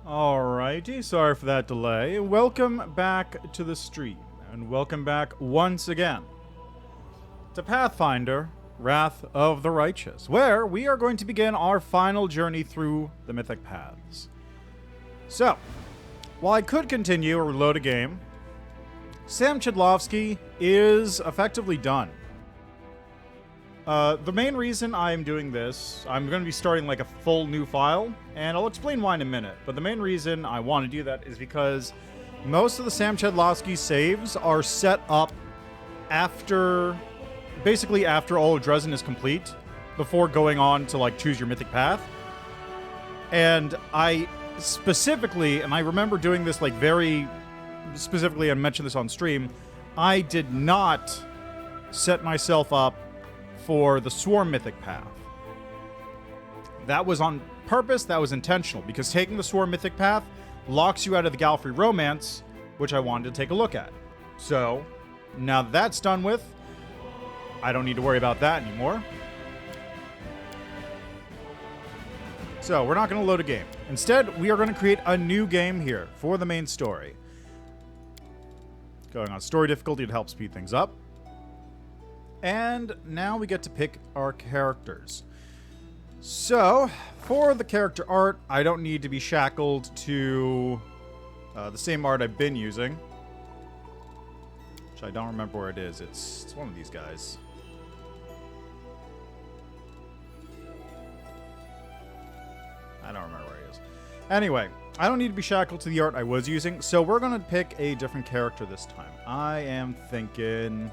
Alrighty, sorry for that delay. Welcome back to the stream, and welcome back once again to Pathfinder, Wrath of the Righteous, where we are going to begin our final journey through the Mythic Paths. So, while I could continue or reload a game, Sam Chidlovsky is effectively done. The main reason I'm doing this, I'm going to be starting like a full new file, and I'll explain why in a minute, but the main reason I want to do that is because most of the Sam Chidlovsky saves are set up after, basically after all of Dresden is complete, before going on to like choose your mythic path. And I specifically, and I remember doing this like very specifically, I mentioned this on stream, I did not set myself up for the Swarm Mythic path. That was on purpose, that was intentional, because taking the Swarm Mythic path locks you out of the Galfrey Romance, which I wanted to take a look at. So, now that that's done with, I don't need to worry about that anymore. So, we're not going to load a game. Instead, we are going to create a new game here for the main story. Going on story difficulty to help speed things up. And now we get to pick our characters. So, for the character art, I don't need to be shackled to the same art I've been using. Which I don't remember where it is. It's one of these guys. I don't remember where it is. Anyway, I don't need to be shackled to the art I was using, so we're going to pick a different character this time. I am thinking...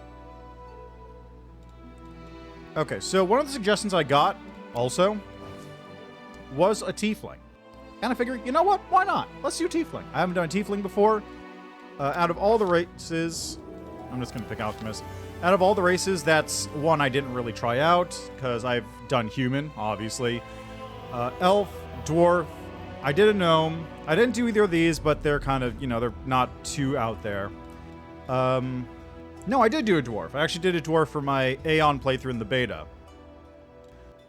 Okay, so one of the suggestions I got, also, was a Tiefling. And I figured, you know what? Why not? Let's do Tiefling. I haven't done a Tiefling before. Out of all the races... I'm just going to pick Alchemist. Out of all the races, that's one I didn't really try out, because I've done Human, obviously. Elf, Dwarf, I did a Gnome. I didn't do either of these, but they're kind of, you know, they're not too out there. No, I did do a Dwarf. I actually did a Dwarf for my Aeon playthrough in the beta.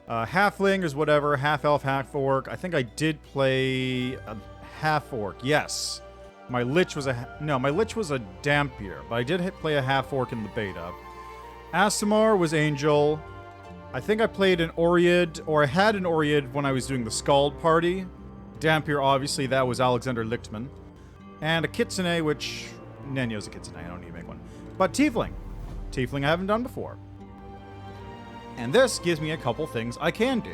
Halfling is whatever, half-elf, half-orc. I think I did play a half-orc, yes. My Lich was my Lich was a Dampier, but I did play a half-orc in the beta. Aasimar was Angel. I think I played an Oread, or I had an Oread when I was doing the Skald party. Dampier, obviously, that was Alexander Lichtman. And a Kitsune, which... Nenio's a Kitsune, I don't need to make one. But Tiefling. Tiefling I haven't done before. And this gives me a couple things I can do.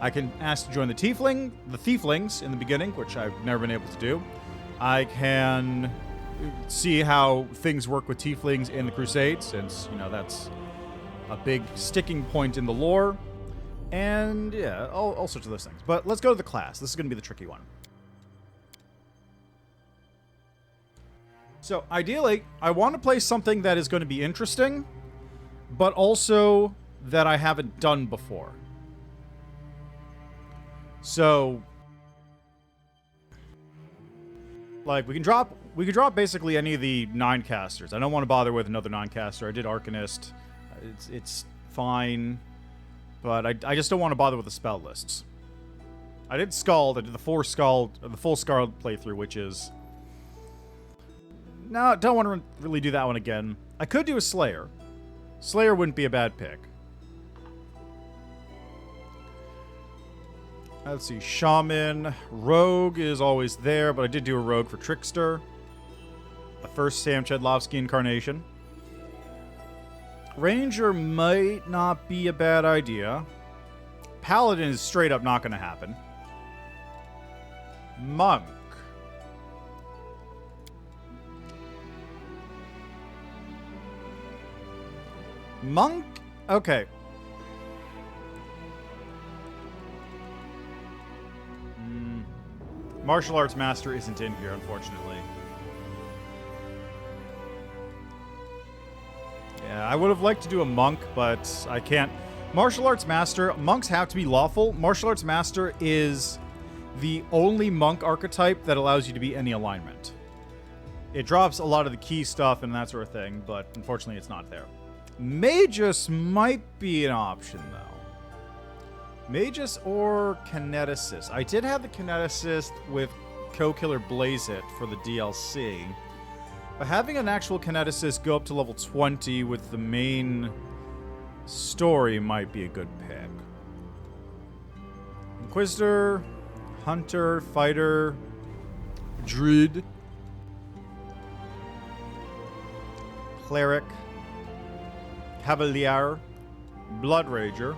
I can ask to join the Thieflings in the beginning, which I've never been able to do. I can see how things work with Tieflings in the Crusade, since, you know, that's a big sticking point in the lore. And, yeah, all sorts of those things. But let's go to the class. This is going to be the tricky one. So, ideally, I want to play something that is going to be interesting, but also that I haven't done before. So, like, we could drop basically any of the 9 casters. I don't want to bother with another 9 caster. I did Arcanist. It's fine, but I just don't want to bother with the spell lists. I did Scald. I did the full Scald playthrough, which is... No, don't want to really do that one again. I could do a Slayer. Slayer wouldn't be a bad pick. Let's see, Shaman. Rogue is always there, but I did do a Rogue for Trickster. The first Sam Chidlovsky incarnation. Ranger might not be a bad idea. Paladin is straight up not going to happen. Monk. Monk? Okay. Martial Arts Master isn't in here, unfortunately. Yeah, I would have liked to do a Monk, but I can't. Martial Arts Master, monks have to be lawful. Martial Arts Master is the only monk archetype that allows you to be any alignment. It drops a lot of the key stuff and that sort of thing, but unfortunately it's not there. Magus might be an option, though. Magus or Kineticist. I did have the Kineticist with Co-Killer Blaze It for the DLC. But having an actual kineticist go up to level 20 with the main story might be a good pick. Inquisitor, Hunter, Fighter, Druid, Cleric, Cavalier, Blood Rager,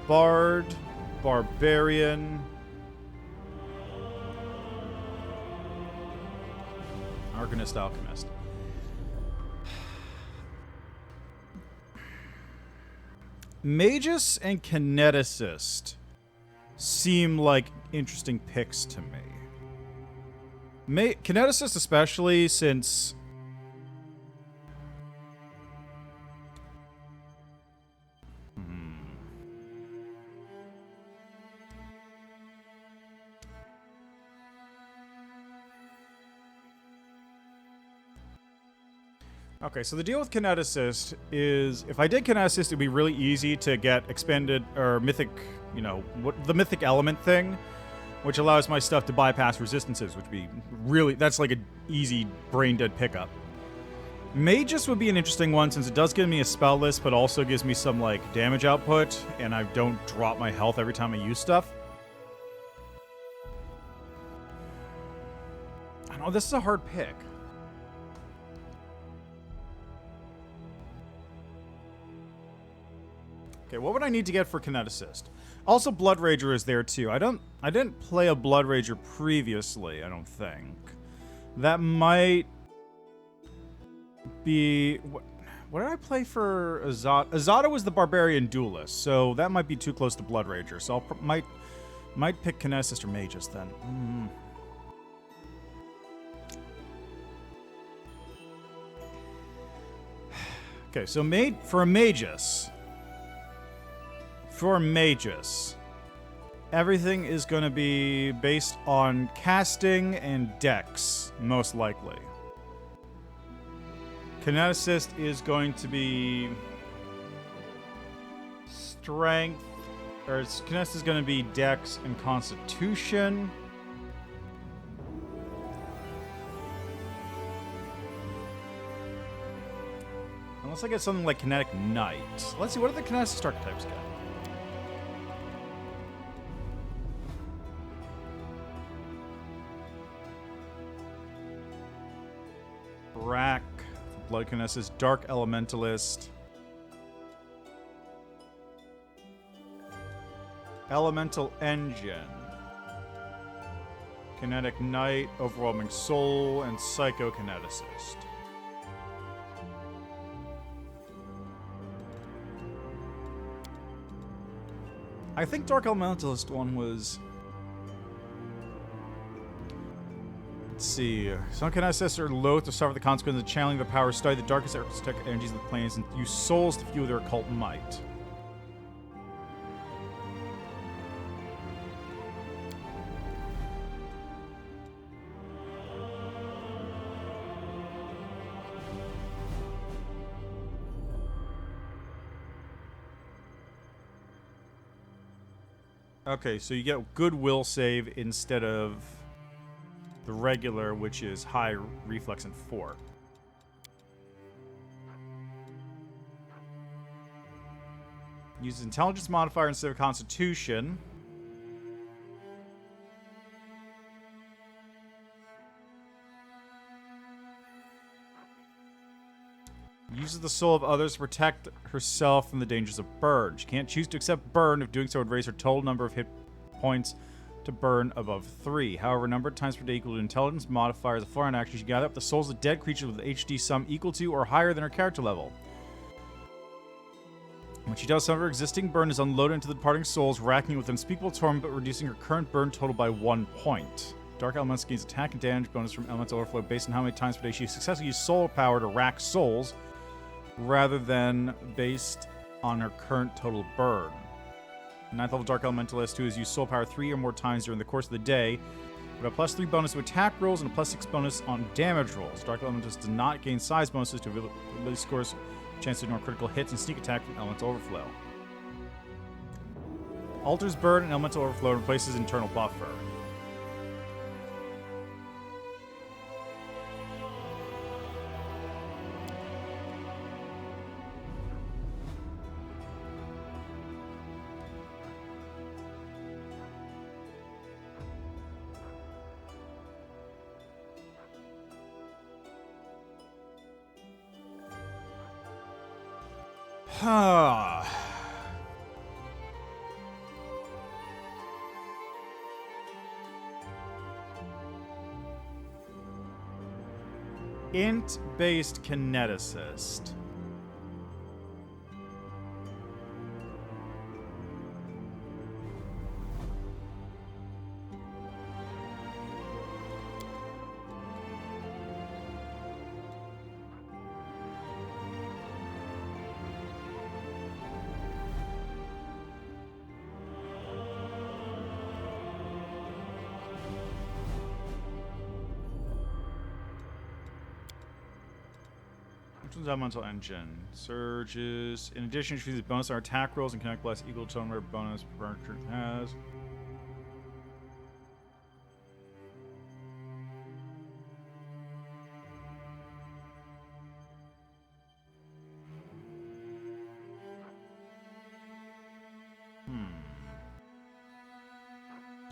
Bard, Barbarian, Arcanist, Alchemist. Magus and Kineticist seem like interesting picks to me. Kineticist especially, since... Okay, so the deal with Kineticist is, if I did Kineticist, it'd be really easy to get expanded, or mythic, you know, the mythic element thing, which allows my stuff to bypass resistances, which would be really, that's like an easy brain-dead pickup. Magus would be an interesting one, since it does give me a spell list, but also gives me some, like, damage output, and I don't drop my health every time I use stuff. I don't know, this is a hard pick. Okay, what would I need to get for Kineticist? Also, Blood Rager is there too. I didn't play a Blood Rager previously, I don't think. That might be... What did I play for Azata? Azata was the Barbarian Duelist, so that might be too close to Blood Rager. So I might pick Kineticist or Magus then. Okay, so for a Magus... For Magus, everything is going to be based on casting and dex, most likely. Kineticist is going to be strength, or Kineticist is going to be dex and constitution. Unless I get something like Kinetic Knight. Let's see, what do the Kineticist archetypes get? Rack, Blood Kineticist, Dark Elementalist, Elemental Engine, Kinetic Knight, Overwhelming Soul, and Psychokineticist. I think Dark Elementalist one was... Let's see. Some Kineticists are loath to suffer the consequences of channeling the power, study the darkest artistic energies of the planes, and use souls to fuel their occult might. Okay, so you get Goodwill save instead of the regular, which is high reflex and 4. Use intelligence modifier instead of constitution. Uses the soul of others to protect herself from the dangers of burn. She can't choose to accept burn. If doing so would raise her total number of hit points to burn above 3. However, number of times per day equal to intelligence modifier as a foreign action. She gather up the souls of dead creatures with HD sum equal to or higher than her character level. When she does, some of her existing burn is unloaded into the departing souls, racking with unspeakable torment but reducing her current burn total by 1 point. Dark Elemental gains attack and damage bonus from Elemental Overflow based on how many times per day she successfully used soul power to rack souls, rather than based on her current total burn. 9th level Dark Elementalist who has used soul power 3 or more times during the course of the day, with a +3 bonus to attack rolls and a +6 bonus on damage rolls. Dark Elementalists do not gain size bonuses to ability scores, chance to ignore critical hits, and sneak attack from Elemental Overflow. Alters burn and Elemental Overflow, replaces internal buffer. Int-based kineticist. Elemental engine surges. In addition, she uses bonus on attack rolls and connect blast equal to whatever bonus furniture has.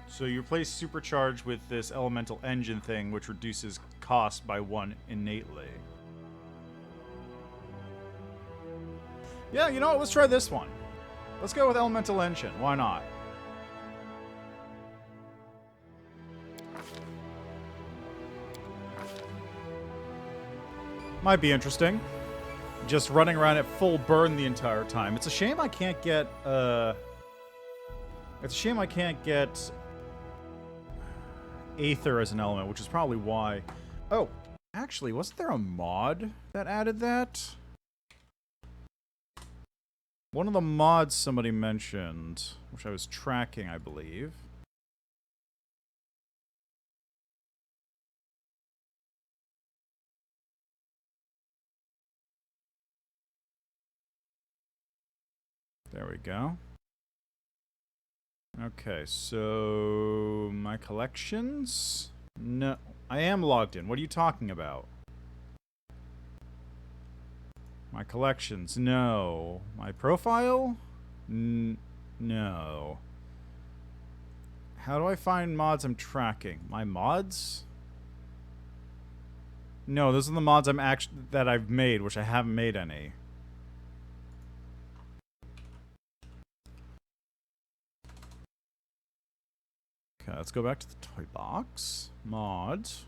So you replace supercharge with this elemental engine thing, which reduces cost by 1 innately. Yeah, you know what? Let's try this one. Let's go with Elemental Engine. Why not? Might be interesting. Just running around at full burn the entire time. It's a shame I can't get, It's a shame I can't get Aether as an element, which is probably why... Oh, actually, wasn't there a mod that added that? One of the mods somebody mentioned, which I was tracking, I believe. There we go. Okay, so my collections? No, I am logged in. What are you talking about? My collections, no. My profile? No. How do I find mods I'm tracking? My mods? No, those are the mods that I've made, which I haven't made any. Okay, let's go back to the toy box. Mods.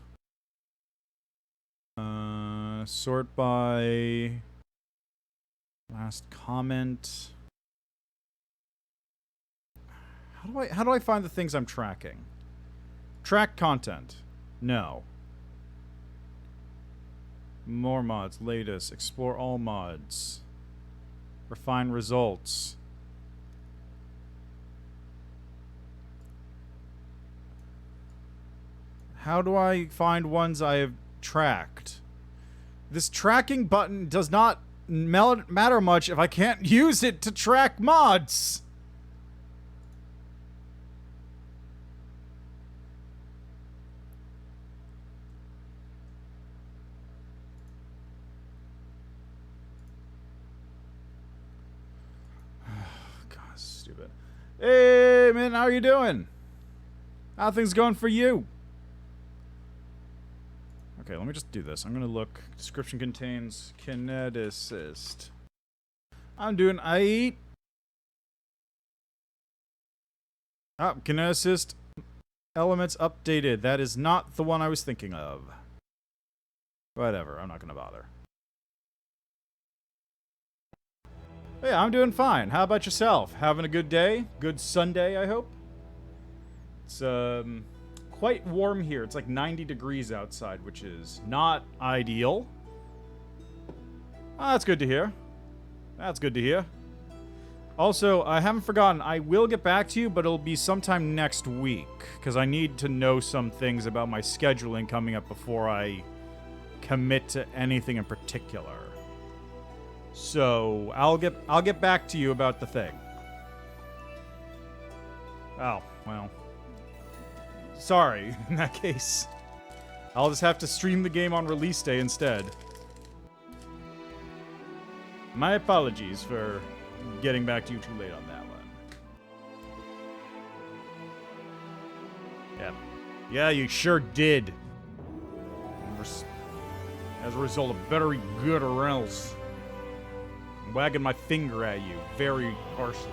Sort by last comment. How do I find the things I'm tracking? Track content. No. More mods. Latest. Explore all mods. Refine results. How do I find ones I have tracked? This tracking button does not matter much if I can't use it to track mods. God, stupid. Hey, man, how are you doing? How are things going for you? Okay, let me just do this. I'm gonna look. Description contains kineticist. I'm doing aight. Ah, kineticist elements updated. That is not the one I was thinking of. Whatever, I'm not gonna bother. Hey, I'm doing fine. How about yourself? Having a good day? Good Sunday, I hope? It's, quite warm here. It's like 90 degrees outside, which is not ideal. Oh, that's good to hear. That's good to hear. Also, I haven't forgotten, I will get back to you, but it'll be sometime next week, because I need to know some things about my scheduling coming up before I commit to anything in particular. So, I'll get back to you about the thing. Oh, well. Sorry, in that case. I'll just have to stream the game on release day instead. My apologies for getting back to you too late on that one. Yeah. Yeah, you sure did. As a result of better good or else. wagging my finger at you very harshly.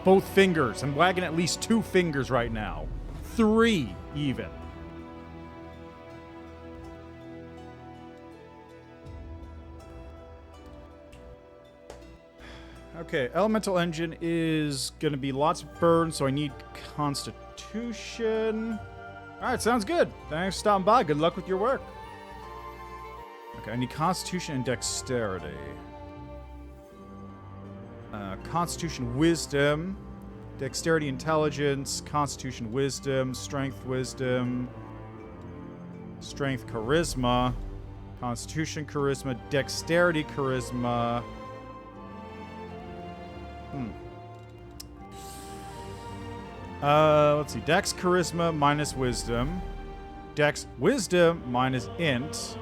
Both fingers. I'm wagging at least 2 fingers right now. 3, even. Okay, Elemental Engine is going to be lots of burn, so I need Constitution. Alright, sounds good. Thanks for stopping by. Good luck with your work. Okay, I need Constitution and Dexterity. Constitution, Wisdom. Dexterity, Intelligence. Constitution, Wisdom. Strength, Wisdom. Strength, Charisma. Constitution, Charisma. Dexterity, Charisma. Let's see. Dex, Charisma minus Wisdom. Dex, Wisdom minus Int.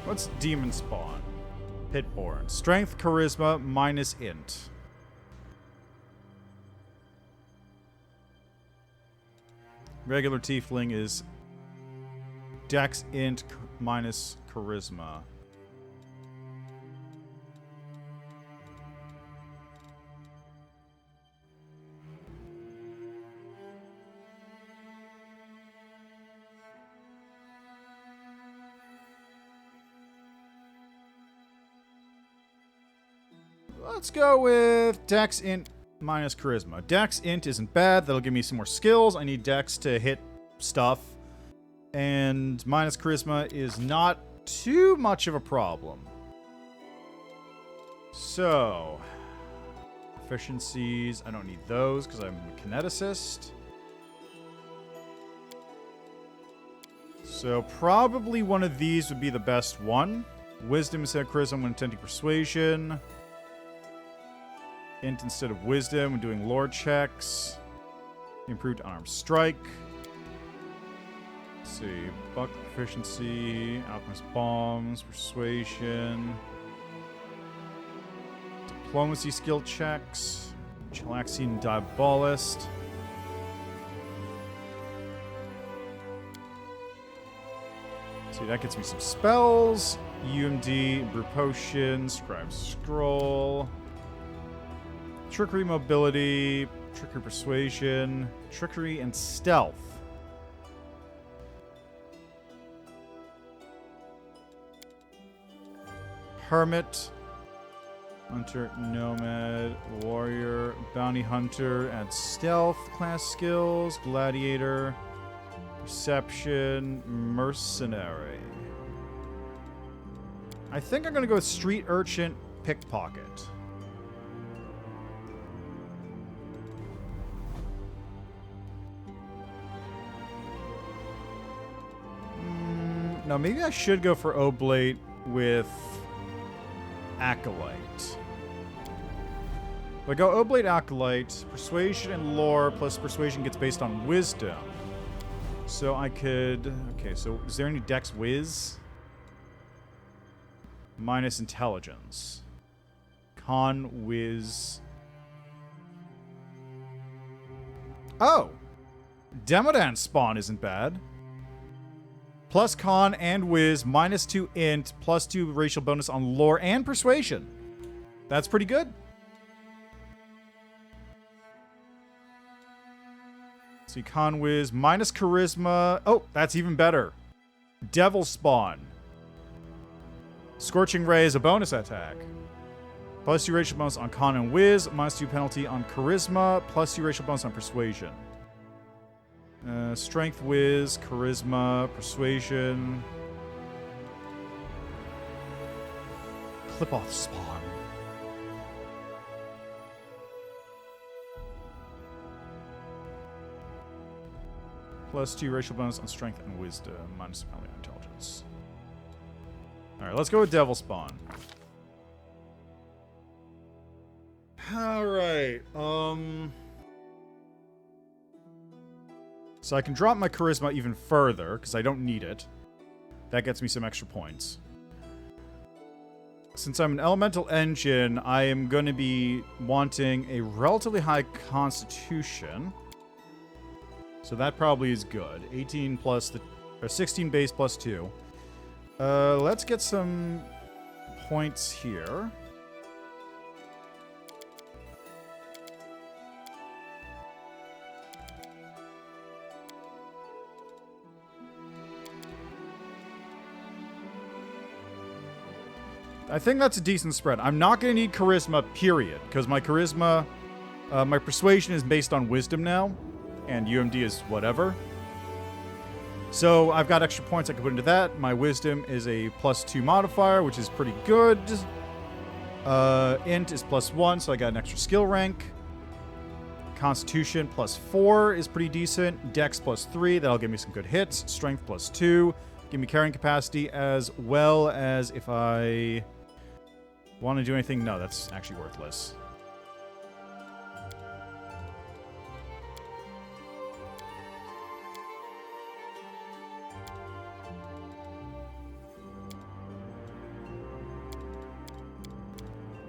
What's Demon Spawn? Pitborn. Strength, Charisma minus Int. Regular Tiefling is Dex, Int minus Charisma. Let's go with Dex Int minus Charisma. Dex Int isn't bad. That'll give me some more skills. I need Dex to hit stuff. And minus Charisma is not too much of a problem. So, efficiencies. I don't need those because I'm a kineticist. So probably one of these would be the best one. Wisdom instead of Charisma when attempting Persuasion. Int instead of Wisdom when doing lore checks. Improved Unarmed Strike. Let's see. Buck Proficiency. Alchemist Bombs. Persuasion. Diplomacy skill checks. Chilaxian Diabolist. See, that gets me some spells. UMD, Brew Potion, Scribe Scroll. Trickery Mobility, Trickery Persuasion, Trickery and Stealth. Hermit, Hunter, Nomad, Warrior, Bounty Hunter, add Stealth class skills, Gladiator, Perception, Mercenary. I think I'm going to go with Street Urchin, Pickpocket. No, maybe I should go for Oblate with Acolyte. If I go Oblate Acolyte, Persuasion and Lore plus Persuasion gets based on Wisdom. So I could... Okay, so is there any Dex Wiz? Minus Intelligence. Con Wiz. Oh! Demodan Spawn isn't bad. Plus Con and Wiz, minus 2 Int, plus 2 racial bonus on Lore and Persuasion. That's pretty good. See, Con Wiz, minus Charisma. Oh, that's even better. Devil Spawn. Scorching Ray is a bonus attack. Plus 2 racial bonus on Con and Wiz, minus 2 penalty on Charisma, plus 2 racial bonus on Persuasion. Strength, Wiz, Charisma, Persuasion. Clip-off Spawn. Plus 2 racial bonus on Strength and Wisdom, minus penalty on Intelligence. Alright, let's go with Devil Spawn. Alright, so I can drop my Charisma even further, because I don't need it. That gets me some extra points. Since I'm an Elemental Engine, I am going to be wanting a relatively high Constitution. So that probably is good. 18 plus the... Or 16 base plus 2. Let's get some points here. I think that's a decent spread. I'm not going to need charisma, period, because my charisma, my persuasion is based on wisdom now, and UMD is whatever. So I've got extra points I can put into that. My wisdom is a +2 modifier, which is pretty good. Int is +1, so I got an extra skill rank. Constitution +4 is pretty decent. Dex +3, that'll give me some good hits. Strength +2, give me carrying capacity, as well as if I want to do anything. No, that's actually worthless.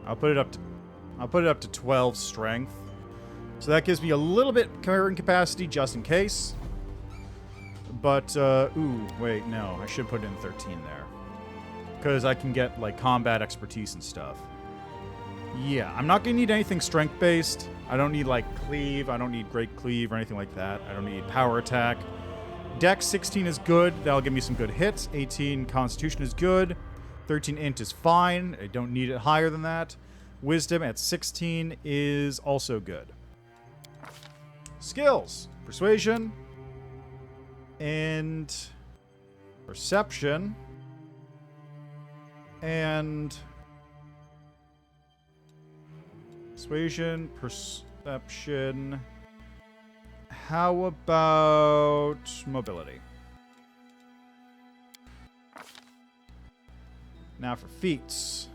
I'll put it up to 12 strength. So that gives me a little bit carrying capacity just in case. But ooh, wait, no, I should put in 13 there. Because I can get like combat expertise and stuff. Yeah, I'm not going to need anything strength based. I don't need like cleave, I don't need great cleave or anything like that. I don't need power attack. Dex 16 is good. That'll give me some good hits. 18 constitution is good. 13 int is fine. I don't need it higher than that. Wisdom at 16 is also good. Skills. Persuasion. And perception. And persuasion, perception. How about mobility? Now for feats.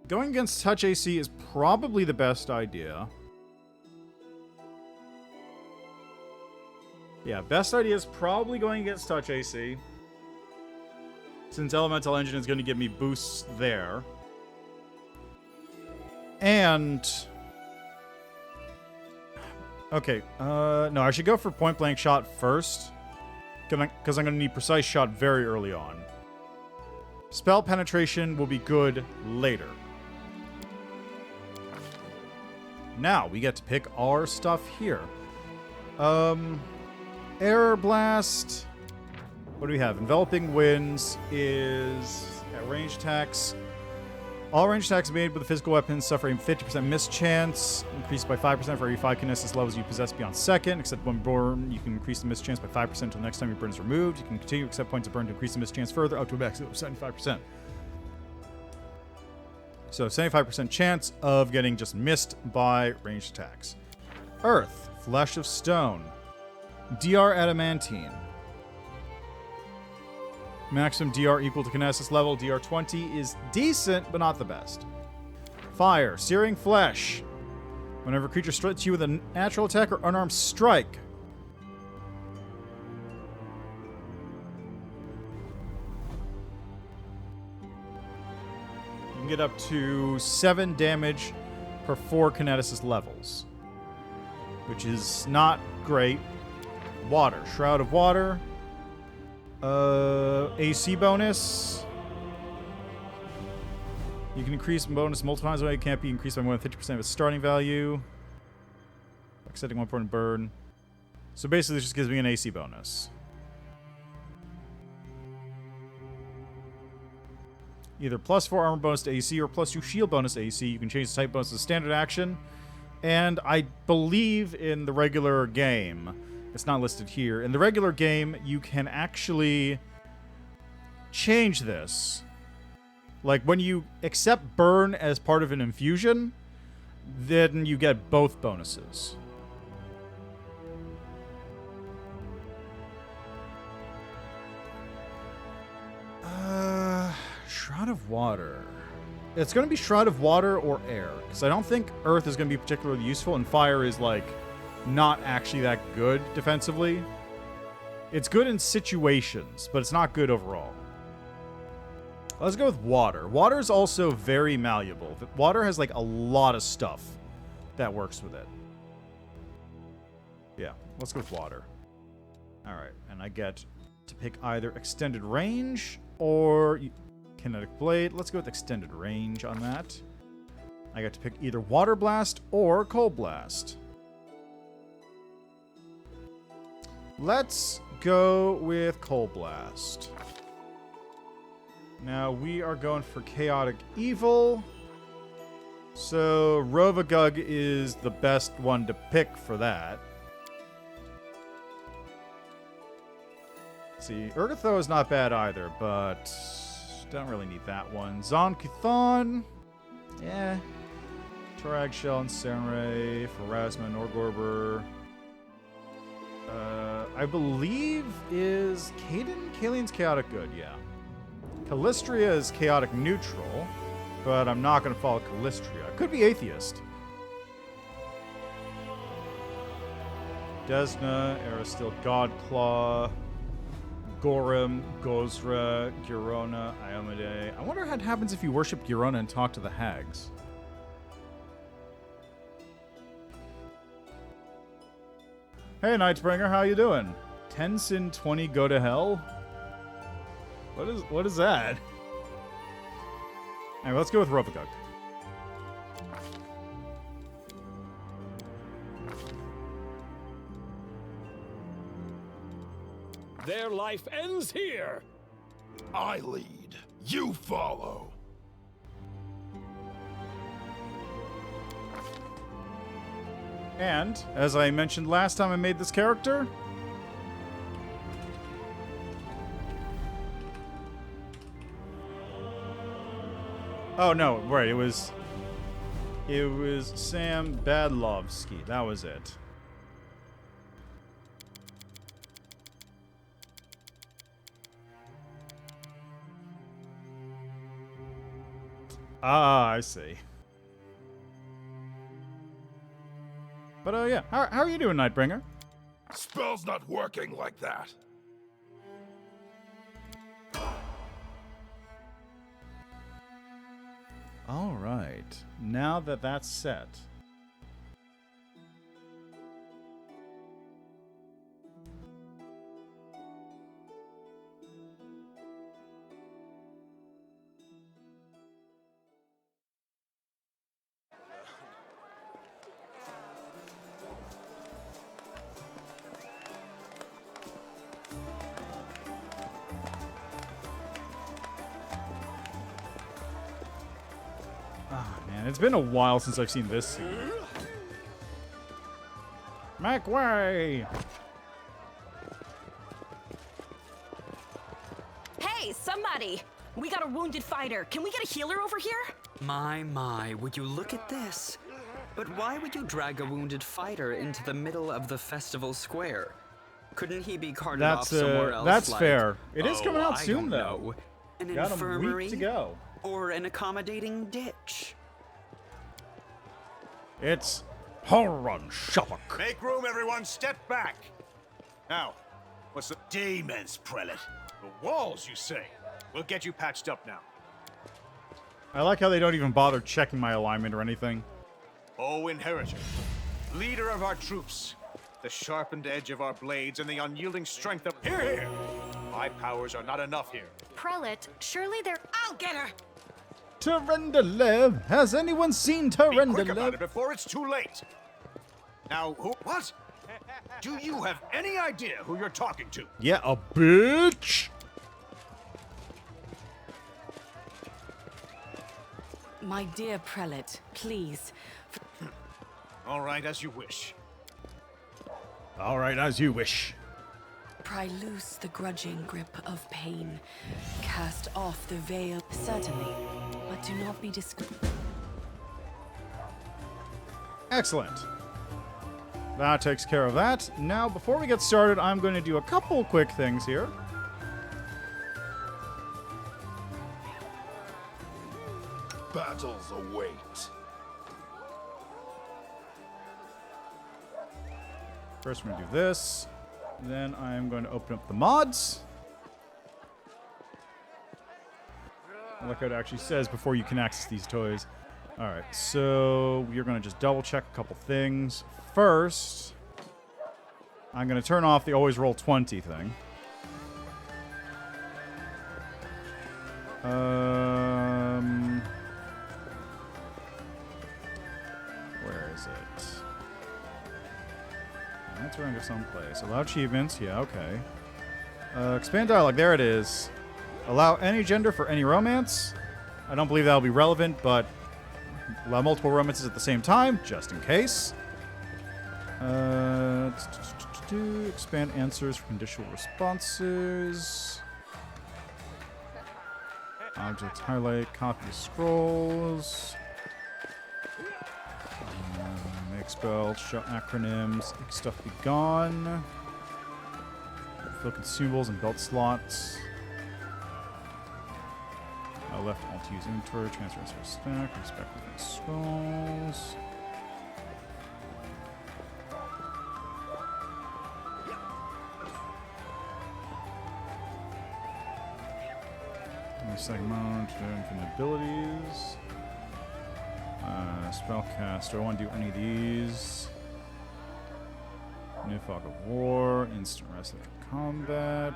Going against touch AC is probably the best idea. Yeah, best idea is probably going against touch AC. Since Elemental Engine is going to give me boosts there. And... okay, no, I should go for point blank shot first. Because I'm going to need precise shot very early on. Spell penetration will be good later. Now, we get to pick our stuff here. Air Blast. What do we have? Enveloping Winds is at range attacks. All range attacks made with a physical weapon suffer a 50% miss chance. Increased by 5% for every 5 kinesis levels you possess beyond second. Except when burn, you can increase the miss chance by 5% until the next time your burn is removed. You can continue to accept points of burn to increase the miss chance further up to a maximum of 75%. So 75% chance of getting just missed by ranged attacks. Earth. Flesh of Stone. DR Adamantine. Maximum DR equal to Kinesis level. DR 20 is decent, but not the best. Fire. Searing Flesh. Whenever a creature strikes you with a natural attack or unarmed strike. You can get up to 7 damage per 4 Kinesis levels. Which is not great. Water. Shroud of Water. AC bonus. You can increase bonus multiple times. It can't be increased by more than 50% of its starting value. Setting 1 point burn. So basically, this just gives me an AC bonus. Either +4 armor bonus to AC or +2 shield bonus to AC. You can change the type bonus to standard action. And I believe in the regular game, it's not listed here. In the regular game, you can actually change this. Like, when you accept burn as part of an infusion, then you get both bonuses. Shroud of Water. It's going to be Shroud of Water or Air, because I don't think Earth is going to be particularly useful, and Fire is, like, not actually that good defensively. It's good in situations, but it's not good overall. Let's go with Water. Water is also very malleable. Water has, like, a lot of stuff that works with it. Yeah, let's go with Water. Alright, and I get to pick either extended range or kinetic blade. Let's go with extended range on that. I get to pick either water blast or cold blast. Let's go with cold blast. Now we are going for chaotic evil. So Rovagug is the best one to pick for that. See, Urgatho is not bad either, but don't really need that one. Zon-Kuthon, yeah. Torag Shell and Samurai, Pharasma, Norgorber. I believe is Kalian's chaotic good, yeah. Calistria is chaotic neutral, but I'm not going to follow Calistria. Could be Atheist. Desna, Aristil, Godclaw, Gorem, Gozra, Girona, Iomade. I wonder what happens if you worship Girona and talk to the hags. Hey, Nightbringer, how you doing? 10 sin 20 go to hell? What is that? Anyway, let's go with Rovagug. Their life ends here. I lead. You follow. And, as I mentioned last time I made this character, oh no, right, it was Sam Badlovsky. That was it. Ah, I see. But, yeah. How are you doing, Nightbringer? Spell's not working like that. All right. Now that that's set. Man, it's been a while since I've seen this scene. Make way! Hey, somebody! We got a wounded fighter. Can we get a healer over here? My, would you look at this? But why would you drag a wounded fighter into the middle of the festival square? Couldn't he be carted off somewhere else? That's like, fair. It is coming out I soon, don't though. know, an Got a infirmary week to go. or an accommodating ditch. It's Horon Shavok. Make room, everyone. Step back. Now, what's the demons, prelate? The walls, you say? We'll get you patched up now. I like how they don't even bother checking my alignment or anything. O Inheritor, leader of our troops, the sharpened edge of our blades and the unyielding strength of... Here! My powers are not enough here. Prelate, surely they're... I'll get her! Terendelev! Has anyone seen Be quick about Terendelev? it before it's too late. Now, who... What? Do you have any idea who you're talking to? Yeah, a bitch! My dear prelate, please. All right, as you wish. All right, as you wish. Pry loose the grudging grip of pain. Cast off the veil, certainly, but do not be Excellent. That takes care of that. Now, before we get started, I'm going to do a couple quick things here. Battles await. First, I'm going to do this. Then I'm going to open up the mods. I like how it actually says before you can access these toys. Alright, so we're going to just double check a couple things. First, I'm going to turn off the always roll 20 thing. Where is it? That's around here someplace. Allow achievements. Yeah, okay. Expand dialogue. There it is. Allow any gender for any romance. I don't believe that'll be relevant, but allow multiple romances at the same time, just in case. Expand answers for conditional responses. Objects highlight, copy scrolls. Make spells, show acronyms, make stuff be gone. Fill consumables and belt slots. Left alt to use inventory, transfer to stack, respect within scrolls. Segment, infinite abilities. Spellcast. Do I want to do any of these? New Fog of War, instant rest of combat.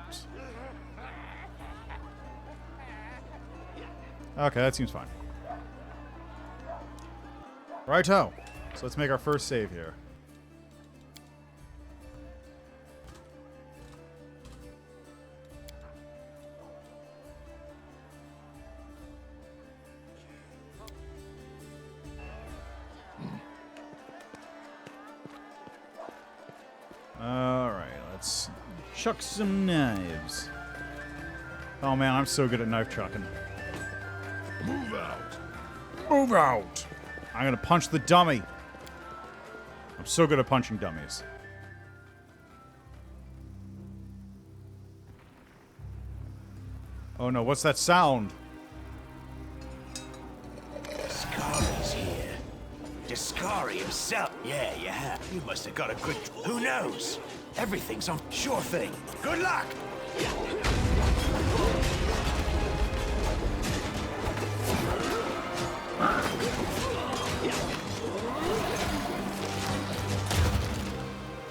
Okay, that seems fine. Righto. So let's make our first save here. Alright, let's chuck some knives. Oh man, I'm so good at knife chucking. Move out. Move out! I'm gonna punch the dummy. I'm so good at punching dummies. Oh no, what's that sound? Discari's here. Discari himself. Yeah, you have. You must have got a good... Who knows? Everything's on... Sure thing. Good luck!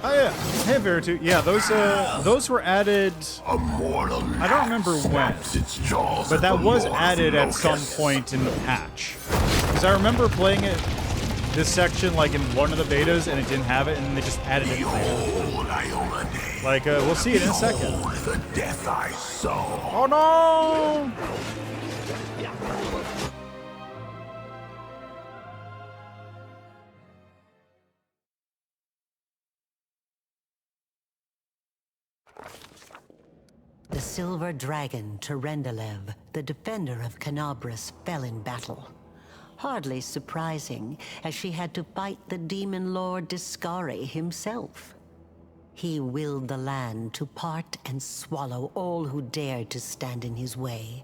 Oh yeah, hey Veritu. Yeah, those were added. A mortal I don't remember when, its jaws but at that the was Lord's added at some locusts. point in the patch. Because I remember playing it, this section, like in one of the betas, and it didn't have it, and they just added it later. Behold, Iolade. Like, we'll see it in a second. Behold the death I saw. Oh no! The silver dragon, Terendelev, the defender of Canabras, fell in battle. Hardly surprising, as she had to fight the demon lord Discari himself. He willed the land to part and swallow all who dared to stand in his way.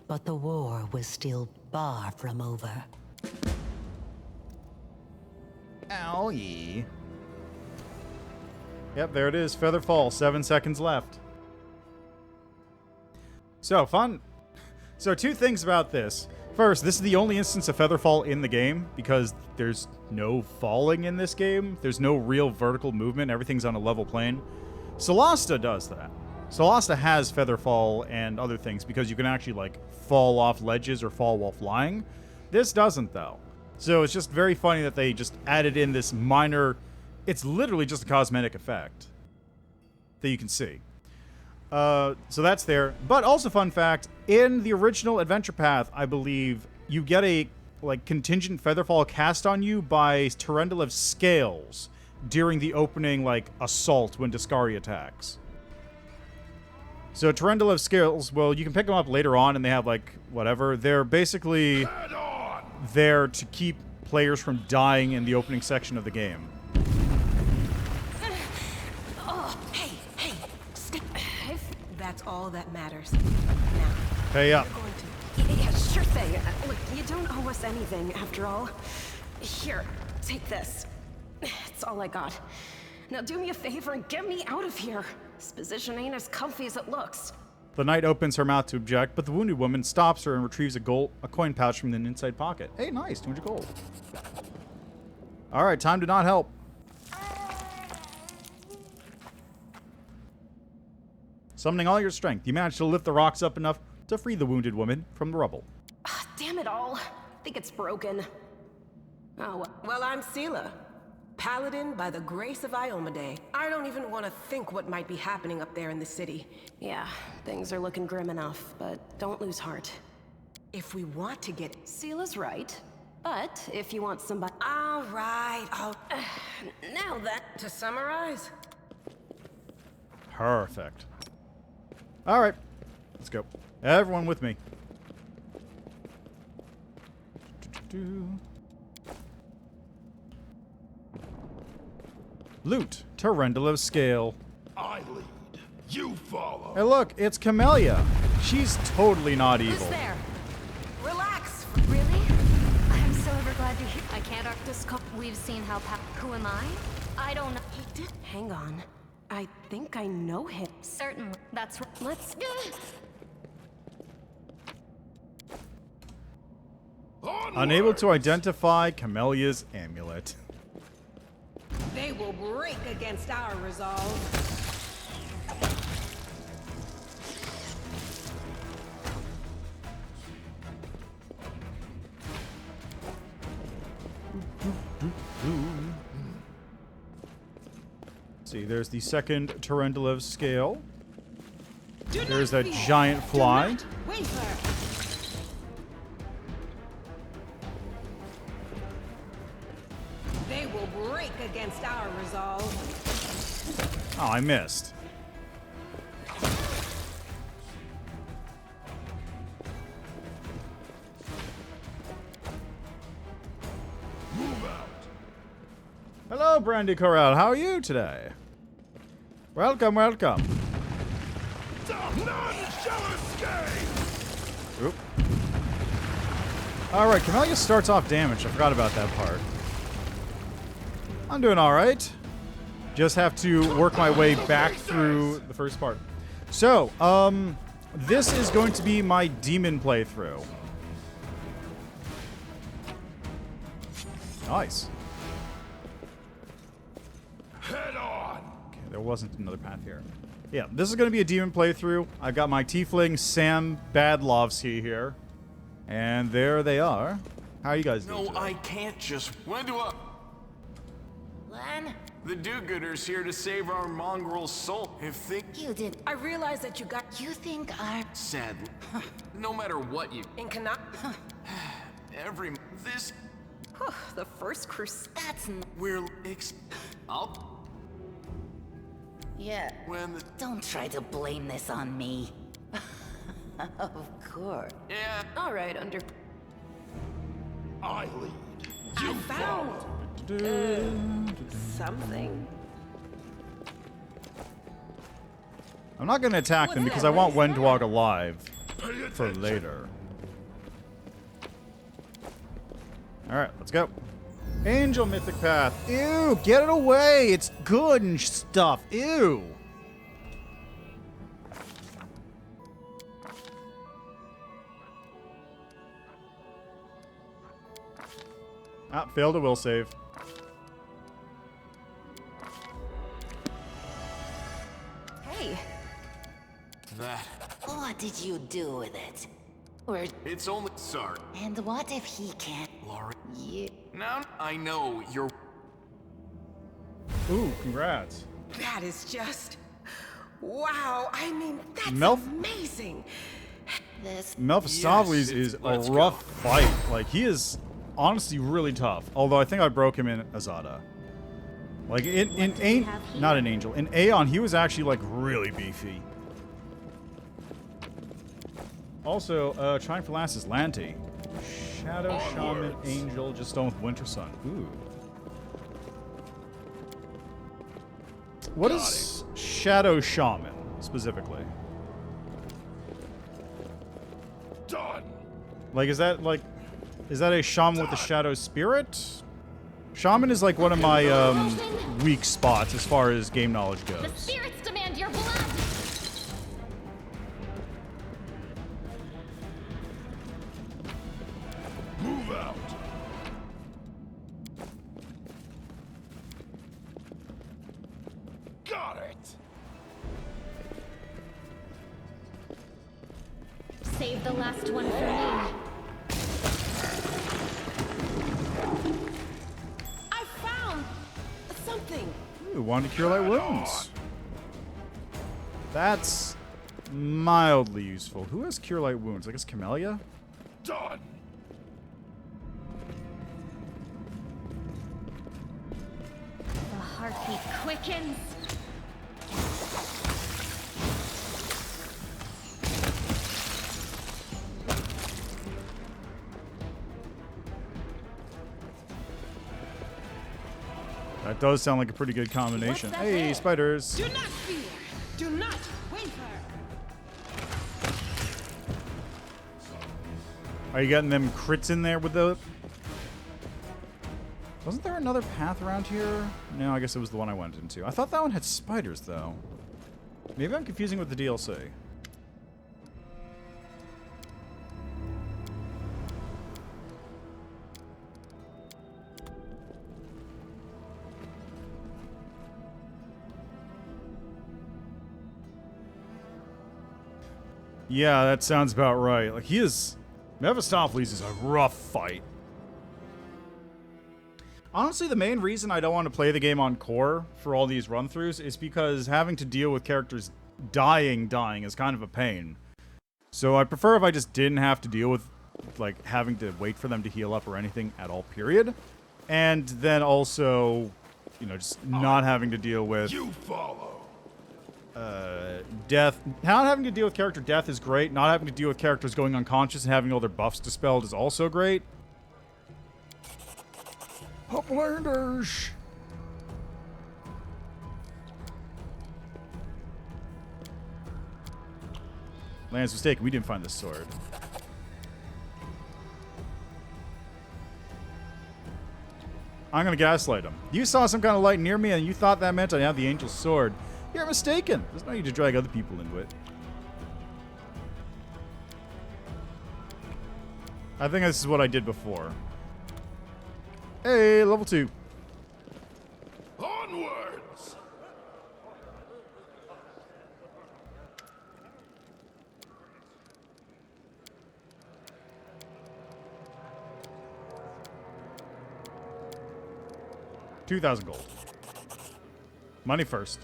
But the war was still far from over. Owie. Yep, there it is. Featherfall. 7 seconds left. So, fun. So, two things about this. First, this is the only instance of Featherfall in the game, because there's no falling in this game. There's no real vertical movement. Everything's on a level plane. Solasta does that. Solasta has Featherfall and other things, because you can actually, like, fall off ledges or fall while flying. This doesn't, though. So, it's just very funny that they just added in this minor... It's literally just a cosmetic effect that you can see. So that's there. But also, fun fact, in the original Adventure Path, I believe, you get a contingent Featherfall cast on you by Terendelev's scales during the opening assault when Discari attacks. So Terendelev's scales, well, you can pick them up later on, and they have whatever. They're basically there to keep players from dying in the opening section of the game. That's all that matters. Now. Pay up. Yeah, sure thing. Look, you don't owe us anything, after all. Here, take this. It's all I got. Now do me a favor and get me out of here. This position ain't as comfy as it looks. The knight opens her mouth to object, but the wounded woman stops her and retrieves a coin pouch from an inside pocket. Hey, nice, 200 gold. All right, time to not help. Summoning all your strength, you managed to lift the rocks up enough to free the wounded woman from the rubble. Damn it all. I think it's broken. Oh, Well, I'm Sela, Paladin by the grace of Iomade. I don't even want to think what might be happening up there in the city. yeah, things are looking grim enough, but don't lose heart. If we want to get... Sela's right, but if you want somebody... All right, Now then... to summarize, Perfect. All right, let's go. Everyone with me. Loot to Rendelo's scale. I lead. You follow. Hey, look, it's Camellia. She's totally not evil. Who's there? relax. Really? I'm so ever glad to hear. I can't arc this call. We've seen how who am I? I don't know. He did. Hang on. I think I know him. Certainly. That's right. Let's... Unable to identify Camellia's amulet. They will break against our resolve. See, there's the second Tarendalev scale. There's that giant fly. They will break against our resolve. Oh, I missed. Hello, Brandy Corral. How are you today? Welcome, welcome. Oop. Alright, Camellia starts off damaged. I forgot about that part. I'm doing alright. Just have to work my way back through the first part. So, this is going to be my demon playthrough. Nice. Head on. Okay, there wasn't another path here. Yeah, this is going to be a demon playthrough. I've got my tiefling Sam Badlovsky here. And there they are. How are you guys doing No, today? I can't just... When do I... Lan? The do-gooder's here to save our mongrel soul. If they... You did. I realize that you got... You think our... Sadly. No matter what you... In Kana... Every... This... The first crusade. That's We're... I'll... Yeah. When the... Don't try to blame this on me. Of course. Yeah. All right, under... I lead. I found... something. I'm not going to attack them because I want Wendwog alive for later. Alright, let's go. Angel Mythic Path. Ew, get it away. It's good and stuff. Ew. Ah, failed a will save. Hey. That... What did you do with it? Or... It's only... Sorry. And what if he can't... Laurie. Yeah. Now I know you're... Ooh, congrats. That is just... Wow, I mean, that's amazing. This... Mephistopheles is a rough fight. Like, he is honestly really tough. Although I think I broke him in Azata. Like, not an angel. In Aeon, he was actually, like, really beefy. Also, trying for last is Lanty. Shadow Shaman, Angel, just done with Winter Sun. Ooh. What is Shadow Shaman, specifically? Done. Like, is that a shaman with a shadow spirit? Shaman is like one of my weak spots as far as game knowledge goes. The spirits demand your blood. Move out. Got it. Save the last one for me. I found something. Ooh, wanted to cure light wounds. That's mildly useful. Who has cure light wounds? I guess Camellia? Done. The heartbeat quickens. That does sound like a pretty good combination. Hey, spiders. Do not fear. Do not waver. Are you getting them crits in there with the... Wasn't there another path around here? No, I guess it was the one I went into. I thought that one had spiders, though. Maybe I'm confusing with the DLC. Yeah, that sounds about right. Like, he is... Mephistopheles is a rough fight. Honestly, the main reason I don't want to play the game on core for all these run-throughs is because having to deal with characters dying is kind of a pain. So I prefer if I just didn't have to deal with, like, having to wait for them to heal up or anything at all, period. And then also, you know, just not having to deal with... You follow. Death. Not having to deal with character death is great. Not having to deal with characters going unconscious and having all their buffs dispelled is also great. Uplanders! Lance mistaken, we didn't find this sword. I'm gonna gaslight him. You saw some kind of light near me and you thought that meant I have the angel's sword. You're mistaken. There's no need to drag other people into it. I think this is what I did before. Hey, level 2. Onwards. 2,000 gold. Money first.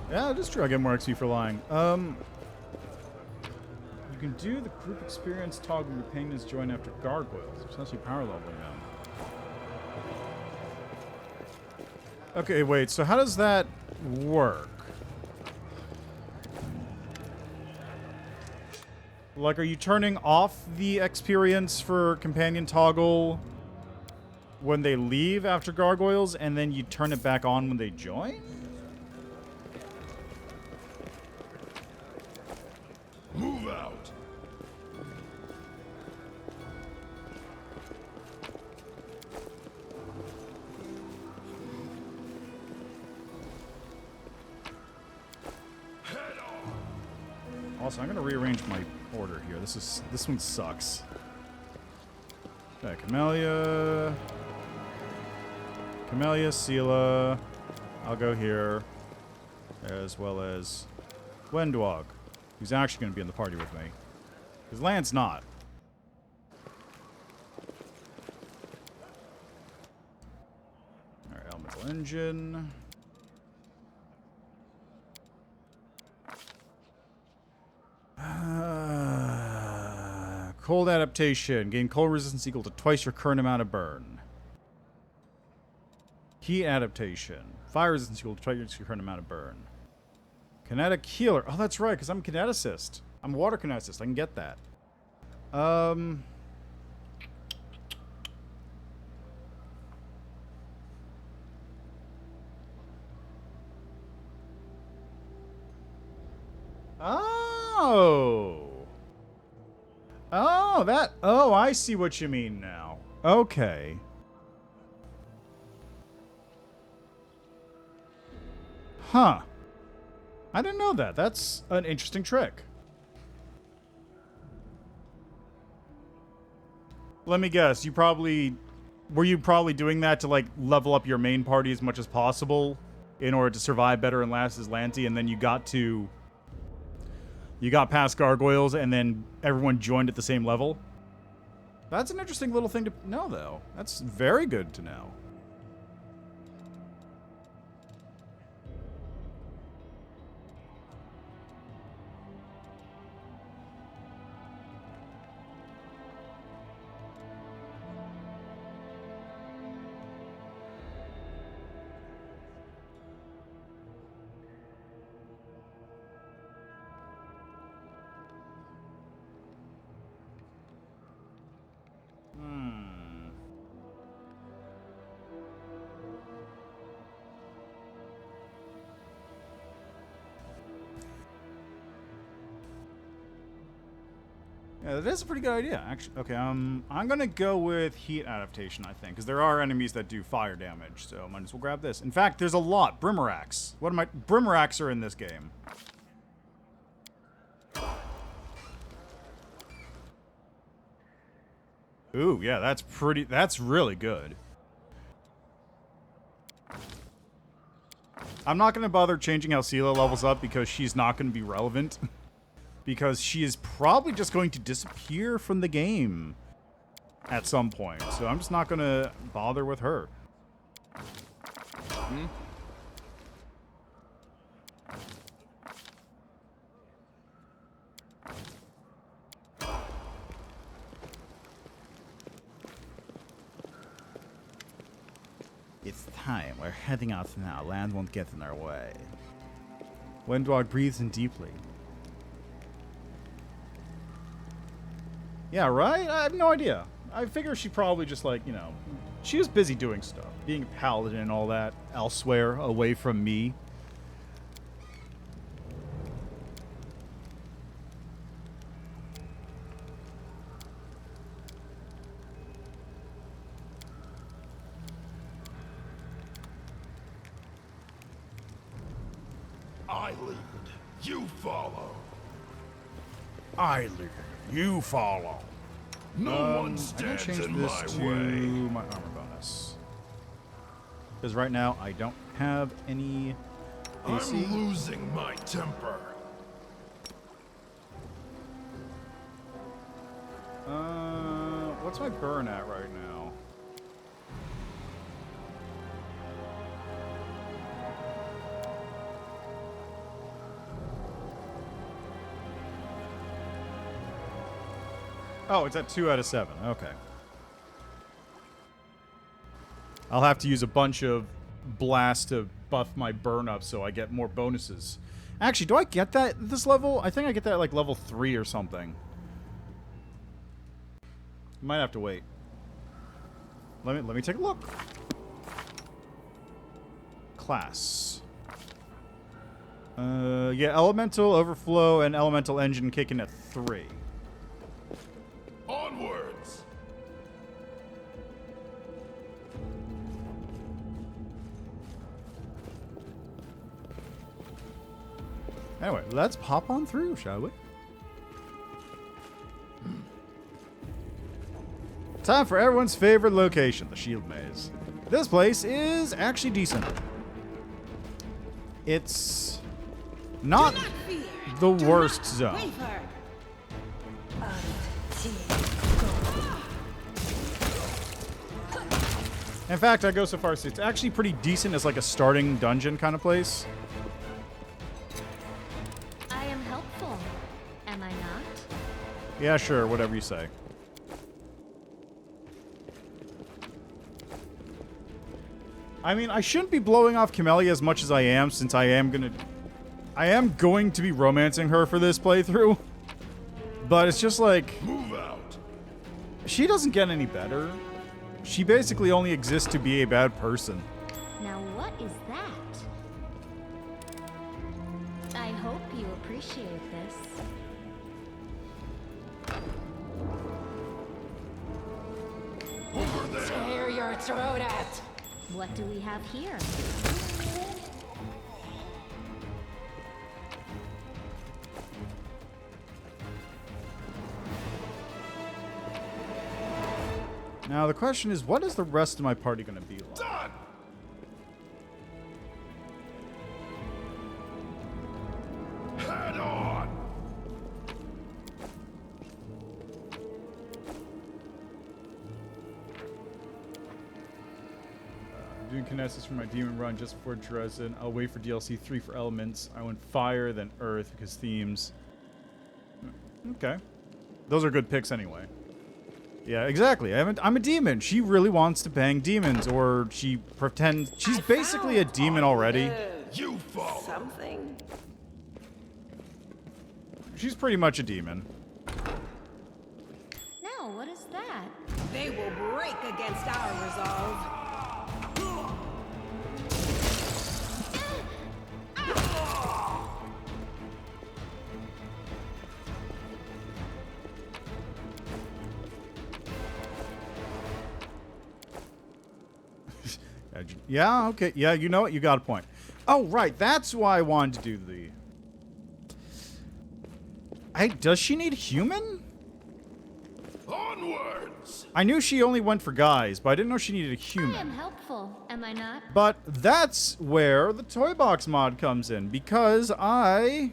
Yeah, it is true. I get more XP for lying. You can do the group experience toggle repaying his join after gargoyles. It's actually power leveling now. Okay, wait. So how does that work? Like, are you turning off the experience for companion toggle when they leave after gargoyles, and then you turn it back on when they join? Move out. Also, I'm gonna rearrange my order here. This one sucks. Okay, Camellia, Sela. I'll go here, as well as Wendwog, who's actually going to be in the party with me. Because Lance not. Alright, elemental engine. Cold adaptation. Gain cold resistance equal to twice your current amount of burn. Heat adaptation. Fire resistance equal to twice your current amount of burn. Kinetic healer. Oh, that's right, because I'm a kineticist. I'm a water kineticist. I can get that. Oh. Oh, that... Oh, I see what you mean now. Okay. Huh. I didn't know that. That's an interesting trick. Let me guess. Were you probably doing that to, like, level up your main party as much as possible in order to survive better and last as Lanty, and then you got past gargoyles, and then everyone joined at the same level? That's an interesting little thing to know, though. That's very good to know. Yeah, that is a pretty good idea, actually. Okay, I'm gonna go with heat adaptation, I think, because there are enemies that do fire damage, so might as well grab this. In fact, there's a lot. Brimmeracks. Brimmeracks are in this game. Ooh, yeah, that's really good. I'm not gonna bother changing how Sela levels up because she's not gonna be relevant. Because she is probably just going to disappear from the game at some point. So I'm just not going to bother with her. It's time. We're heading out now. Land won't get in our way. Windwalk breathes in deeply. Yeah, right? I have no idea. I figure she probably just, like, you know, she was busy doing stuff. Being a paladin and all that elsewhere, away from me. I lead, you follow. I lead. You follow. No one stands in my way. My armor bonus. Because right now I don't have any AC. I'm losing my temper. What's my burn at right now? Oh, it's at 2 out of 7. Okay. I'll have to use a bunch of blast to buff my burn up so I get more bonuses. Actually, do I get that at this level? I think I get that at like level 3 or something. Might have to wait. Let me take a look. Class. Yeah, Elemental, Overflow, and Elemental Engine kick in at 3. Onwards! Anyway, let's pop on through, shall we? Time for everyone's favorite location, the Shield Maze. This place is actually decent. It's not the worst zone. In fact, I go so far as it's actually pretty decent as like a starting dungeon kind of place. I am helpful, am I not? Yeah, sure, whatever you say. I mean, I shouldn't be blowing off Camellia as much as I am, since I am going to be romancing her for this playthrough. But it's just like, move out. She doesn't get any better. She basically only exists to be a bad person. Now what is that? I hope you appreciate this. Over there. Tear your throat out. What do we have here? Now the question is, what is the rest of my party going to be like? Done. Head on. I'm doing kinesis for my demon run just before Dresden. I'll wait for DLC 3 for elements. I went fire, then earth because themes. Okay. Those are good picks anyway. Yeah, exactly. I'm a demon. She really wants to bang demons, or she pretends... She's basically a demon already. You follow. Something. She's pretty much a demon. Now, what is that? They will break against our resolve. Yeah, okay. Yeah, you know what? You got a point. Oh, right. That's why I wanted to do the... Does she need human? Onwards. I knew she only went for guys, but I didn't know she needed a I am human. helpful, am I not? But that's where the Toy Box mod comes in, because I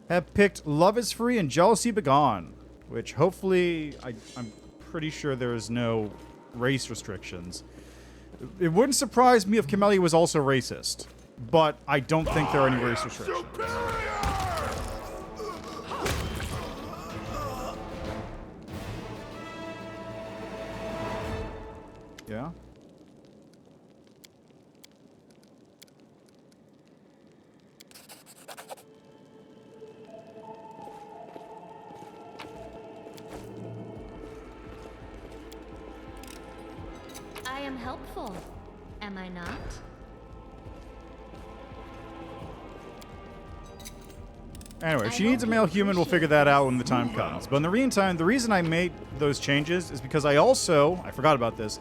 have picked Love is Free and Jealousy Begone, which hopefully, I'm pretty sure there is no race restrictions. It wouldn't surprise me if Camellia was also racist, but I don't think there are any race restrictions. Yeah? I am helpful, am I not? Anyway, if she needs a male human, we'll figure that out when the time comes. But in the meantime, the reason I made those changes is because I forgot about this,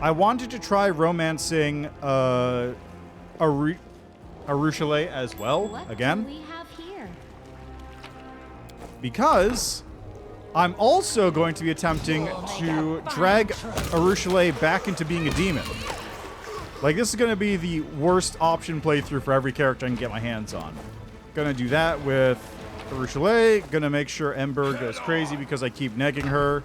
I wanted to try romancing Arushale as well, What again. do we have here? Because I'm also going to be attempting to drag Arushale back into being a demon. Like, this is going to be the worst option playthrough for every character I can get my hands on. Gonna do that with Arushale. Gonna make sure Ember goes crazy because I keep negging her.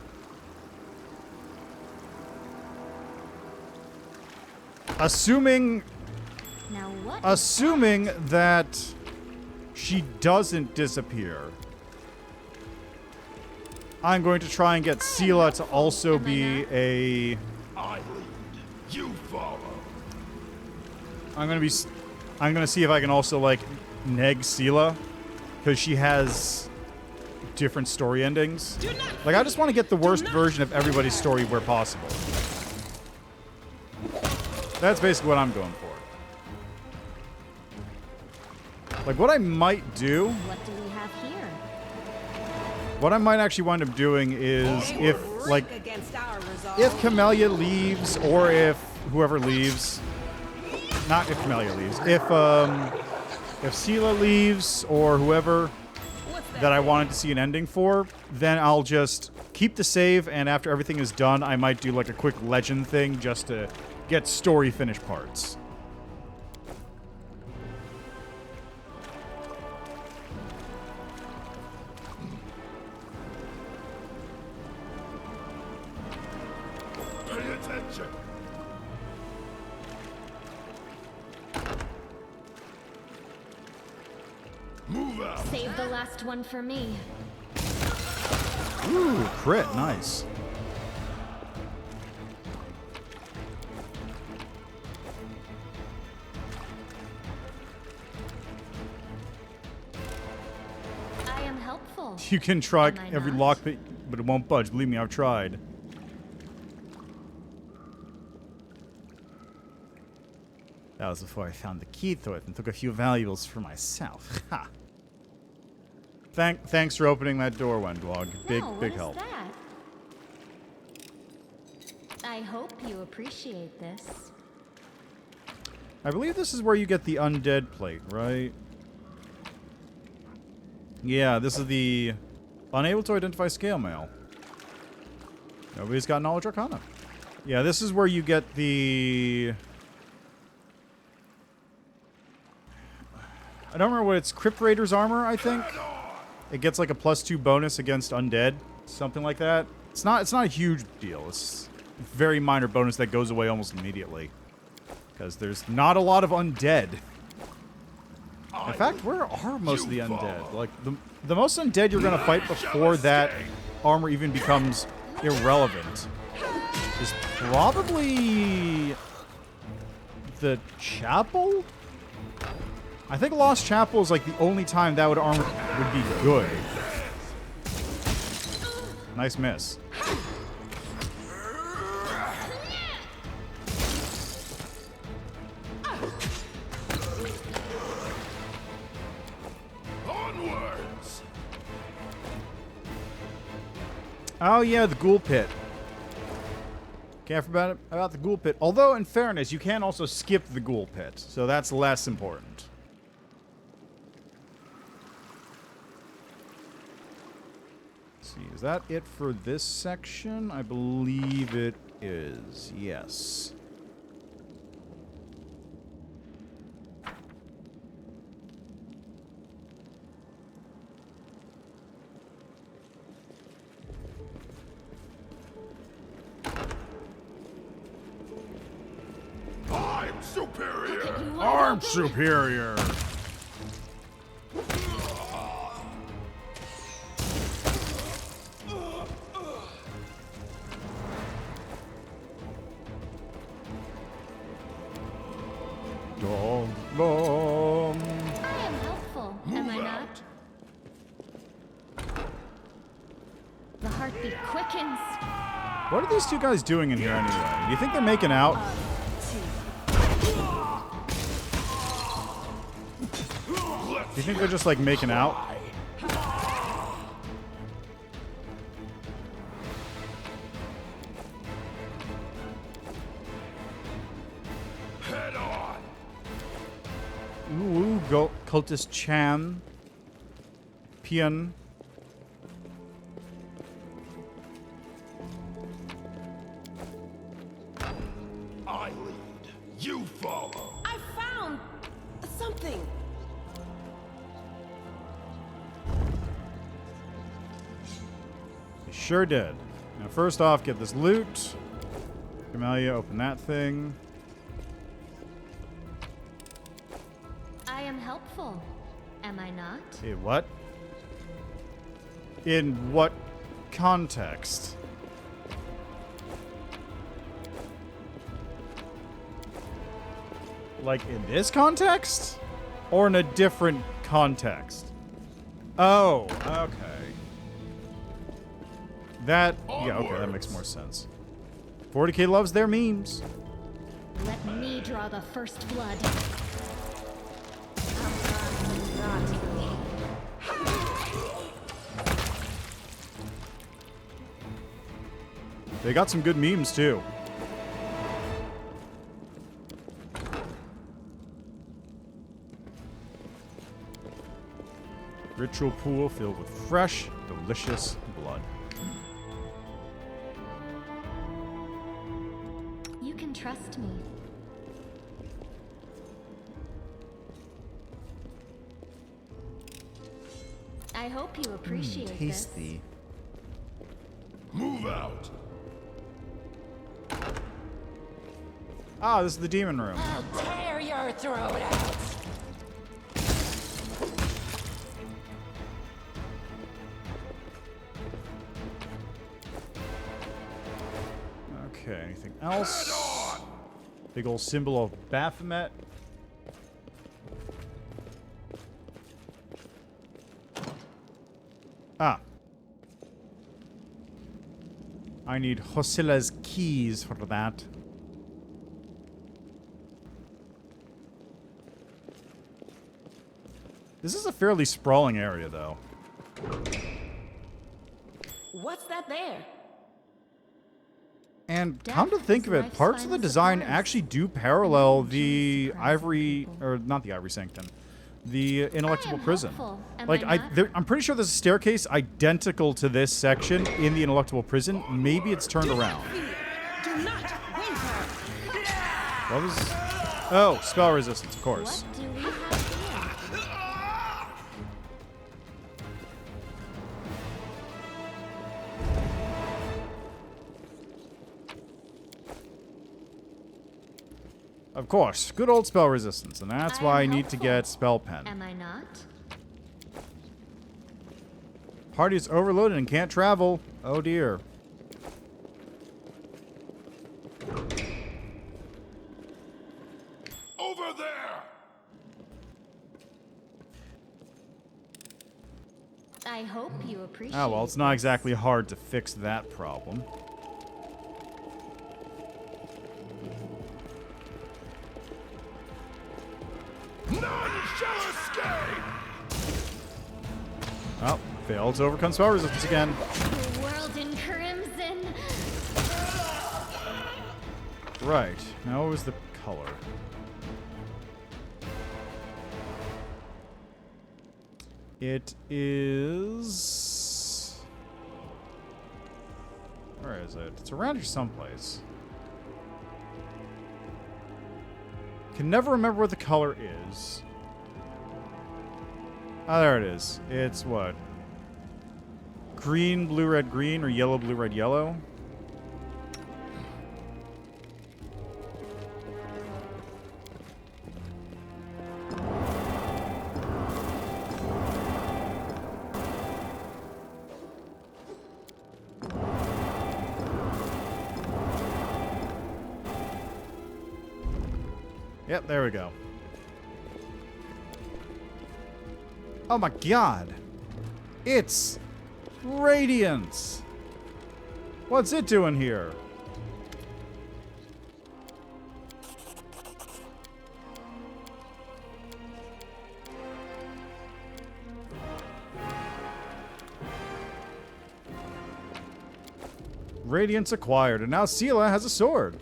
Assuming that she doesn't disappear, I'm going to try and get Sela to also be a... I lead. You follow. I'm gonna see if I can also, like, neg Sela, because she has different story endings. Like, I just want to get the worst version of everybody's story where possible. That's basically what I'm going for. Like, what I might do... What do we have here? What I might actually wind up doing is if Camellia leaves, or if whoever leaves... Not if Camellia leaves. If Sela leaves, or whoever that I wanted to see an ending for, then I'll just keep the save, and after everything is done, I might do like a quick legend thing just to get story finish parts. Pay attention. Move out. Save the last one for me. Ooh, crit, nice. I am helpful. You can try Am I every not? lockpick, but it won't budge. Believe me, I've tried. That was before I found the key to it and took a few valuables for myself. Ha! Thanks for opening that door, Wendwog. Big help. What is that? I hope you appreciate this. I believe this is where you get the undead plate, right? Yeah, this is the unable to identify scale mail. Nobody's got knowledge arcana. Yeah, this is where you get the... I don't remember what it's... Crypt Raider's armor, I think? It gets like a +2 bonus against undead. Something like that. It's not a huge deal. It's a very minor bonus that goes away almost immediately. Because there's not a lot of undead. In fact, where are most of the undead? Like, the most undead you're going to fight before that armor even becomes irrelevant is probably the chapel? I think Lost Chapel is like the only time that armor would be good. Nice miss. Onwards. Oh yeah, the ghoul pit. Can't forget about the ghoul pit. Although, in fairness, you can also skip the ghoul pit, so that's less important. Let's see, is that it for this section? I believe it is. Yes. I'm superior. I'm superior. Dom, dom. I am helpful, am I not? The heartbeat quickens. What are these two guys doing in here anyway? Do you think they're making out? Do you think they're just like making out? Head on. Ooh, go cultist Chan. Pian. I lead. You follow. I found something. They sure did. Now, first off, get this loot. Camellia, open that thing. I am helpful, am I not? Hey, what? In what context? Like, in this context? Or in a different context? Oh, okay. That, yeah, okay, that makes more sense. 40k loves their memes. Let me draw the first blood. They got some good memes, too. Ritual pool filled with fresh, delicious blood. You can trust me. I hope you appreciate this. Tasty. Move out. Ah, this is the demon room. I'll tear your throat out. Okay, anything else? Big old symbol of Baphomet. Ah. I need Hosila's keys for that. This is a fairly sprawling area, though. What's that there? And come to think of it, parts of the design actually do parallel the Ivory, or not the Ivory Sanctum, the Ineluctable Prison. Like, I'm pretty sure there's a staircase identical to this section in the Ineluctable Prison. Maybe it's turned around. Do not What was... Oh, spell resistance, of course. What do we have here? Of course, good old spell resistance, and that's why I need to get spell pen. Am I not? Party is overloaded and can't travel. Oh dear. Over there! I hope you appreciate. Oh well, it's not exactly hard to fix that problem. None shall escape! Oh, failed to overcome spell resistance again. The world in crimson. Right. Now what was the color? It is... Where is it? It's around here someplace. Can never remember what the color is. Oh, there it is. It's what? Green, blue, red, green, or yellow, blue, red, yellow? Yep, there we go. Oh my god! It's Radiance! What's it doing here? Radiance acquired, and now Sela has a sword.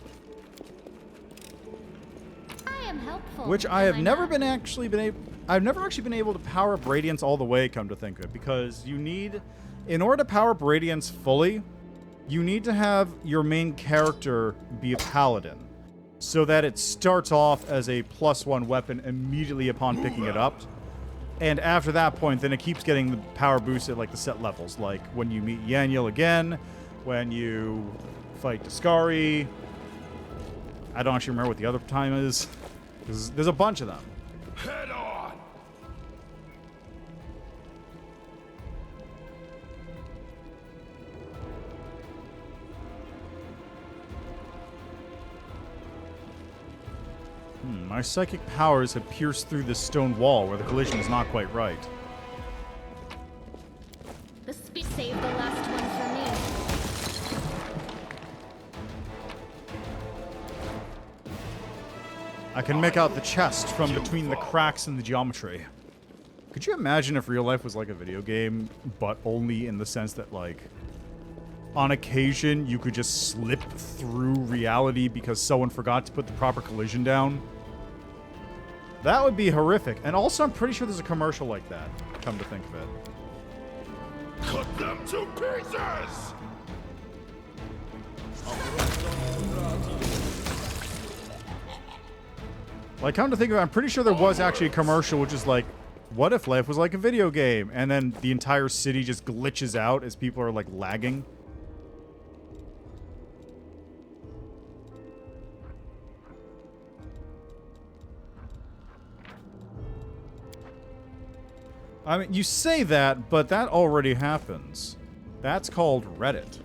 I am helpful. Which I have never been actually been able... I've never actually been able to power up Radiance all the way, come to think of it, because you need... In order to power up Radiance fully, you need to have your main character be a paladin, so that it starts off as a +1 weapon immediately upon picking it up. And after that point, then it keeps getting the power boost at like the set levels, like when you meet Yaniel again, when you fight Discari. I don't actually remember what the other time is. There's a bunch of them. Head on! My psychic powers have pierced through this stone wall where the collision is not quite right. Save the last one for me. I can make out the chest from between the cracks in the geometry. Could you imagine if real life was like a video game, but only in the sense that, like, on occasion you could just slip through reality because someone forgot to put the proper collision down? That would be horrific. And also, I'm pretty sure there's a commercial like that, come to think of it. Cut them to pieces! Like, come to think of it, I'm pretty sure there was actually a commercial which is like, what if life was like a video game? And then the entire city just glitches out as people are, like, lagging. I mean, you say that, but that already happens. That's called Reddit.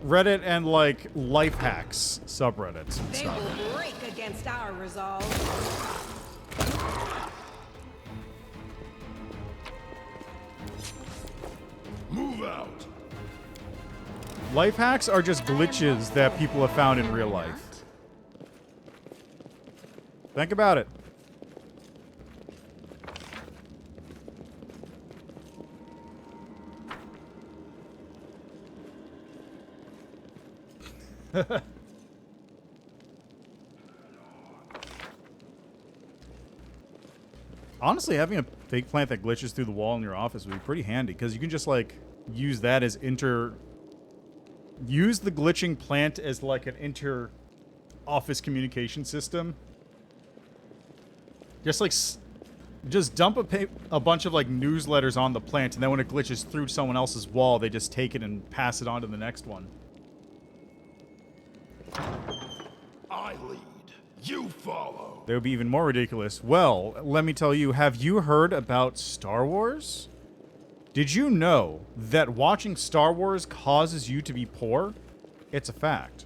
Reddit and, like, life hacks subreddits and They stuff. will break against our resolve. Move out! Life hacks are just glitches that people have found in real life. Think about it. Honestly, having a fake plant that glitches through the wall in your office would be pretty handy, because you can just, like, use that as use the glitching plant as like an inter-office communication system. Just like, just dump a bunch of like newsletters on the plant, and then when it glitches through someone else's wall, they just take it and pass it on to the next one. I lead. You follow. That would be even more ridiculous. Well, let me tell you, have you heard about Star Wars? Did you know that watching Star Wars causes you to be poor? It's a fact.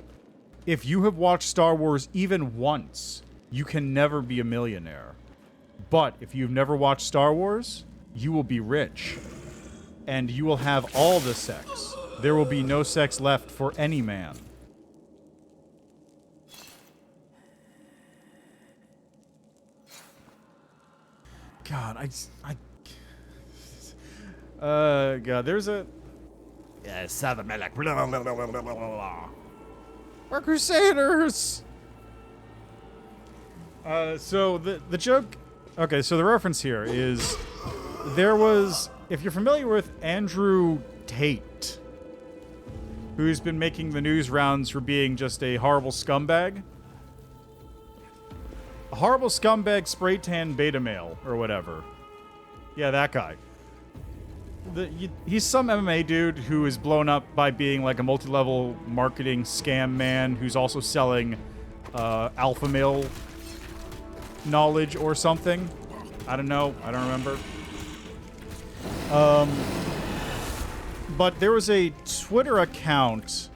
If you have watched Star Wars even once, you can never be a millionaire. But if you've never watched Star Wars, you will be rich. And you will have all the sex. There will be no sex left for any man. God, God, there's a... Yeah, Southern Melech. We're Crusaders! So the joke... Okay, so the reference here is... There was... If you're familiar with Andrew Tate, who's been making the news rounds for being just a horrible scumbag... A horrible scumbag spray tan beta male, or whatever. Yeah, that guy. He's some MMA dude who is blown up by being like a multi-level marketing scam man who's also selling alpha male knowledge or something. I don't know. I don't remember. But there was a Twitter account,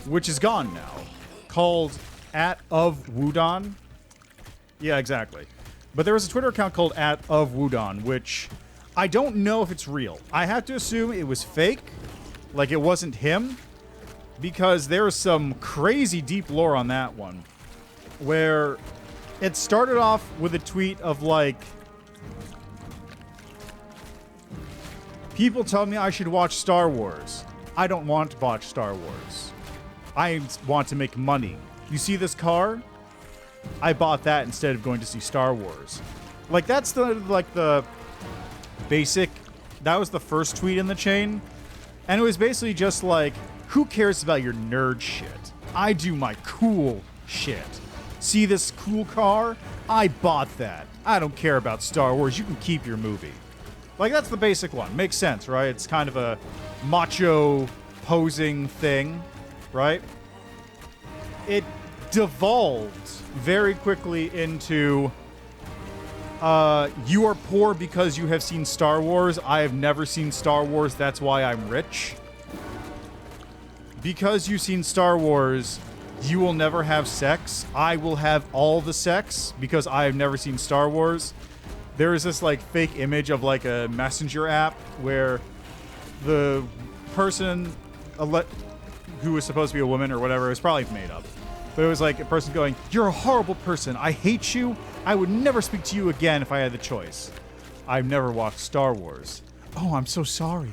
which is gone now, called @ofwudon. Yeah, exactly. But there was a Twitter account called @ofwudon, which I don't know if it's real. I have to assume it was fake, like it wasn't him, because there's some crazy deep lore on that one, where it started off with a tweet of like, people tell me I should watch Star Wars. I don't want to watch Star Wars. I want to make money. You see this car? I bought that instead of going to see Star Wars. Like, that's the basic... That was the first tweet in the chain. And it was basically just like, who cares about your nerd shit? I do my cool shit. See this cool car? I bought that. I don't care about Star Wars. You can keep your movie. Like, that's the basic one. Makes sense, right? It's kind of a macho posing thing, right? It devolved very quickly into you are poor because you have seen Star Wars. I have never seen Star Wars, that's why I'm rich. Because you've seen Star Wars, you will never have sex. I will have all the sex because I have never seen Star Wars. There is this like fake image of like a messenger app where the person who was supposed to be a woman or whatever, it was probably made up. But it was like a person going, "You're a horrible person. I hate you. I would never speak to you again if I had the choice. I've never watched Star Wars. Oh, I'm so sorry."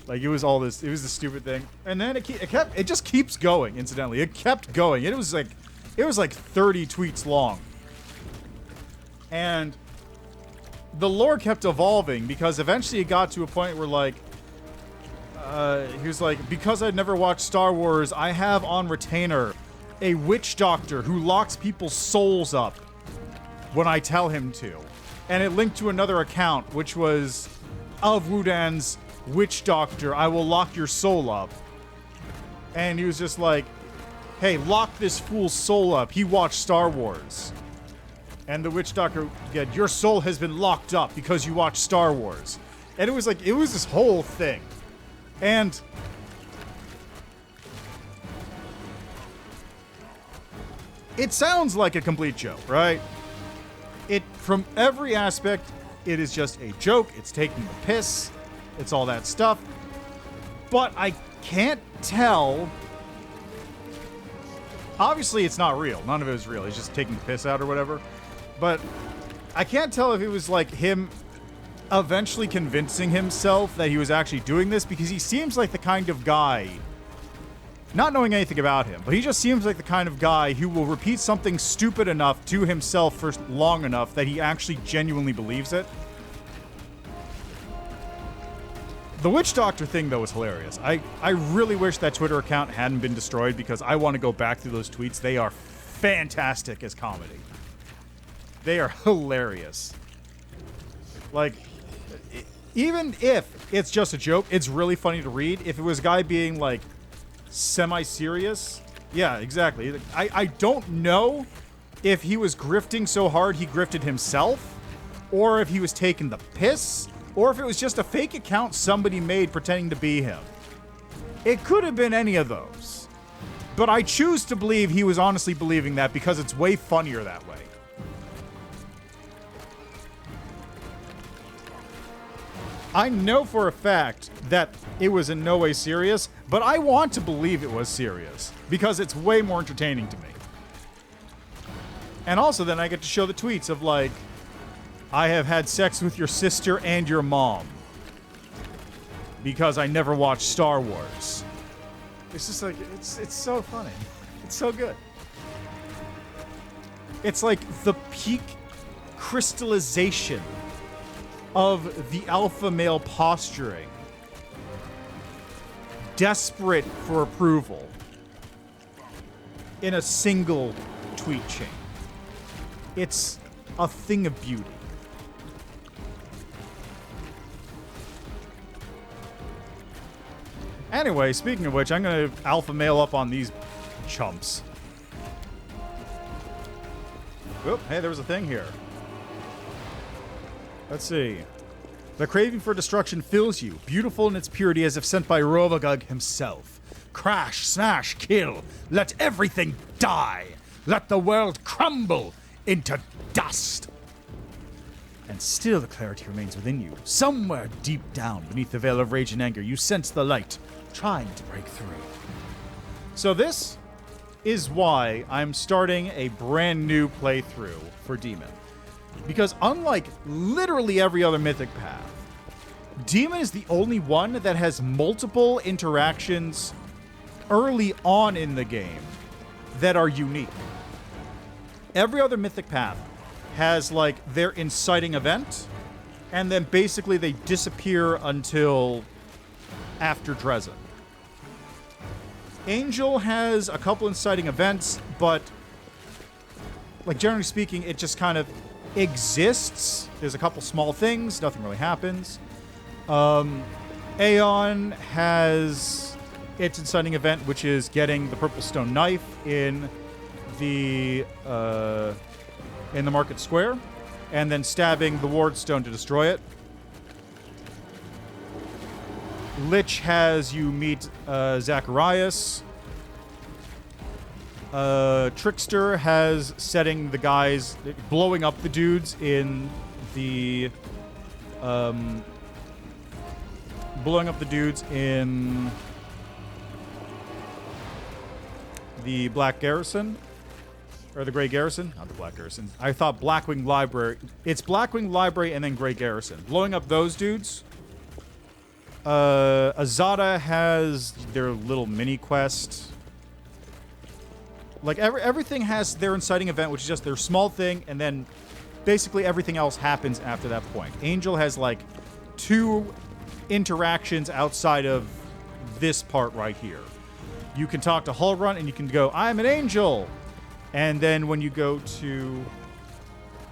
Like, it was all this, it was this stupid thing. And then it just keeps going, incidentally. It kept going. It was like 30 tweets long. And the lore kept evolving because eventually it got to a point where like, he was like, because I'd never watched Star Wars, I have on retainer a witch doctor who locks people's souls up when I tell him to. And it linked to another account, which was of Wudan's witch doctor, I will lock your soul up. And he was just like, hey, lock this fool's soul up. He watched Star Wars. And the witch doctor said, your soul has been locked up because you watched Star Wars. And it was like, it was this whole thing. And it sounds like a complete joke, right? From every aspect, it is just a joke. It's taking the piss. It's all that stuff. But I can't tell. Obviously, it's not real. None of it was real. He's just taking the piss out or whatever. But I can't tell if it was like him eventually convincing himself that he was actually doing this, because he seems like the kind of guy, not knowing anything about him, but he just seems like the kind of guy who will repeat something stupid enough to himself for long enough that he actually genuinely believes it. The Witch Doctor thing, though, was hilarious. I really wish that Twitter account hadn't been destroyed because I want to go back through those tweets. They are fantastic as comedy. They are hilarious. Like, even if it's just a joke, it's really funny to read. If it was a guy being, like, semi-serious, yeah, exactly. I don't know if he was grifting so hard he grifted himself, or if he was taking the piss, or if it was just a fake account somebody made pretending to be him. It could have been any of those. But I choose to believe he was honestly believing that because it's way funnier that way. I know for a fact that it was in no way serious, but I want to believe it was serious because it's way more entertaining to me. And also then I get to show the tweets of like, I have had sex with your sister and your mom because I never watched Star Wars. It's just like, it's so funny. It's so good. It's like the peak crystallization of the alpha male posturing. Desperate for approval in a single tweet chain. It's a thing of beauty. Anyway, speaking of which, I'm going to alpha male up on these chumps. Oop, hey, there was a thing here. Let's see. The craving for destruction fills you, beautiful in its purity as if sent by Rovagug himself. Crash, smash, kill. Let everything die. Let the world crumble into dust. And still the clarity remains within you. Somewhere deep down beneath the veil of rage and anger, you sense the light trying to break through. So this is why I'm starting a brand new playthrough for Demon. Because unlike literally every other Mythic path, Demon is the only one that has multiple interactions early on in the game that are unique. Every other Mythic path has like their inciting event, and then basically they disappear until after Dresden. Angel has a couple inciting events, but like generally speaking, it just kind of exists. There's a couple small things, nothing really happens. Aeon has its inciting event, which is getting the Purple Stone Knife in the Market Square, and then stabbing the Wardstone to destroy it. Lich has you meet Zacharias. Trickster has setting the guys, blowing up the dudes in the, the Black Garrison. Or the Grey Garrison? Not the Black Garrison. I thought Blackwing Library. It's Blackwing Library and then Grey Garrison. Blowing up those dudes. Azata has their little mini quest. Like, everything has their inciting event, which is just their small thing, and then basically everything else happens after that point. Angel has, like, 2 interactions outside of this part right here. You can talk to Hullrun, and you can go, I'm an angel! And then when you go to...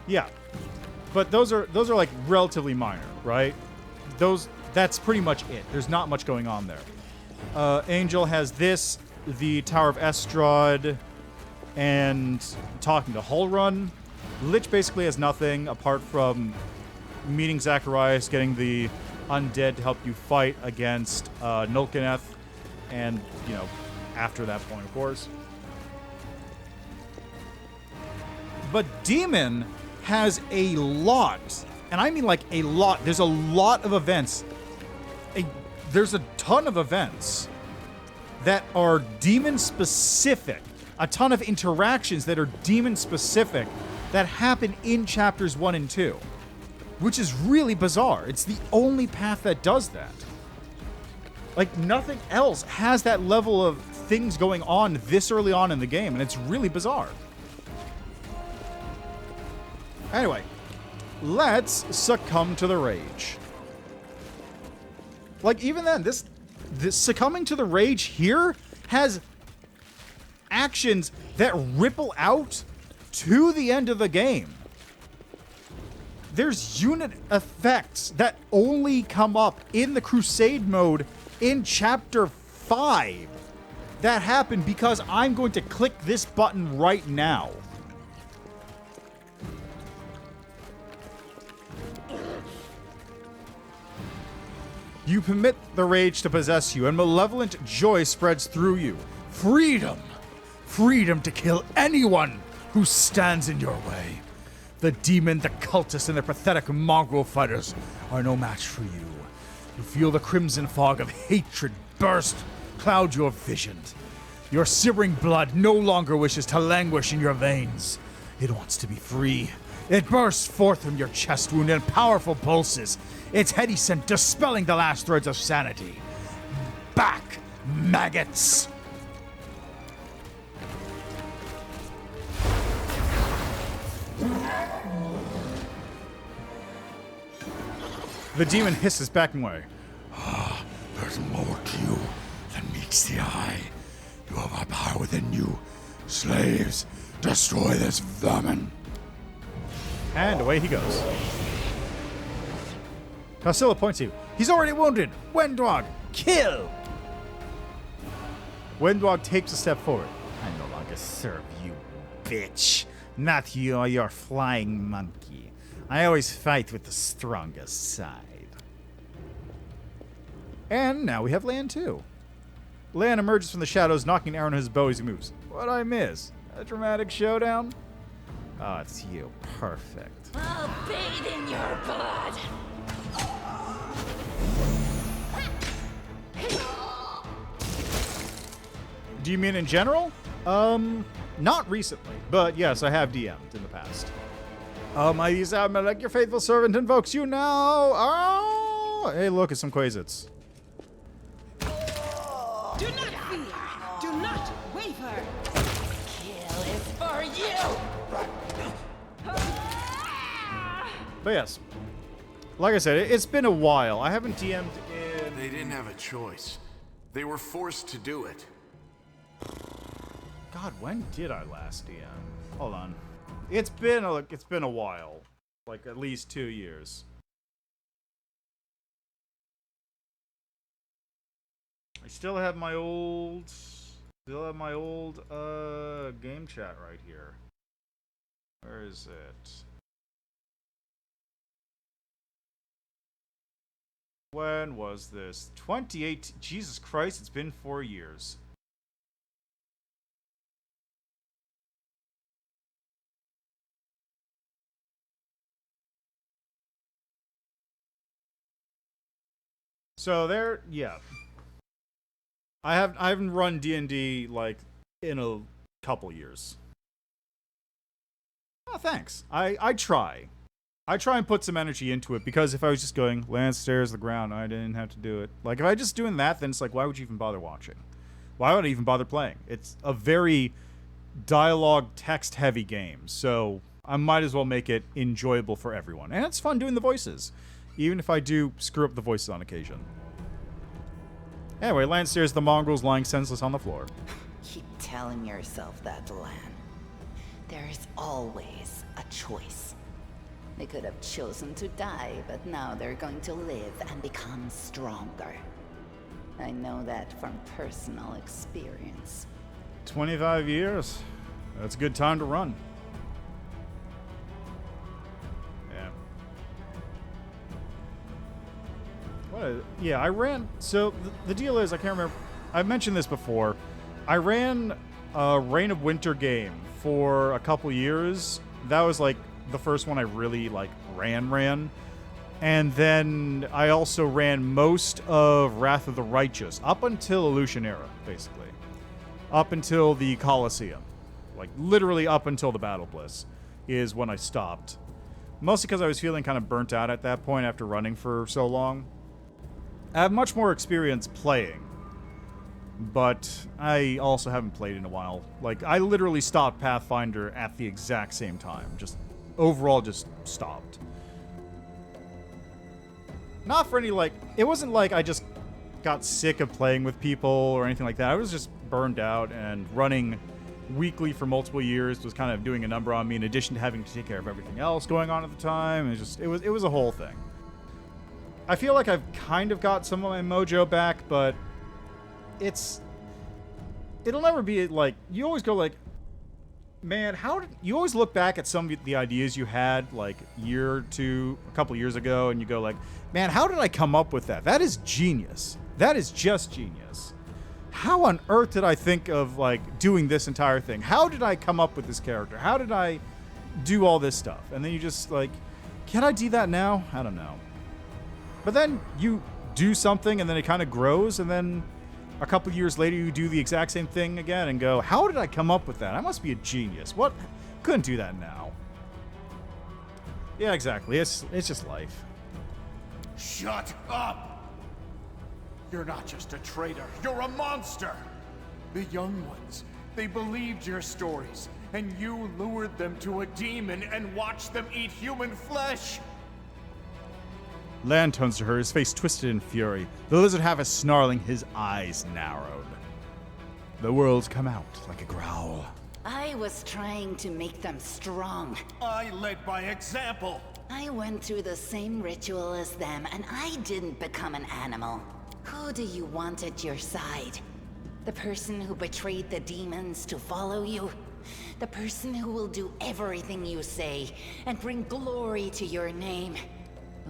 Yeah. But those are like, relatively minor, right? That's pretty much it. There's not much going on there. Angel has this, the Tower of Estrad, and talking to Hullrun. Lich basically has nothing apart from meeting Zacharias, getting the undead to help you fight against Nulkaneth, and, you know, after that point, of course. But Demon has a lot, and I mean like a lot. There's a lot of events. There's a ton of events that are demon-specific. A ton of interactions that are demon-specific that happen in chapters 1 and 2. Which is really bizarre. It's the only path that does that. Like, nothing else has that level of things going on this early on in the game, and it's really bizarre. Anyway, let's succumb to the rage. Like, even then, this succumbing to the rage here has actions that ripple out to the end of the game. There's unit effects that only come up in the Crusade mode in Chapter 5 that happen because I'm going to click this button right now. You permit the rage to possess you, and malevolent joy spreads through you. Freedom! Freedom to kill anyone who stands in your way. The demon, the cultists, and their pathetic mongrel fighters are no match for you. You feel the crimson fog of hatred burst, cloud your vision. Your simmering blood no longer wishes to languish in your veins. It wants to be free. It bursts forth from your chest wound in powerful pulses, its heady scent dispelling the last threads of sanity. Back, maggots! The demon hisses backing away. There's more to you than meets the eye. You have a power within you. Slaves, destroy this vermin. And away he goes. Tarsila points to you. He's already wounded. Wendwag, kill! Wendwag takes a step forward. I no longer serve you, bitch. Not you or your flying monkey. I always fight with the strongest side. And now we have Lan too. Lan emerges from the shadows, knocking an arrow in his bow as he moves. What'd I miss? A dramatic showdown? Oh, it's you. Perfect. I'll bathe in your blood. Do you mean in general? Not recently, but yes, I have DM'd in the past. I use like your faithful servant invokes you now. Oh, hey, look, it's some Quasits. Do not fear. Do not waver. Kill is for you. But yes, like I said, it's been a while. I haven't DM'd in... They didn't have a choice. They were forced to do it. God, when did I last DM? Hold on. It's been a while. Like at least 2 years. I still have my old game chat right here. Where is it? When was this? 28. Jesus Christ, it's been 4 years. So there, yeah. I haven't run D&D like in a couple years. Oh, thanks. I try. I try and put some energy into it because if I was just going land, stairs, the ground, I didn't have to do it. Like if I just doing that, then it's like why would you even bother watching? Why would I even bother playing? It's a very dialogue text heavy game, so I might as well make it enjoyable for everyone. And it's fun doing the voices. Even if I do screw up the voices on occasion. Anyway, Lan stares at the mongrels lying senseless on the floor. Keep telling yourself that, Lan. There is always a choice. They could have chosen to die, but now they're going to live and become stronger. I know that from personal experience. 25 years. That's a good time to run. Yeah, I ran... So, the deal is, I can't remember... I've mentioned this before. I ran a Reign of Winter game for a couple years. That was, like, the first one I really, like, ran. And then I also ran most of Wrath of the Righteous, up until Illusion Era, basically. Up until the Colosseum. Like, literally up until the Battle Bliss is when I stopped. Mostly because I was feeling kind of burnt out at that point after running for so long. I have much more experience playing, but I also haven't played in a while. Like, I literally stopped Pathfinder at the exact same time. Just, overall, just stopped. Not for any, like, it wasn't like I just got sick of playing with people or anything like that. I was just burned out, and running weekly for multiple years was kind of doing a number on me, in addition to having to take care of everything else going on at the time. It was a whole thing. I feel like I've kind of got some of my mojo back, but it'll never be like, you always go like, man, you always look back at some of the ideas you had like a couple years ago, and you go like, man, how did I come up with that? That is genius. That is just genius. How on earth did I think of like doing this entire thing? How did I come up with this character? How did I do all this stuff? And then you just like, can I do that now? I don't know. But then you do something, and then it kind of grows, and then a couple years later you do the exact same thing again and go, how did I come up with that? I must be a genius. What? Couldn't do that now. Yeah, exactly. It's just life. Shut up! You're not just a traitor, you're a monster! The young ones, they believed your stories, and you lured them to a demon and watched them eat human flesh! Lan turns to her, his face twisted in fury. The lizard half is snarling, his eyes narrowed. The words come out like a growl. I was trying to make them strong. I led by example! I went through the same ritual as them, and I didn't become an animal. Who do you want at your side? The person who betrayed the demons to follow you? The person who will do everything you say and bring glory to your name?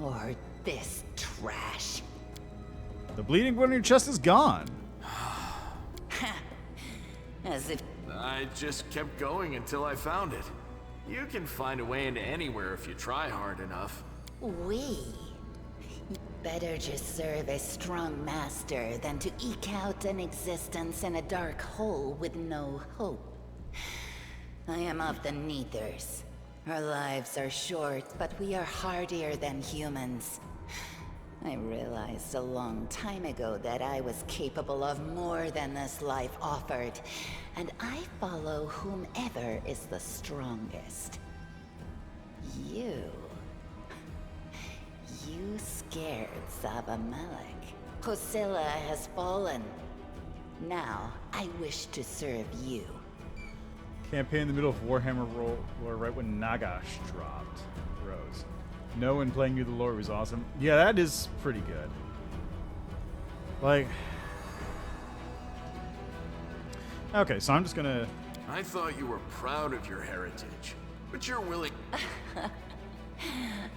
Or this trash? The bleeding wound in your chest is gone. As if... I just kept going until I found it. You can find a way into anywhere if you try hard enough. We? Better just serve a strong master than to eke out an existence in a dark hole with no hope. I am of the Neithers. Our lives are short, but we are hardier than humans. I realized a long time ago that I was capable of more than this life offered, and I follow whomever is the strongest. You scared Zabamelech. Hosilla has fallen. Now, I wish to serve you. Campaign in the middle of Warhammer lore right when Nagash dropped. Rose. No one playing you the lore was awesome. Yeah, that is pretty good. Like... Okay, so I'm just gonna... I thought you were proud of your heritage, but you're willing...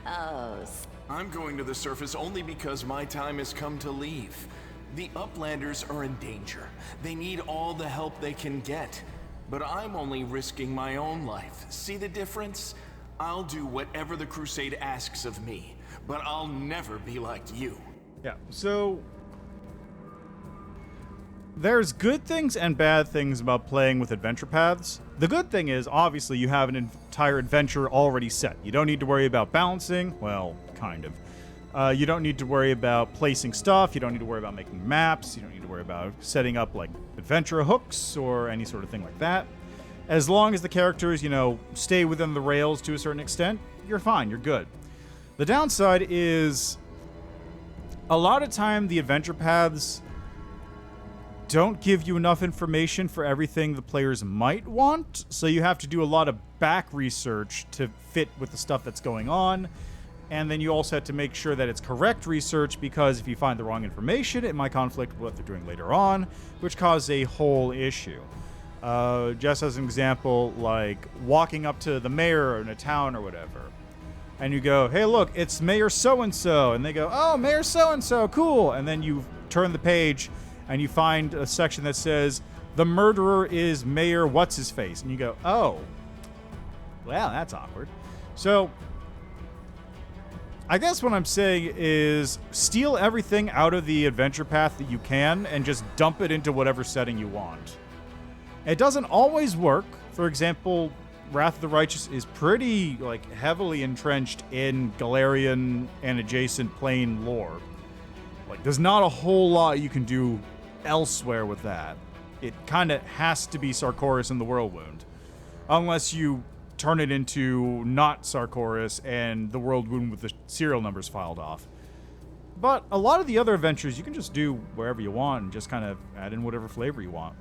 Oh... I'm going to the surface only because my time has come to leave. The Uplanders are in danger. They need all the help they can get. But I'm only risking my own life. See the difference? I'll do whatever the Crusade asks of me, but I'll never be like you. Yeah, so... There's good things and bad things about playing with adventure paths. The good thing is, obviously, you have an entire adventure already set. You don't need to worry about balancing. Well, kind of. You don't need to worry about placing stuff. You don't need to worry about making maps. You don't need to worry about setting up, like, adventure hooks or any sort of thing like that. As long as the characters, stay within the rails to a certain extent, you're fine. You're good. The downside is, a lot of time, the adventure paths don't give you enough information for everything the players might want, so you have to do a lot of back research to fit with the stuff that's going on, and then you also have to make sure that it's correct research, because if you find the wrong information, it might conflict with what they're doing later on, which causes a whole issue. Just as an example, like walking up to the mayor in a town or whatever, and you go, hey, look, it's Mayor so-and-so, and they go, oh, Mayor so-and-so, cool, and then you turn the page, and you find a section that says, the murderer is Mayor What's-His-Face. And you go, oh, well, that's awkward. So, I guess what I'm saying is steal everything out of the adventure path that you can and just dump it into whatever setting you want. It doesn't always work. For example, Wrath of the Righteous is pretty, heavily entrenched in Galarian and adjacent plane lore. There's not a whole lot you can do elsewhere with that. It kind of has to be Sarkoris in the Whirlwind. Unless you turn it into not Sarkoris and the Whirlwind with the serial numbers filed off. But a lot of the other adventures you can just do wherever you want and just kind of add in whatever flavor you want.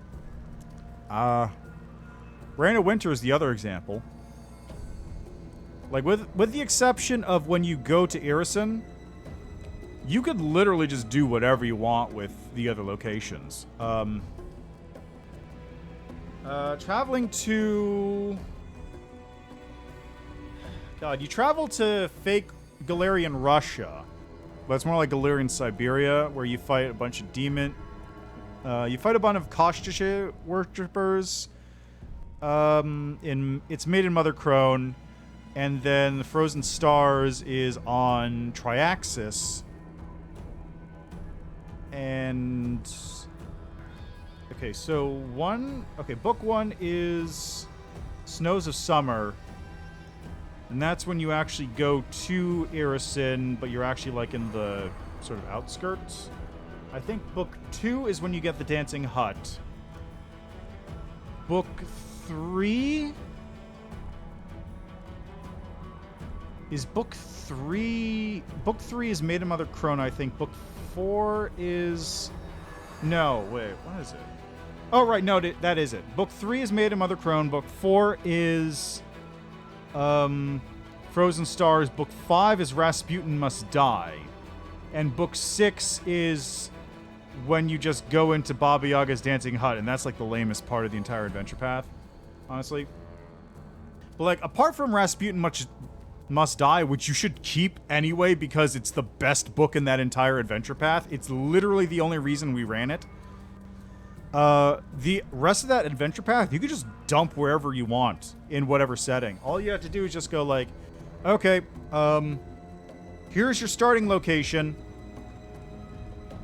Reign of Winter is the other example. Like, with the exception of when you go to Irison, you could literally just do whatever you want with the other locations. Traveling to... God, you travel to fake Galarian Russia. But it's more like Galarian Siberia, where you fight a bunch of demon... you fight a bunch of Koshtische worshippers. It's made in Mother Crone. And then the Frozen Stars is on Triaxis. And... Okay, so book 1 is Snows of Summer. And that's when you actually go to Irison, but you're actually like in the sort of outskirts. I think book 2 is when you get the Dancing Hut. Book 3 is book 3. Book 3 is Made of Mother Crone, I think. Book 4 is... No, wait, what is it? Oh, right, no, that is it. Book 3 is Made of Mother Crone. Book 4 is... Frozen Stars. Book 5 is Rasputin Must Die. And book 6 is when you just go into Baba Yaga's Dancing Hut, and that's like the lamest part of the entire adventure path, honestly. But like, apart from Rasputin Must Die, which you should keep anyway because it's the best book in that entire adventure path. It's literally the only reason we ran it. The rest of that adventure path, you could just dump wherever you want in whatever setting. All you have to do is just go like, okay, here's your starting location.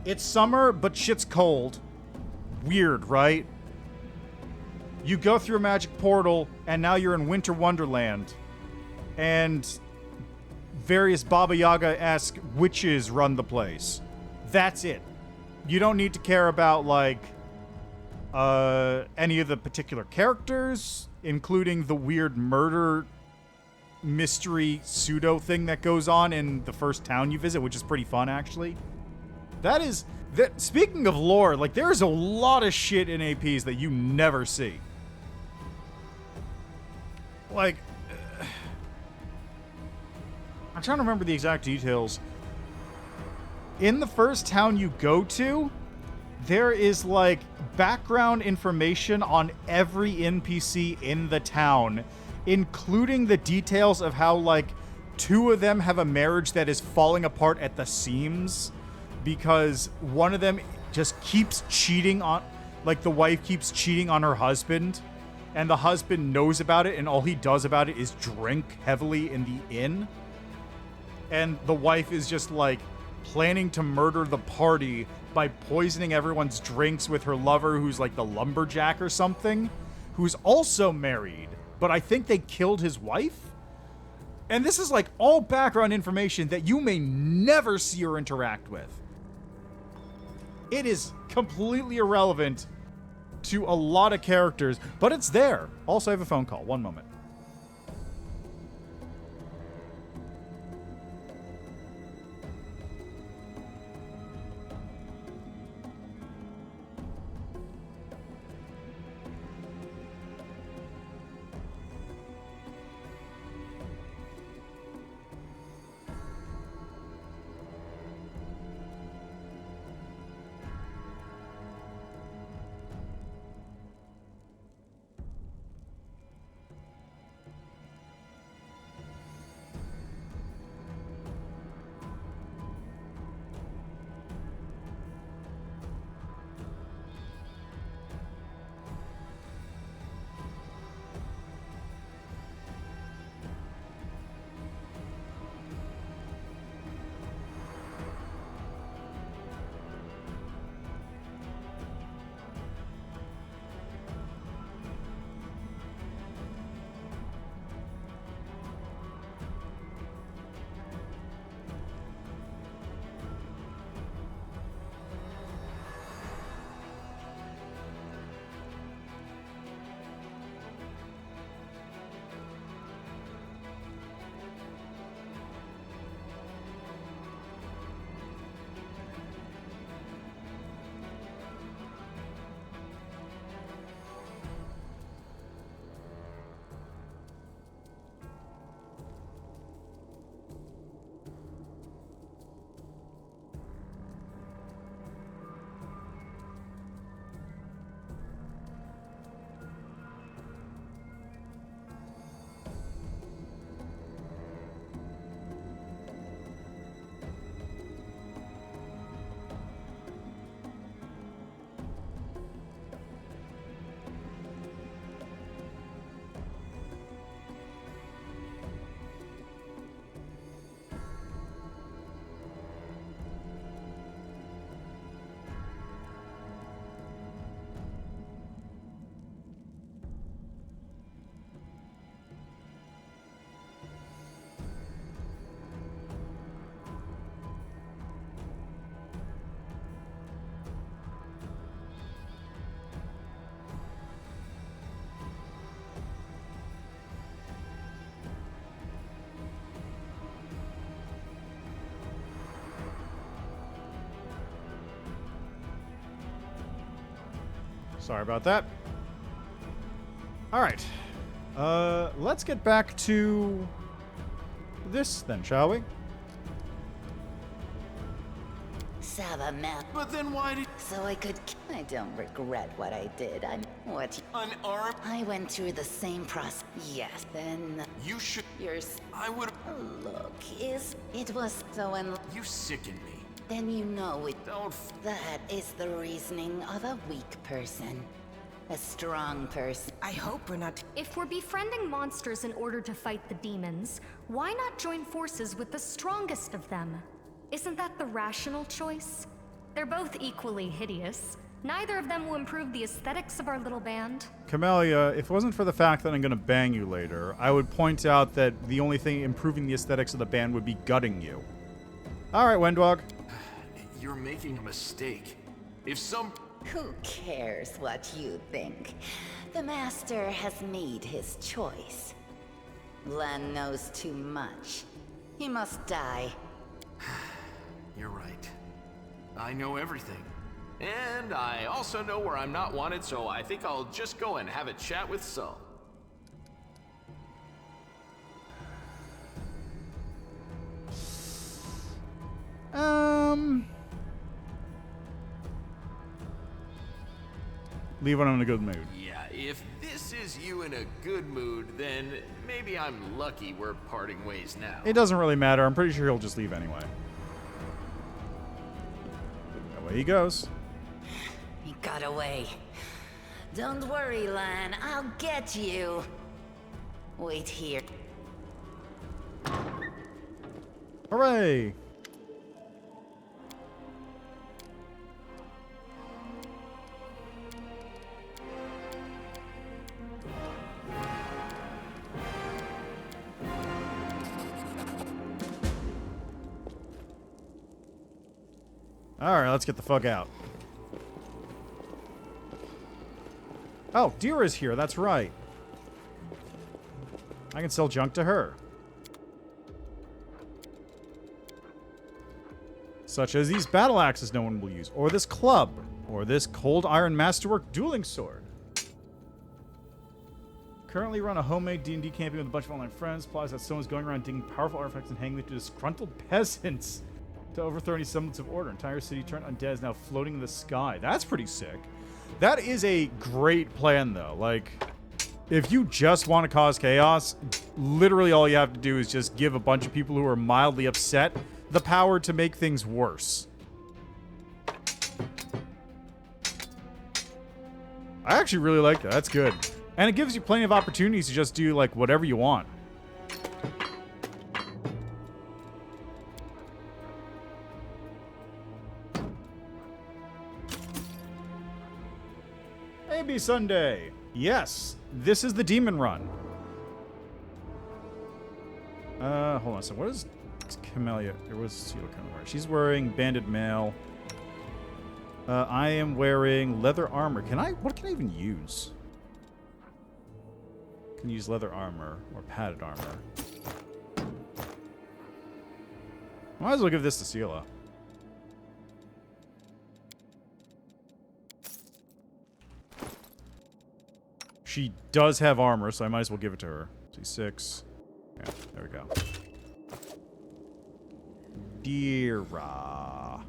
It's summer, but shit's cold. Weird, right? You go through a magic portal, and now you're in Winter Wonderland. And various Baba Yaga-esque witches run the place. That's it. You don't need to care about, like, any of the particular characters, including the weird murder mystery pseudo thing that goes on in the first town you visit, which is pretty fun, actually. Speaking of lore, like, there's a lot of shit in APs that you never see. Like, I'm trying to remember the exact details. In the first town you go to, there is, like, background information on every NPC in the town, including the details of how, like, 2 of them have a marriage that is falling apart at the seams because one of them just keeps cheating on, like, the wife keeps cheating on her husband, and the husband knows about it, and all he does about it is drink heavily in the inn. And the wife is just, like, planning to murder the party by poisoning everyone's drinks with her lover, who's like the lumberjack or something, who's also married, but I think they killed his wife? And this is like all background information that you may never see or interact with. It is completely irrelevant to a lot of characters, but it's there. Also, I have a phone call. One moment. Sorry about that. All right. Let's get back to this then, shall we? Savamet. But then why did... So I could... I don't regret what I did. I'm... What? Unarmed? I went through the same process. Yes, then... You should... Yours... I would... Look, it was so You sicken me. Then you know it... Don't... That is the reasoning of a weak person. A strong person. I hope we're not... If we're befriending monsters in order to fight the demons, why not join forces with the strongest of them? Isn't that the rational choice? They're both equally hideous. Neither of them will improve the aesthetics of our little band. Camellia, if it wasn't for the fact that I'm gonna bang you later, I would point out that the only thing improving the aesthetics of the band would be gutting you. Alright, Wendwog. You're making a mistake. If some... Who cares what you think? The Master has made his choice. Lan knows too much. He must die. You're right. I know everything. And I also know where I'm not wanted, so I think I'll just go and have a chat with Sol. Leave when I'm in a good mood. Yeah, if this is you in a good mood, then maybe I'm lucky we're parting ways now. It doesn't really matter. I'm pretty sure he'll just leave anyway. Away he goes. He got away. Don't worry, Lan. I'll get you. Wait here. Hooray! Alright, let's get the fuck out. Oh, Dira's here, that's right. I can sell junk to her. Such as these battle axes no one will use, or this club, or this cold iron masterwork dueling sword. Currently run a homemade D&D campaign with a bunch of online friends. Implies that someone's going around digging powerful artifacts and hanging them to disgruntled peasants to overthrow any semblance of order. Entire city turned undead is now floating in the sky. That's pretty sick. That is a great plan, though. Like, if you just want to cause chaos, literally all you have to do is just give a bunch of people who are mildly upset the power to make things worse. I actually really like that. That's good. And it gives you plenty of opportunities to just do, like, whatever you want. AB Sunday. Yes, this is the demon run. Hold on. So what is Camellia? There was Seal kind of wearing. She's wearing banded mail. I am wearing leather armor. What can I even use? I can use leather armor or padded armor. Might as well give this to Sela. She does have armor, so I might as well give it to her. C6. Yeah, there we go. Dira.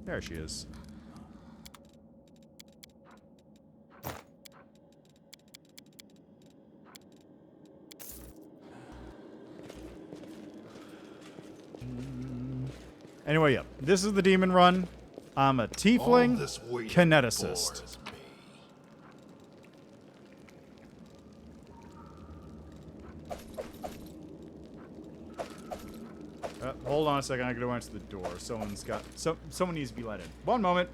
There she is. Anyway, yeah. This is the demon run. I'm a tiefling kineticist. Hold on a second, I gotta go answer the door. Someone needs to be let in. One moment.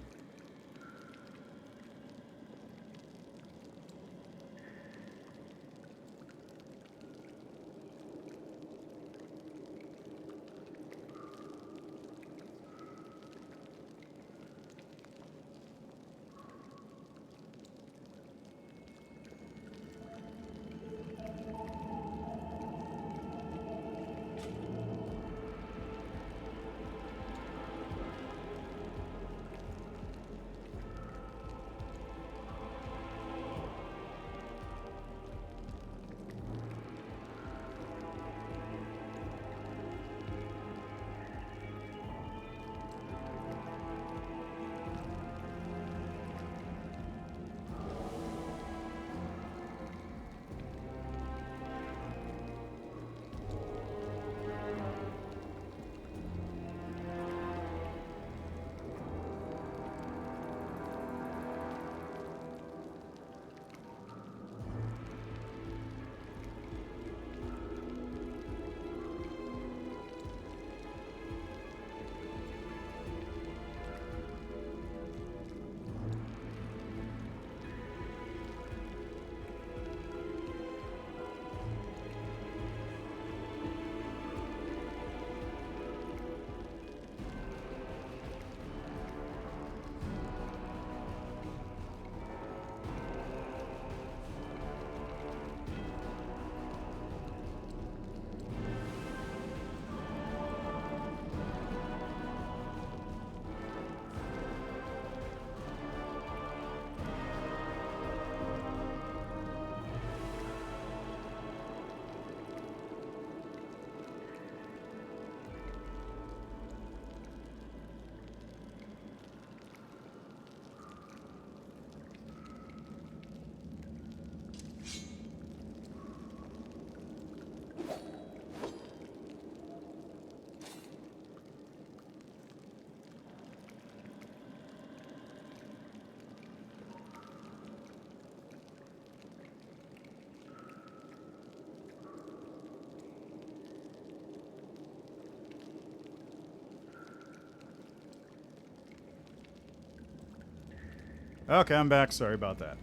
Okay, I'm back. Sorry about that.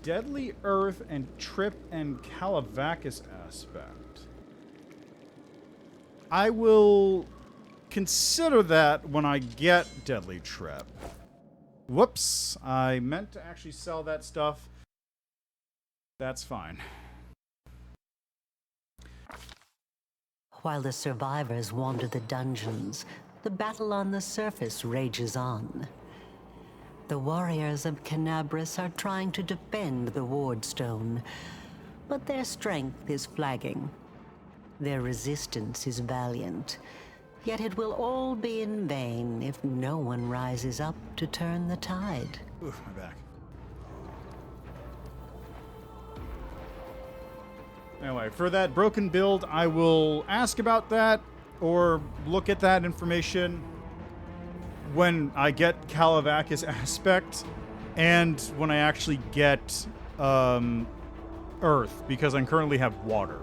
Deadly Earth and Trip and Calavacus aspect. I will consider that when I get Deadly Trip. Whoops. I meant to actually sell that stuff. That's fine. While the survivors wander the dungeons, the battle on the surface rages on. The warriors of Canabras are trying to defend the Wardstone, but their strength is flagging. Their resistance is valiant, yet it will all be in vain if no one rises up to turn the tide. Oof, my back. Anyway, for that broken build, I will ask about that or look at that information when I get Calavacus aspect and when I actually get Earth, because I currently have water.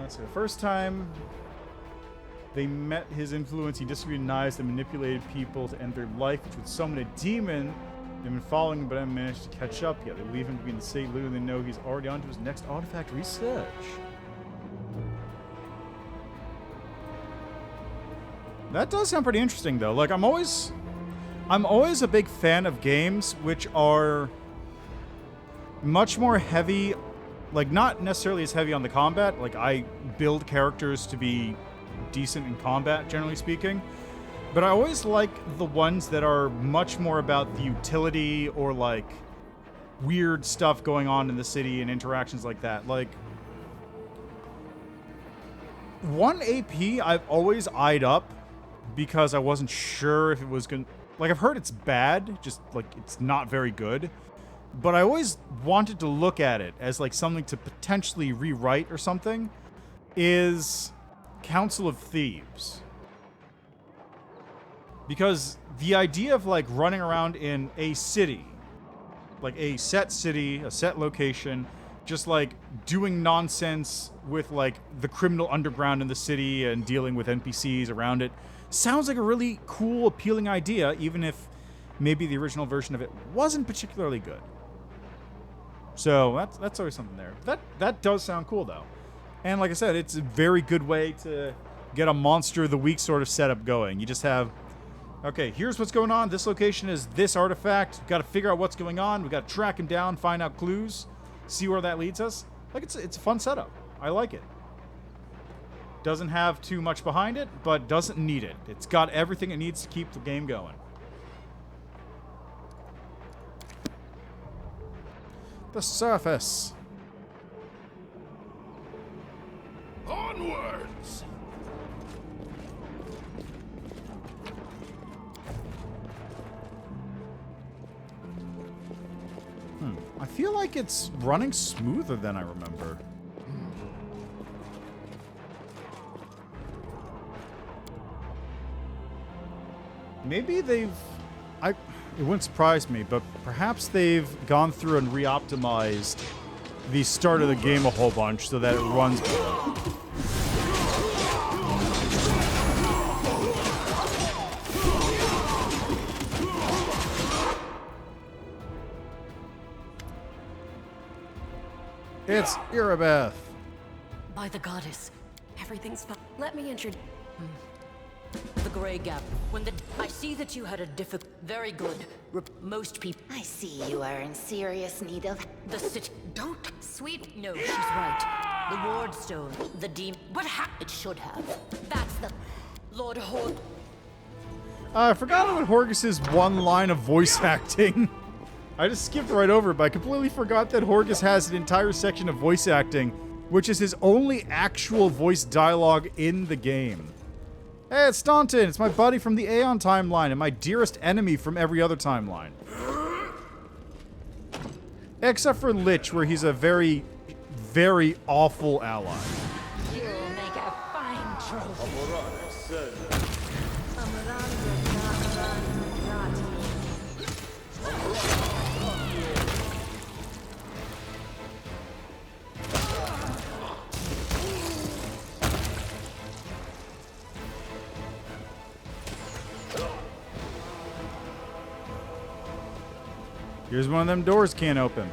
So the first time they met his influence, he disorganized and manipulated people to end their life, which would summon a demon. They've been following him, but haven't managed to catch up yet. They leave him to be in the city. Literally, they know he's already on to his next artifact research. That does sound pretty interesting, though. Like, I'm always a big fan of games which are much more heavy, like, not necessarily as heavy on the combat. Like, I build characters to be decent in combat, generally speaking. But I always like the ones that are much more about the utility or, like, weird stuff going on in the city and interactions like that. Like, 1 AP I've always eyed up because I wasn't sure if it was going to... Like, I've heard it's bad, just, like, it's not very good. But I always wanted to look at it as, like, something to potentially rewrite or something, is Council of Thieves. Because the idea of, like, running around in a city, like a set location, just, like, doing nonsense with, like, the criminal underground in the city and dealing with NPCs around it, sounds like a really cool, appealing idea, even if maybe the original version of it wasn't particularly good. So that's always something there. That does sound cool, though. And like I said, it's a very good way to get a Monster of the Week sort of setup going. You just have... Okay, here's what's going on. This location is this artifact. We've got to figure out what's going on. We've got to track him down, find out clues, see where that leads us. Like, it's a fun setup. I like it. Doesn't have too much behind it, but doesn't need it. It's got everything it needs to keep the game going. The surface. Onwards! I feel like it's running smoother than I remember. Maybe they've... it wouldn't surprise me, but perhaps they've gone through and re-optimized the start of the game a whole bunch so that it runs better. It's Irabeth. By the goddess, everything's fine. Let me introduce... The Grey Gap. I see that you had a very good. Most people... I see you are in serious need of... The city... Don't... Sweet... No, she's right. The Wardstone. The demon... What It should have. That's the... Lord Hord... I forgot about Horgus's one line of voice acting. I just skipped right over it, but I completely forgot that Horgus has an entire section of voice acting, which is his only actual voice dialogue in the game. Hey, it's Staunton. It's my buddy from the Aeon timeline and my dearest enemy from every other timeline. Except for Lich, where he's a very, very awful ally. You'll make a fine trophy. Here's one of them doors can't open.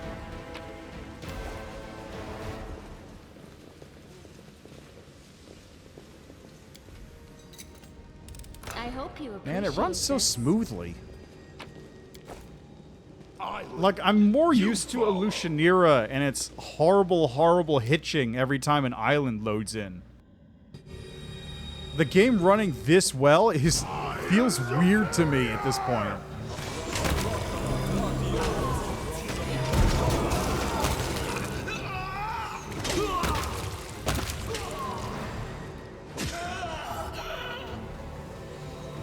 I hope you appreciate Man, it runs so this. smoothly. Like, I'm more used to Illusionera and its horrible, horrible hitching every time an island loads in. The game running this well feels weird to me at this point.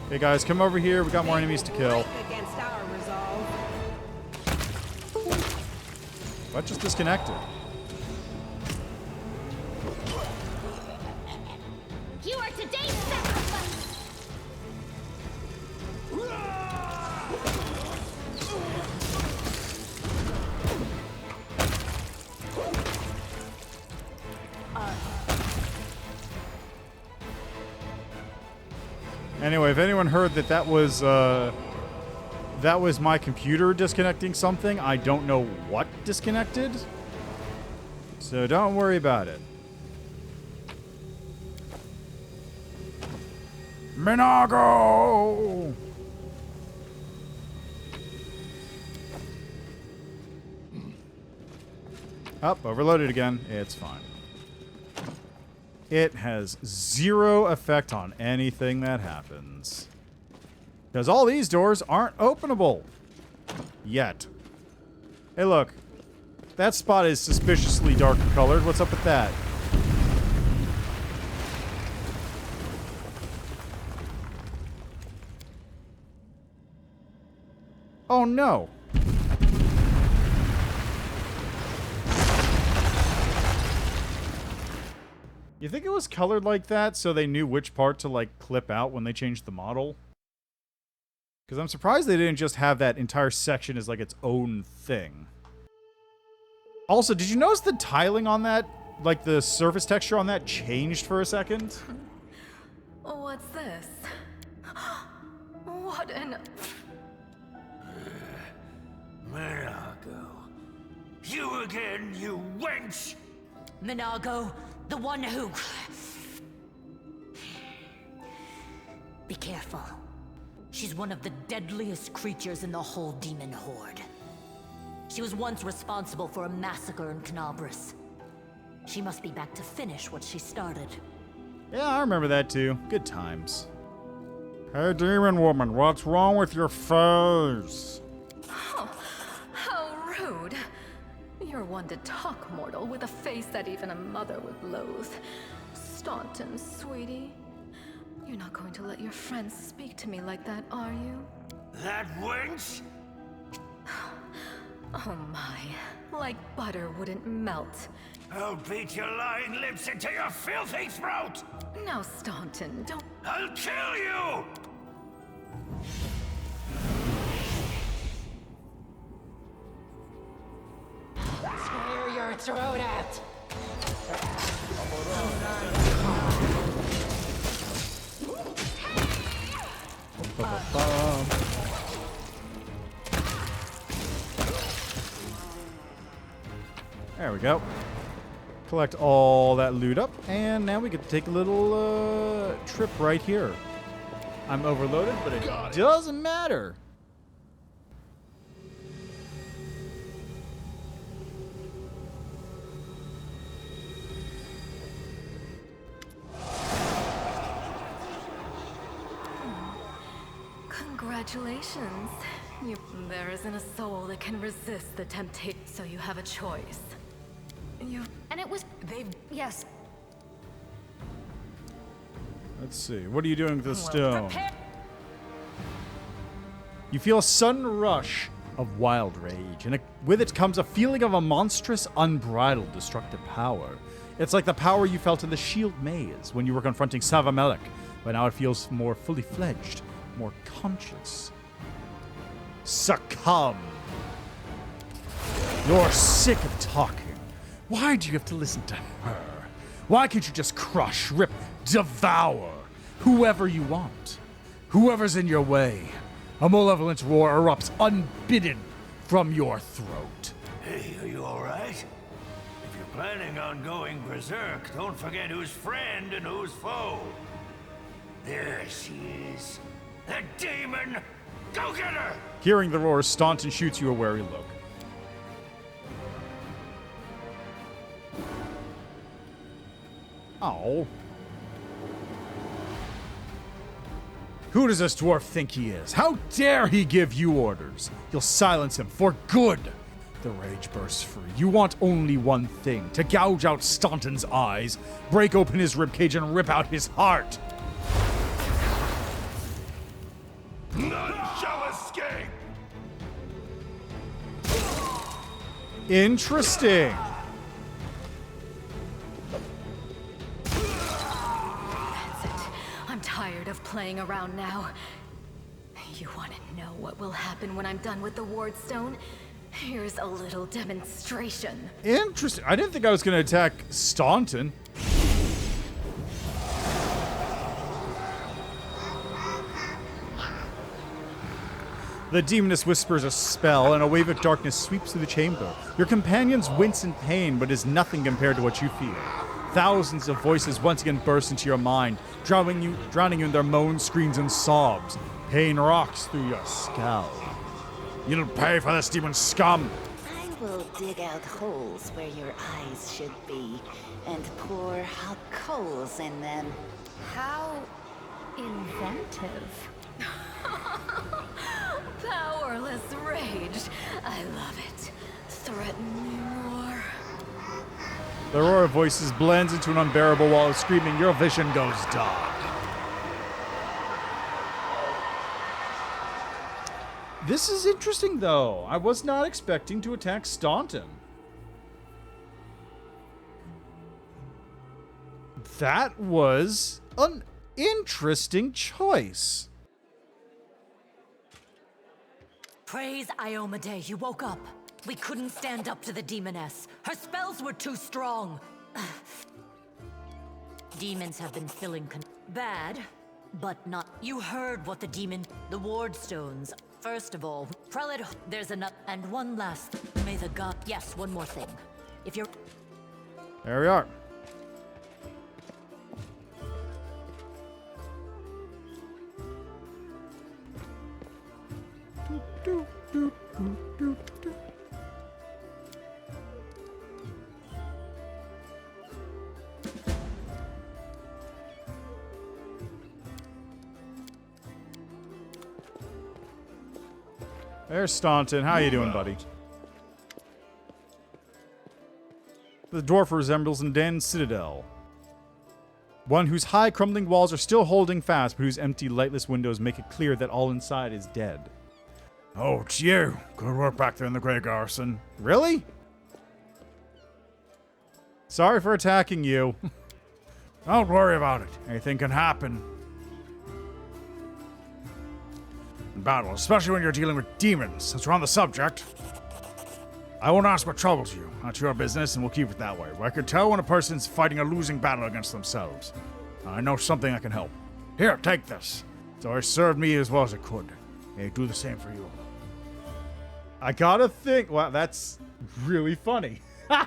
Hey guys, come over here. We got more enemies to kill. What just disconnected? You are today's sacrifice. Anyway, if anyone heard that was my computer disconnecting something, I don't know what disconnected. So don't worry about it. Minago! Up, overloaded again. It's fine. It has zero effect on anything that happens. Because all these doors aren't openable. Yet. Hey, look. That spot is suspiciously dark colored. What's up with that? Oh, no. You think it was colored like that so they knew which part to, like, clip out when they changed the model? Because I'm surprised they didn't just have that entire section as, like, its own thing. Also, did you notice the tiling on that, like, the surface texture on that changed for a second? What's this? What an... Minago. You again, you wench! Minago, the one who... Be careful. She's one of the deadliest creatures in the whole demon horde. She was once responsible for a massacre in Canabras. She must be back to finish what she started. Yeah, I remember that too. Good times. Hey, demon woman, what's wrong with your face? Oh, how rude. You're one to talk, mortal, with a face that even a mother would loathe. Staunton, sweetie. You're not going to let your friends speak to me like that, are you? That wench? Oh my, like butter wouldn't melt. I'll beat your lying lips into your filthy throat! Now, Staunton, don't... I'll kill you! Clear your throat out! There we go. Collect all that loot up, and now we get to take a little trip right here. I'm overloaded, but it doesn't matter. Congratulations. There isn't a soul that can resist the temptation, so you have a choice. And it was... Yes. Let's see. What are you doing with the stone? You feel a sudden rush of wild rage, and with it comes a feeling of a monstrous, unbridled, destructive power. It's like the power you felt in the Shield Maze when you were confronting Savamelech, but now it feels more fully fledged, more conscious. Succumb. You're sick of talking. Why do you have to listen to her? Why can't you just crush, rip, devour whoever you want? Whoever's in your way. A malevolent roar erupts unbidden from your throat. Hey, are you alright? If you're planning on going berserk, don't forget who's friend and who's foe. There she is. The demon! Go get her! Hearing the roar, Staunton shoots you a wary look. Oh. Who does this dwarf think he is? How dare he give you orders? You'll silence him for good. The rage bursts free. You want only one thing, to gouge out Staunton's eyes, break open his ribcage, and rip out his heart. None shall escape! Interesting. I'm tired of playing around now. You want to know what will happen when I'm done with the Wardstone? Here's a little demonstration. Interesting. I didn't think I was going to attack Staunton. The demoness whispers a spell, and a wave of darkness sweeps through the chamber. Your companions wince in pain, but is nothing compared to what you feel. Thousands of voices once again burst into your mind, drowning you in their moans, screams, and sobs. Pain rocks through your skull. You'll pay for this, demon scum! I will dig out holes where your eyes should be, and pour hot coals in them. How inventive. Powerless rage. I love it. Threaten me more. The roar of voices blends into an unbearable wall of screaming. Your vision goes dark. This is interesting, though. I was not expecting to attack Staunton. That was an interesting choice. Praise Iomade, you woke up. We couldn't stand up to the demoness. Her spells were too strong. Demons have been filling bad, but not. You heard what the Wardstones. First of all, Prelate, there's enough. And one last. May the god. Yes, one more thing. If you're. There we are. There's Staunton. How you doing, buddy? The dwarf resembles an abandoned citadel. One whose high, crumbling walls are still holding fast, but whose empty, lightless windows make it clear that all inside is dead. Oh, it's you. Good work back there in the Grey Garrison. Really? Sorry for attacking you. Don't worry about it. Anything can happen. In battle, especially when you're dealing with demons. Since we're on the subject, I won't ask what troubles you. That's your business, and we'll keep it that way. I can tell when a person's fighting a losing battle against themselves. I know something that can help. Here, take this. It's always served me as well as it could. Hey, do the same for you. I gotta think. Wow, that's really funny. You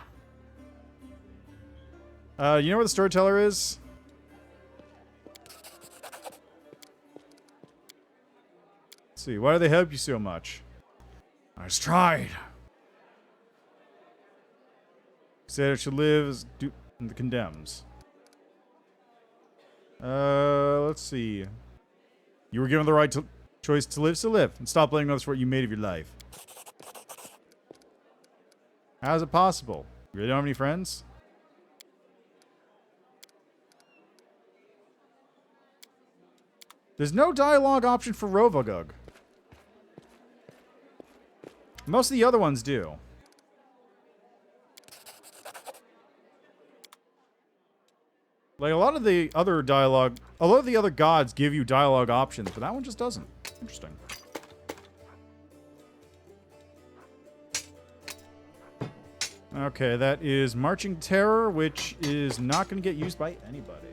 know where the storyteller is? Let's see. Why do they help you so much? I was tried. Said it should live as the condemns. Let's see. You were given the right choice to live, so live, and stop blaming others for what you made of your life. How is it possible? You really don't have any friends? There's no dialogue option for Rovagug. Most of the other ones do. Like, a lot of the other dialogue... A lot of the other gods give you dialogue options, but that one just doesn't. Interesting. Okay, that is Marching Terror, which is not going to get used by anybody.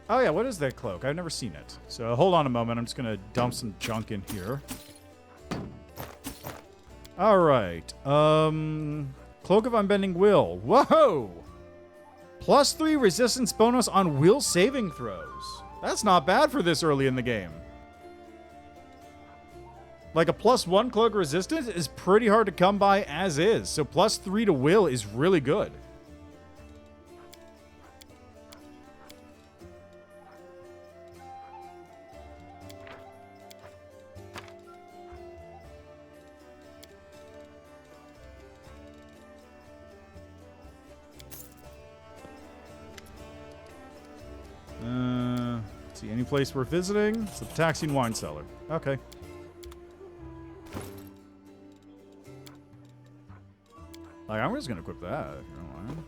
Oh yeah, what is that cloak? I've never seen it. So hold on a moment, I'm just going to dump some junk in here. All right. Cloak of Unbending Will. Whoa! +3 resistance bonus on will saving throws. That's not bad for this early in the game. Like a +1 cloak resistance is pretty hard to come by as is. So +3 to will is really good. Let's see, any place we're visiting? It's the Taxian Wine Cellar. Okay. Like, I'm just gonna equip that, if you don't mind.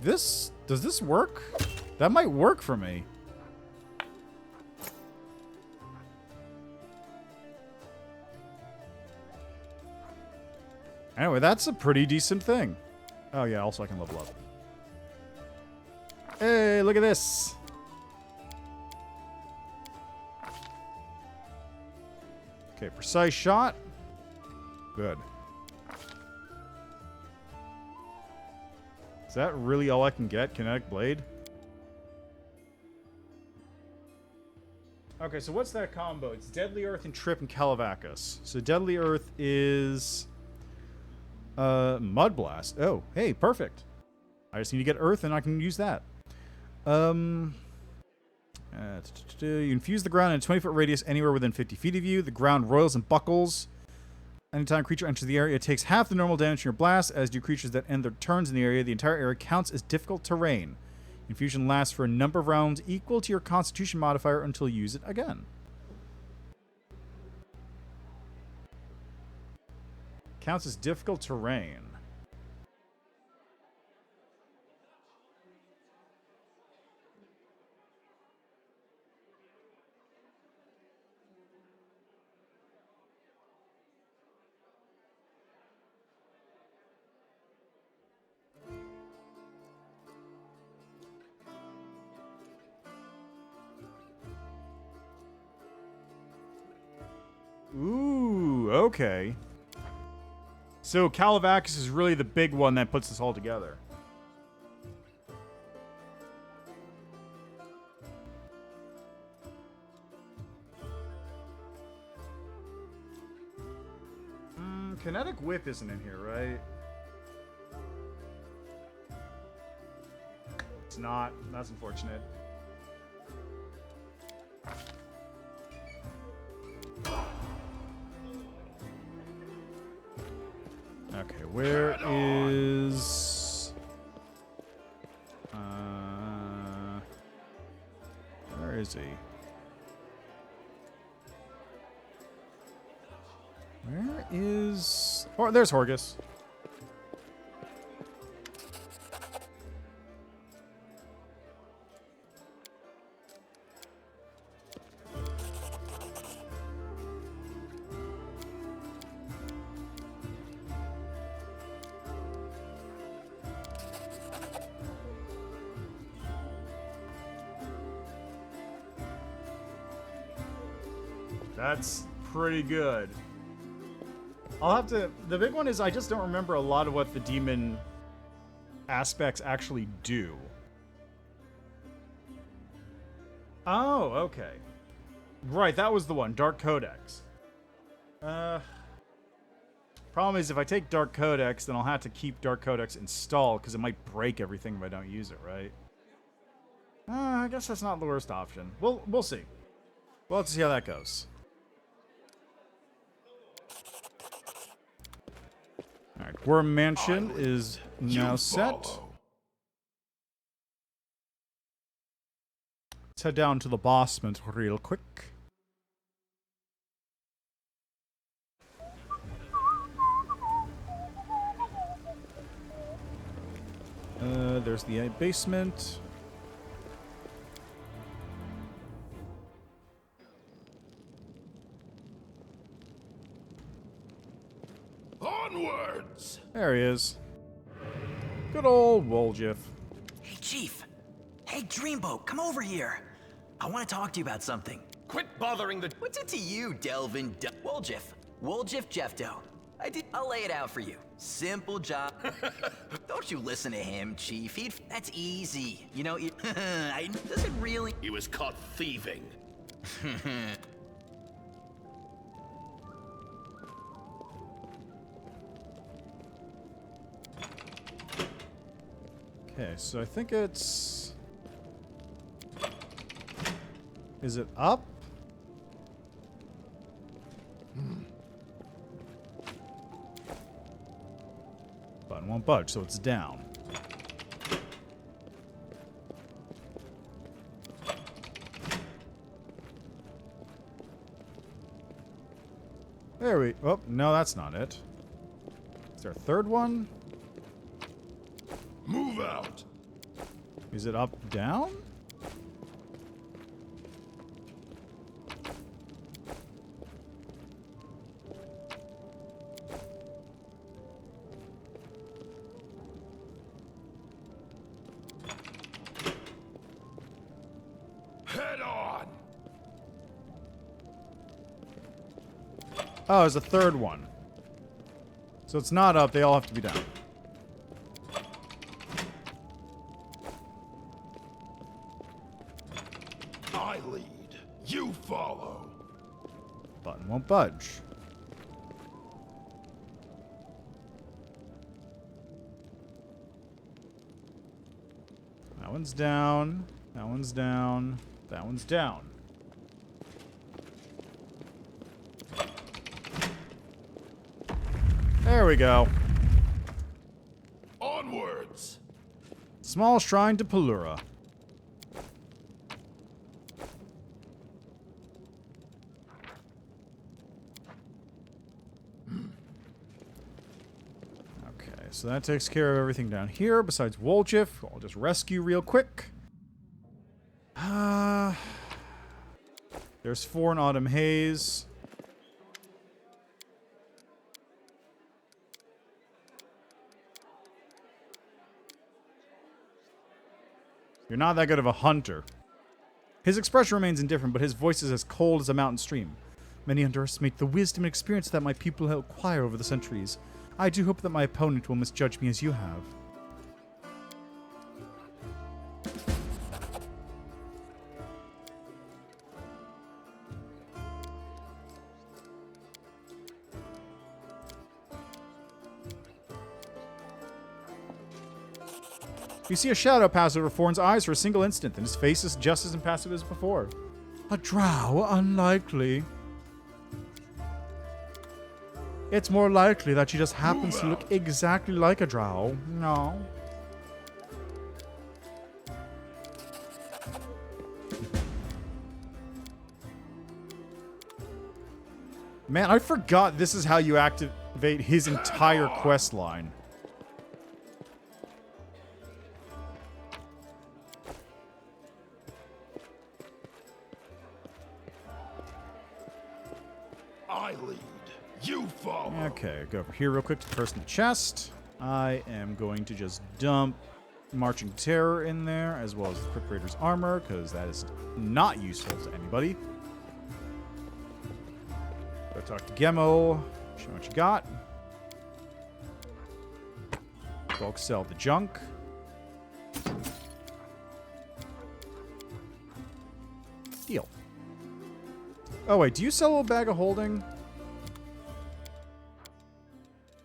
Does this work? That might work for me. Anyway, that's a pretty decent thing. Oh yeah, also I can level up. Hey, look at this. Okay, precise shot. Good. Is that really all I can get? Kinetic blade? Okay, so what's that combo? It's Deadly Earth and Trip and Calavacus. So Deadly Earth is Mud Blast. Oh, hey, perfect. I just need to get Earth and I can use that. You infuse the ground in a 20-foot radius anywhere within 50 feet of you. The ground roils and buckles. Anytime a creature enters the area, it takes half the normal damage from your blast, as do creatures that end their turns in the area. The entire area counts as difficult terrain. Infusion lasts for a number of rounds equal to your Constitution modifier until you use it again. Counts as difficult terrain. Ooh, okay. So Calavacus is really the big one that puts this all together. Kinetic Whip isn't in here, right? It's not. That's unfortunate. Okay, where is... where is he? Where is... Oh, there's Horgus. That's pretty good. I'll have to... The big one is I just don't remember a lot of what the demon aspects actually do. Oh, okay. Right, that was the one. Dark Codex. Problem is, if I take Dark Codex, then I'll have to keep Dark Codex installed, because it might break everything if I don't use it, right? I guess that's not the worst option. We'll see. We'll have to see how that goes. Alright, Worm Mansion is now set. Let's head down to the basement real quick. There's the basement. Onwards! There he is. Good old Woljif. Hey, Chief. Hey, Dreamboat, come over here. I want to talk to you about something. Quit bothering the... What's it to you, Delvin Woljif? Woljif Jeffdo. I'll lay it out for you. Simple job. Don't you listen to him, Chief. That's easy. You know, does it really... He was caught thieving. Okay, so I think it's... Is it up? Button won't budge, so it's down. There we... Oh, no, that's not it. Is there a third one? Move out. Is it up, down? Head on. Oh, there's a third one. So it's not up, they all have to be down. I lead. You follow. Button won't budge. That one's down. That one's down. That one's down. There we go. Onwards. Small shrine to Pelura. Okay, so that takes care of everything down here besides Woljif. I'll just rescue real quick. There's 4 in Autumn Haze. You're not that good of a hunter. His expression remains indifferent, but his voice is as cold as a mountain stream. Many underestimate the wisdom and experience that my people have acquired over the centuries. I do hope that my opponent will misjudge me as you have. You see a shadow pass over Forn's eyes for a single instant, and his face is just as impassive as before. A drow? Unlikely. It's more likely that she just happens to look exactly like a drow. No. Man, I forgot this is how you activate his entire quest line. I lead. You follow. Okay, go over here real quick to the person in the chest. I am going to just dump Marching Terror in there, as well as the Crypt Raider's armor, because that is not useful to anybody. Go talk to Gemo. Show what you got. Bulk sell the junk. Deal. Oh, wait, do you sell a bag of holding?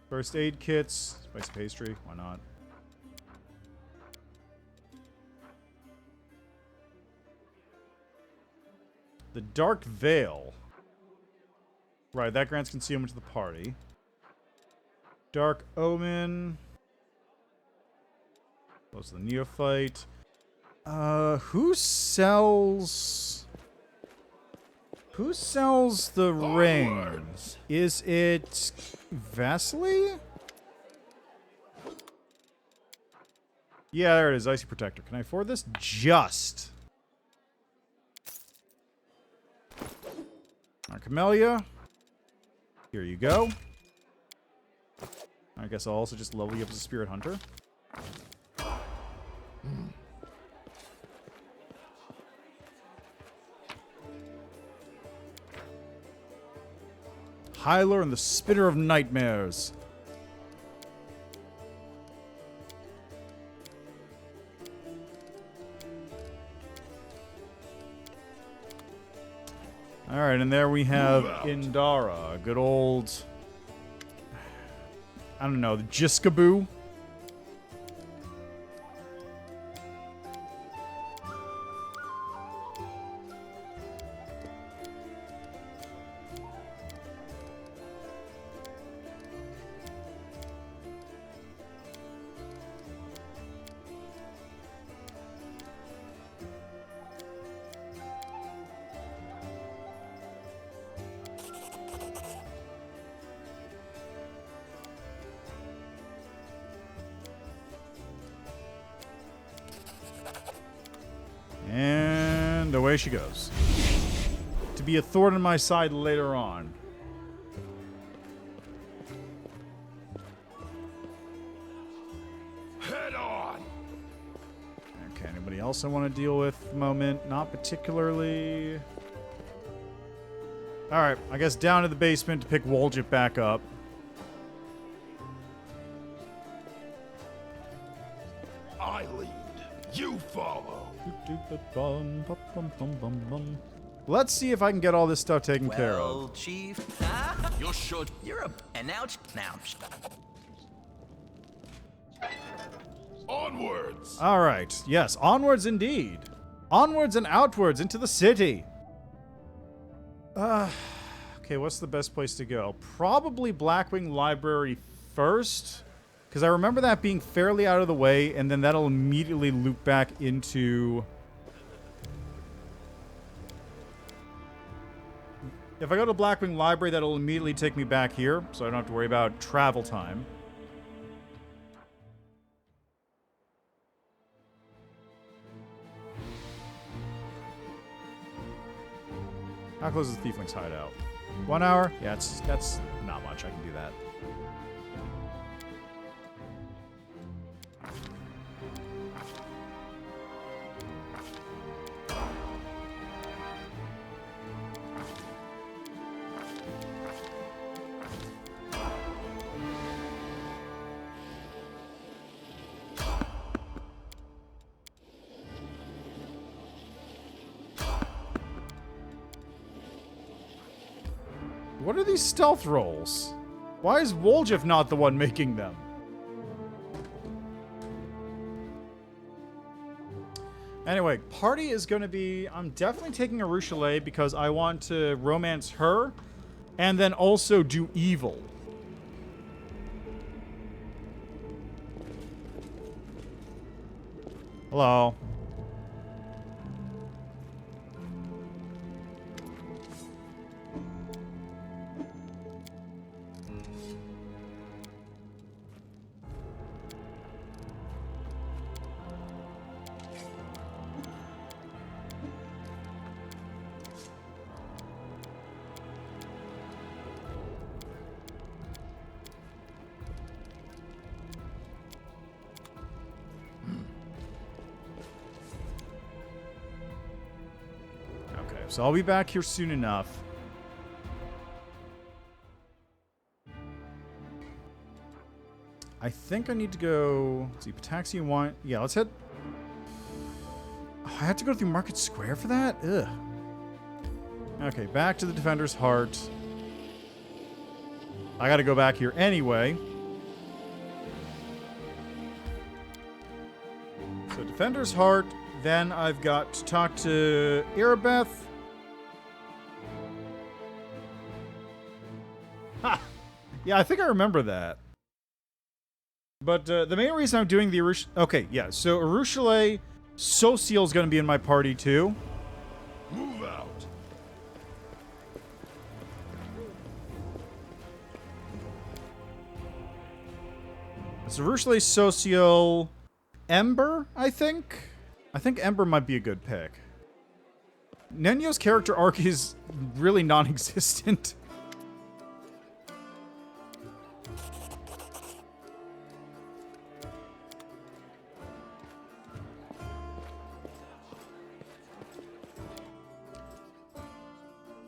First aid kits, spicy pastry, why not? The Dark Veil. Right, that grants concealment to the party. Dark Omen. Close to the Neophyte. Who sells the ring? Is it Vasily? Yeah, there it is. Icy Protector. Can I afford this? Just. Camellia. Here you go. I guess I'll also just level you up as a Spirit Hunter. Hyler and the Spitter of Nightmares. Alright, and there we have Indara. Good old... I don't know, the Jiskaboo? And away she goes. To be a thorn in my side later on. Head on. Okay, anybody else I want to deal with at the moment? Not particularly. Alright, I guess down to the basement to pick Woljit back up. I lead. You follow. Let's see if I can get all this stuff taken care of. Well, Chief, you should. You're a. And now, Onwards. All right. Yes, onwards indeed. Onwards and outwards into the city. Okay, what's the best place to go? Probably Blackwing Library first, because I remember that being fairly out of the way, and then that'll immediately loop back into... If I go to Blackwing Library, that'll immediately take me back here, so I don't have to worry about travel time. How close is the Thiefling's Hideout? 1 hour? Yeah, that's not much. I can do that. What are these stealth rolls? Why is Woljif not the one making them? Anyway, party is going to be... I'm definitely taking Arushale because I want to romance her and then also do evil. Hello. So I'll be back here soon enough. I think I need to go... Let's see, Pataxi and Wine... Yeah, let's head... Oh, I have to go through Market Square for that? Ugh. Okay, back to the Defender's Heart. I gotta go back here anyway. So Defender's Heart, then I've got to talk to Irabeth. Ha! Yeah, I think I remember that. But the main reason I'm doing the Arushale... Okay, yeah, so Arushale, Social's going to be in my party too. Move out. It's Arushale, Social, Ember, I think? I think Ember might be a good pick. Nenio's character arc is really non-existent.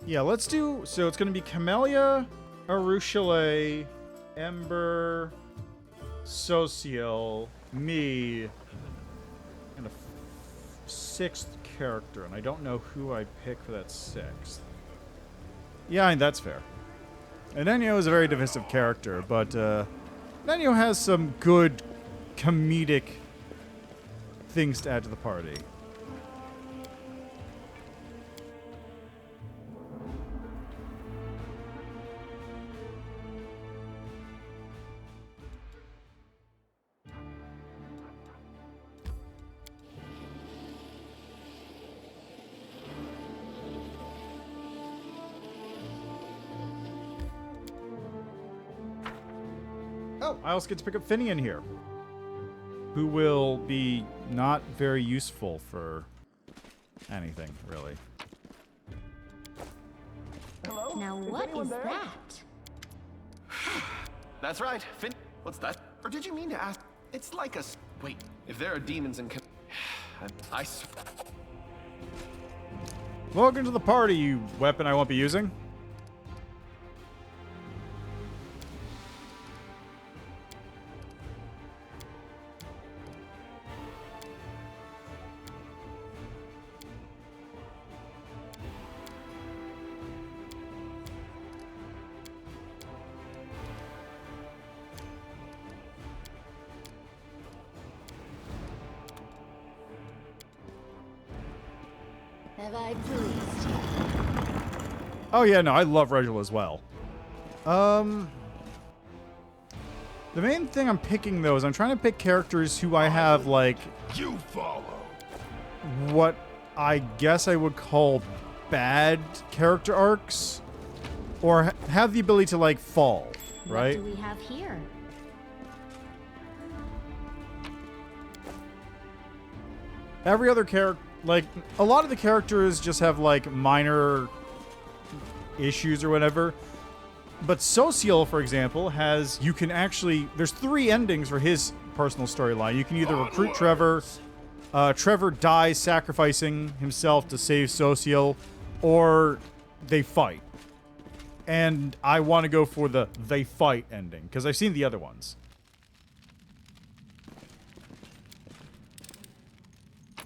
Yeah, let's do... So it's going to be Camellia, Arushale, Ember, Social, me, and a sixth character, and I don't know who I pick for that sixth. Yeah, I mean, that's fair. And Nenio is a very divisive character, but Nenio has some good comedic things to add to the party. Oh, I also get to pick up Finian here, who will be not very useful for anything, really. Now what is that? That's right. What's that? Or did you mean to ask? It's like a... Wait, if there are demons in... Welcome to the party, you weapon I won't be using. Have I pleased you? Oh yeah, no, I love Reginald as well. The main thing I'm picking, though, is I'm trying to pick characters who I have, like... You follow. What I guess I would call bad character arcs. Or have the ability to, like, fall, right? What do we have here? Every other character... Like, a lot of the characters just have, like, minor issues or whatever. But Social, for example, has... You can actually... There's 3 endings for his personal storyline. You can either recruit Trevor... Trevor dies sacrificing himself to save Social, or they fight. And I want to go for the they fight ending, because I've seen the other ones.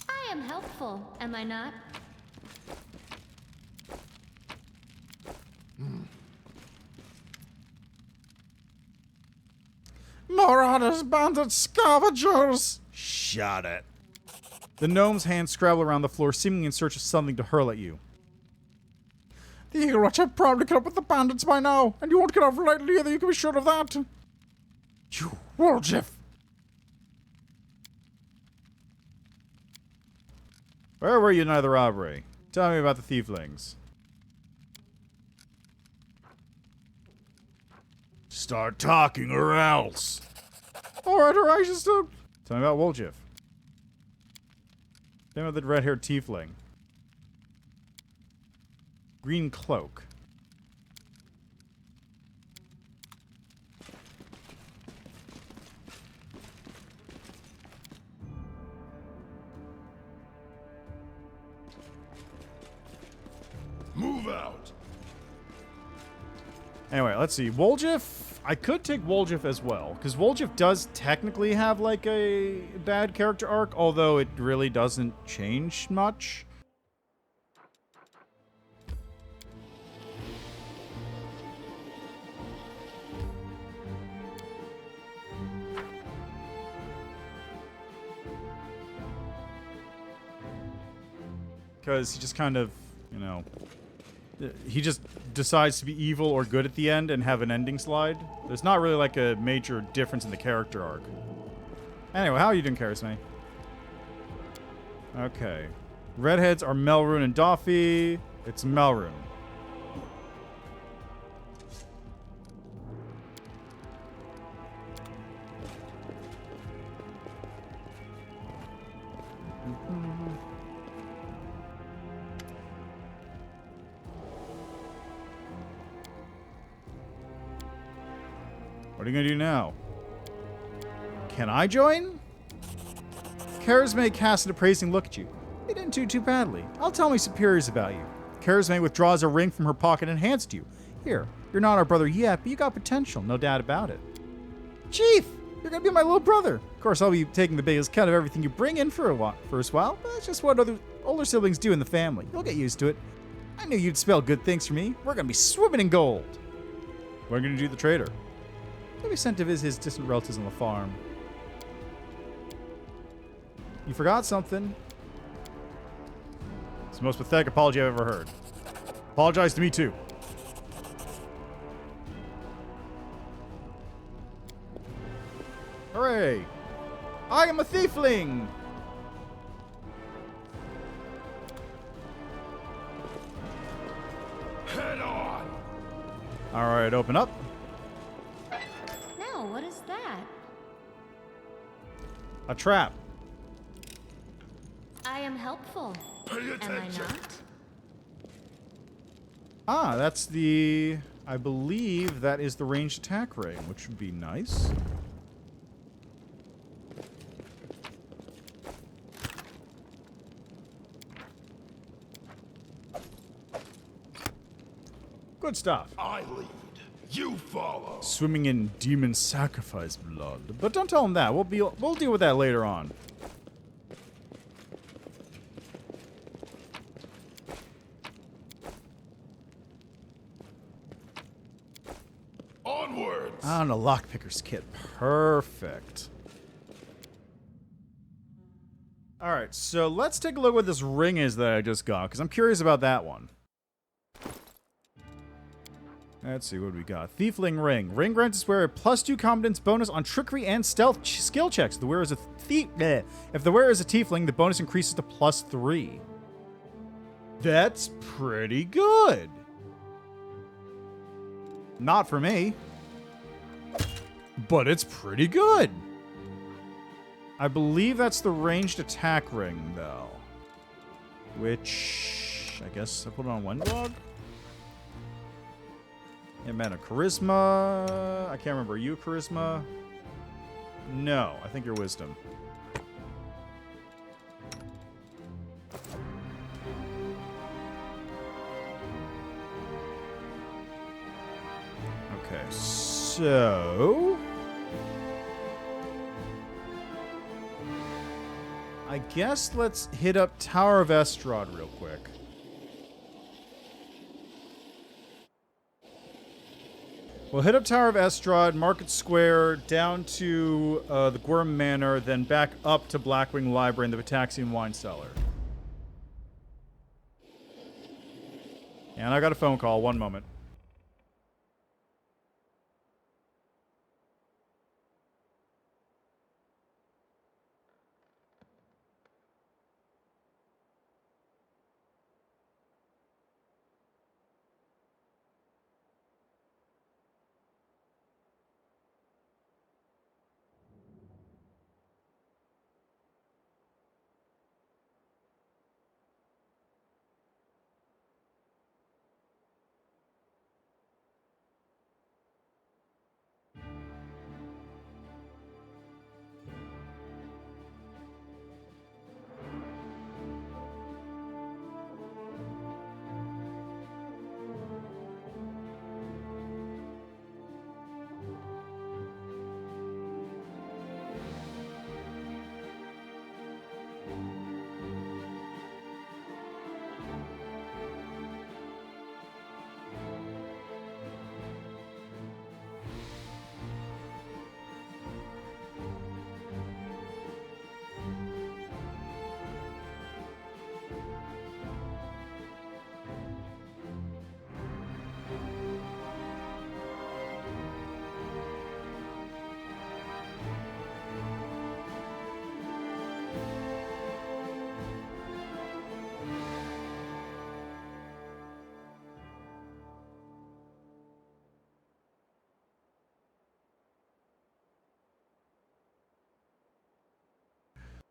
I am helpful, am I not? Marauders, bandits, scavengers! Shut it. The gnome's hands scrabble around the floor, seemingly in search of something to hurl at you. The Eagle Watch have probably caught up with the bandits by now, and you won't get off lightly either, you can be sure of that. You Wardstone! Where were you night of the robbery? Tell me about the Thieflings. Start talking or else. Alright, alright, just tell me about Wardstone. Tell me about the red-haired Tiefling. Green cloak. Move out. Anyway, let's see. Wardstone. I could take Wardstone as well, because Wardstone does technically have like a bad character arc, although it really doesn't change much. Because he just kind of, you know, he just decides to be evil or good at the end and have an ending slide. There's not really like a major difference in the character arc. Anyway, how are you doing, Karisme? Okay. Redheads are Melrune and Doffy. It's Melrune. What are you going to do now? Can I join? Karisme casts an appraising look at you. You didn't do too badly. I'll tell my superiors about you. Karisme withdraws a ring from her pocket and hands it to you. Here, you're not our brother yet, but you got potential, no doubt about it. Chief, you're gonna be my little brother. Of course, I'll be taking the biggest cut of everything you bring in for a first while, but that's just what other older siblings do in the family. You'll get used to it. I knew you'd spell good things for me. We're gonna be swimming in gold. We're gonna do the trader. He'll be sent to visit his distant relatives on the farm. You forgot something. It's the most pathetic apology I've ever heard. Apologize to me too. Hooray! I am a thiefling! Head on! Alright, open up. Now, what is that? A trap. I am helpful. Pay Am I not? Ah, that's the... I believe that is the ranged attack ring, which would be nice. Good stuff. I lead. You follow. Swimming in demon sacrifice blood. But don't tell him that. We'll deal with that later on. Onwards. On a lockpicker's kit. Perfect. Alright, so let's take a look what this ring is that I just got, because I'm curious about that one. Let's see what we got. Thiefling ring. Ring grants its wearer a +2 competence bonus on trickery and stealth skill checks. If the wearer is a tiefling, the bonus increases to +3. That's pretty good. Not for me. But it's pretty good. I believe that's the ranged attack ring, though. Which, I guess I put it on one dog? Yeah, man, a charisma. I can't remember. Are you a charisma? No, I think you're wisdom. Okay, so... I guess let's hit up Tower of Estrad real quick. We'll hit up Tower of Estrad, Market Square, down to the Gwyrm Manor, then back up to Blackwing Library and the Vitaxian Wine Cellar. And I got a phone call. One moment.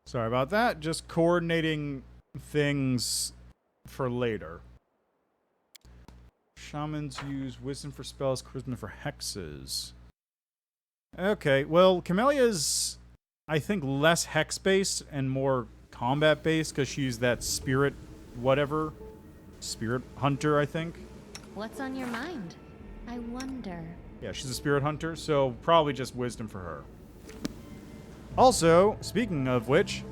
Sorry about that. Just coordinating things for later. Shamans use wisdom for spells, charisma for hexes. Okay, well, Camelia's, I think, less hex-based and more combat-based because she used that spirit whatever. Spirit hunter, I think. What's on your mind? wonder. Yeah, she's a spirit hunter, so probably just wisdom for her. Also, speaking of which,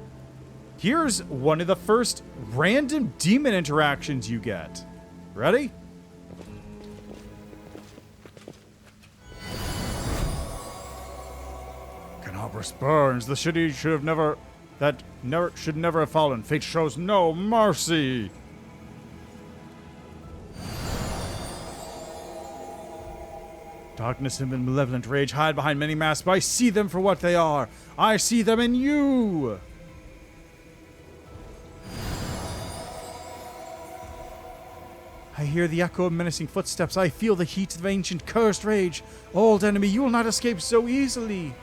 here's one of the first random demon interactions you get. Ready? Canobras burns. The city should never have fallen. Fate shows no mercy. Darkness and malevolent rage hide behind many masks, but I see them for what they are. I see them in you. I hear the echo of menacing footsteps. I feel the heat of ancient cursed rage. Old enemy, you will not escape so easily.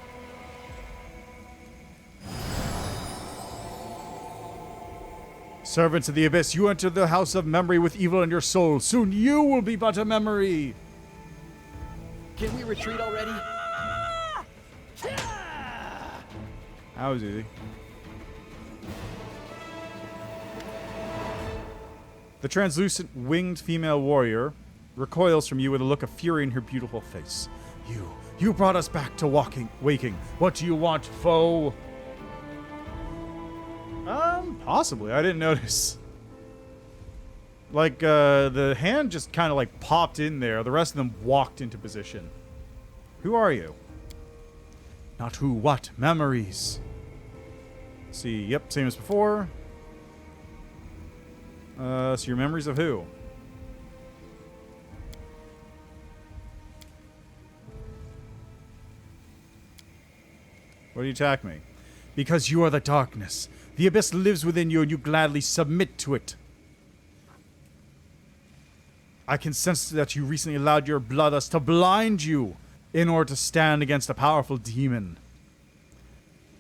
Servants of the Abyss, you enter the house of memory with evil in your soul. Soon you will be but a memory. Can we retreat already? That was easy. The translucent winged female warrior recoils from you with a look of fury in her beautiful face. You brought us back to waking. What do you want, foe? Possibly. I didn't notice. Like, the hand just kind of like popped in there. The rest of them walked into position. Who are you? Not who, what? Memories. Let's see. Yep, same as before. So your memories of who? Why do you attack me? Because you are the darkness. The Abyss lives within you and you gladly submit to it. I can sense that you recently allowed your bloodlust to blind you in order to stand against a powerful demon.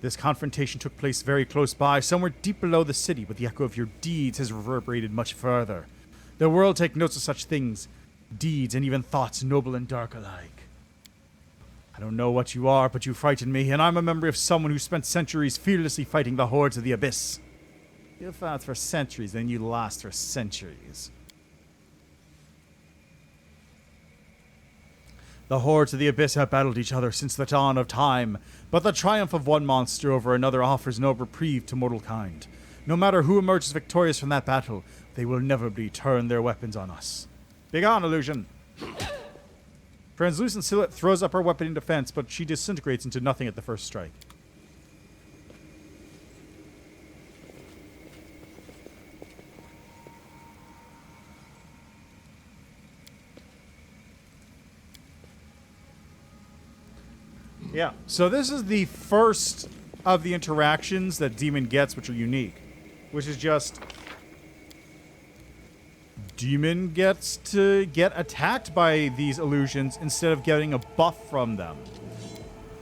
This confrontation took place very close by, somewhere deep below the city, but the echo of your deeds has reverberated much further. The world take notes of such things, deeds and even thoughts, noble and dark alike. I don't know what you are, but you frighten me, and I'm a memory of someone who spent centuries fearlessly fighting the hordes of the Abyss. You fought for centuries, then you lost for centuries. The hordes of the Abyss have battled each other since the dawn of time, but the triumph of one monster over another offers no reprieve to mortal kind. No matter who emerges victorious from that battle, they will inevitably turn their weapons on us. Begone, illusion! Translucent Silhouette throws up her weapon in defense, but she disintegrates into nothing at the first strike. Yeah, so this is the first of the interactions that Demon gets, which are unique. Which is just... Demon gets to get attacked by these illusions instead of getting a buff from them.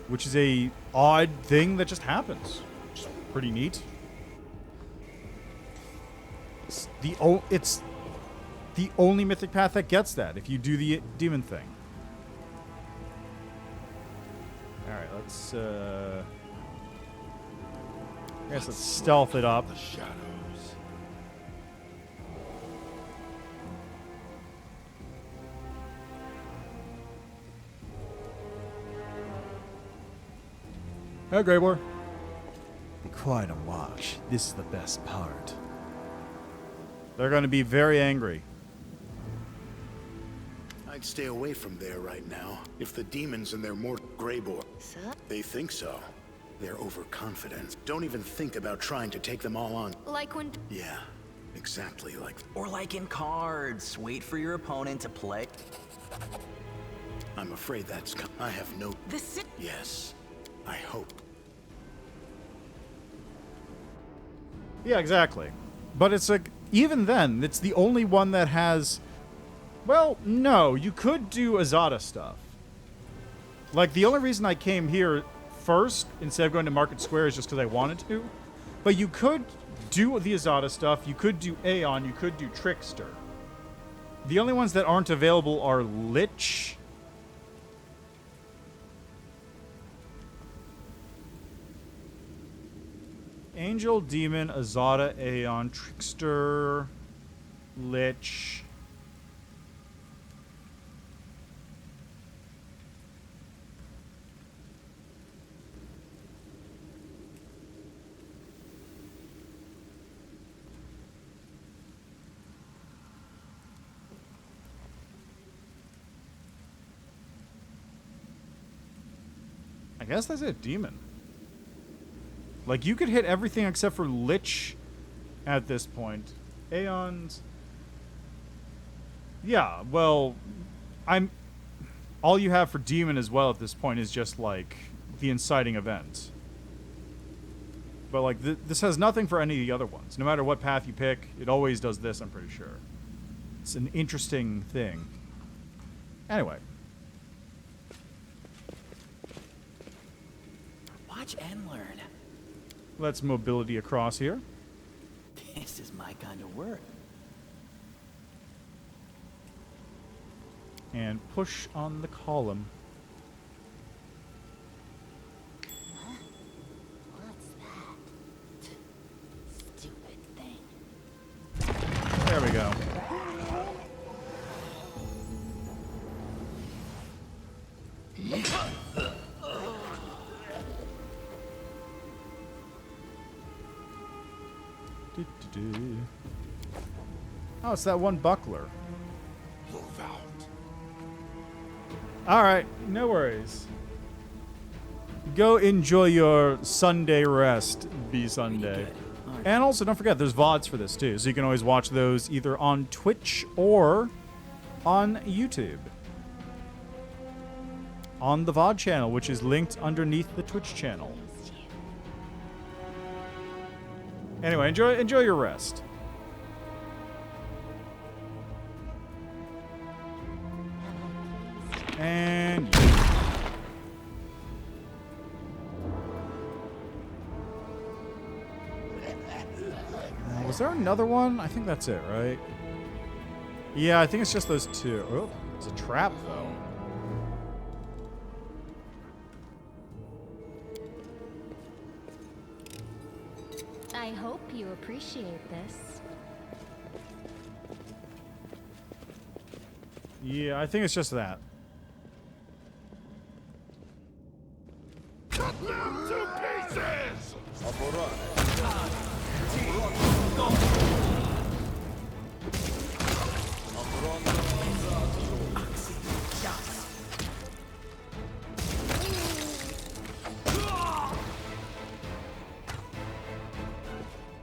Which is a odd thing that just happens. Which is pretty neat. It's the only mythic path that gets that, if you do the demon thing. Alright, let's I guess let's stealth it up. The shadows. Hey, Greybor. Be quiet and watch. This is the best part. They're going to be very angry. I'd stay away from there right now. If the demons and their more Greybor, they think so. They're overconfident. Don't even think about trying to take them all on. Like when... Yeah, exactly like... Or like in cards. Wait for your opponent to play. I'm afraid that's... I have no... This... Yes, I hope. Yeah, exactly. But it's like, even then, it's the only one that has... Well, no, you could do Azata stuff. Like, the only reason I came here first, instead of going to Market Square, is just because I wanted to. But you could do the Azata stuff, you could do Aeon, you could do Trickster. The only ones that aren't available are Lich... Angel, Demon, Azata, Aeon, Trickster, Lich. I guess that's it. Demon. Like, you could hit everything except for Lich at this point. Aeons. Yeah, well, all you have for Demon as well at this point is just, like, the Inciting event. But, like, this has nothing for any of the other ones. No matter what path you pick, it always does this, I'm pretty sure. It's an interesting thing. Anyway. Watch and learn. Let's mobility across here. This is my kind of work. And push on the column. Huh? What's that? Stupid thing. There we go. Oh, it's that one buckler. Alright, no worries. Go enjoy your Sunday rest, B-Sunday. And also, don't forget, there's VODs for this, too. So you can always watch those either on Twitch or on YouTube. On the VOD channel, which is linked underneath the Twitch channel. Anyway, enjoy your rest. And was there another one? I think that's it, right? Yeah, I think it's just those two. Oh, it's a trap, though. I hope you appreciate this. Yeah, I think it's just that. Cut them to pieces!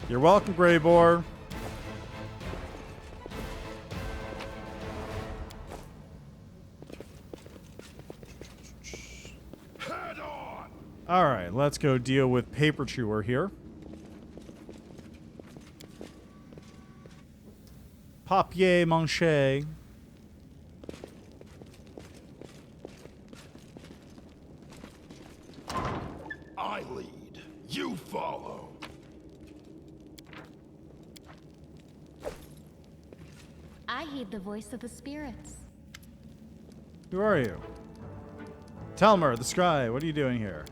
You're welcome, Greybor. Head on! Alright, let's go deal with Paper Chewer here. Papier Mache. I lead. You follow. I heed the voice of the spirits. Who are you? Telmer, the Scry, what are you doing here?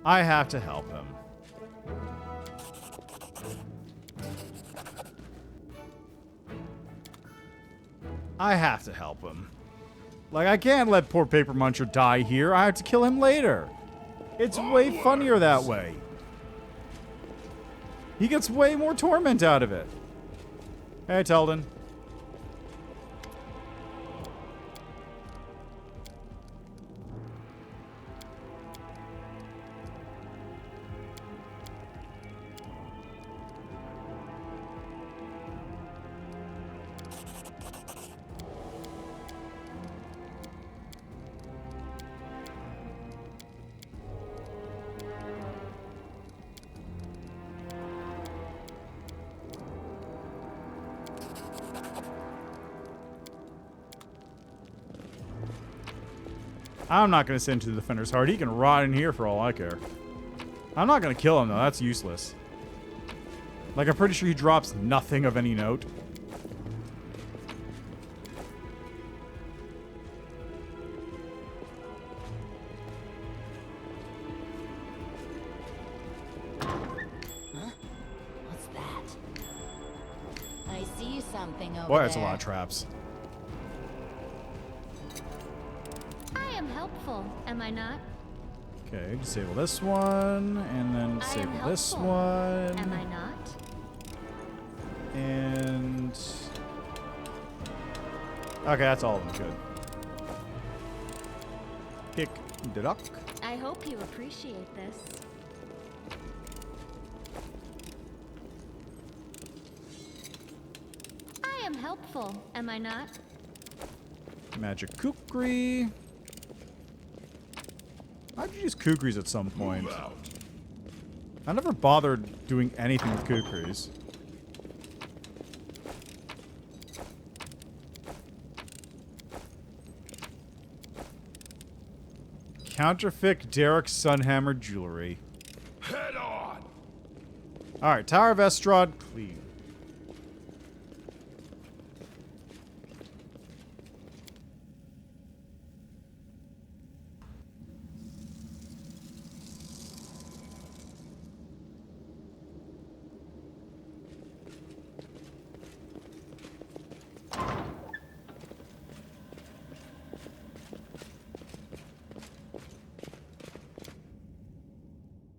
I have to help him. I have to help him. Like, I can't let poor Paper Muncher die here. I have to kill him later. It's way funnier that way. He gets way more torment out of it. Hey, Teldon. I'm not going to send to the Defender's Heart. He can rot in here for all I care. I'm not going to kill him, though. That's useless. Like, I'm pretty sure he drops nothing of any note. Huh? What's that? I see something over Boy, that's a there. lot of traps. I am helpful, am I not? Okay, disable this one, and then disable this one. Am I not? And... okay, that's all of them. Good. Kick the duck. I hope you appreciate this. I am helpful, am I not? Magic kukri. I'd use kukris at some point. I never bothered doing anything with kukris. Counterfeit Derek Sunhammer jewelry. Head on! Alright, Tower of Estrad, clean.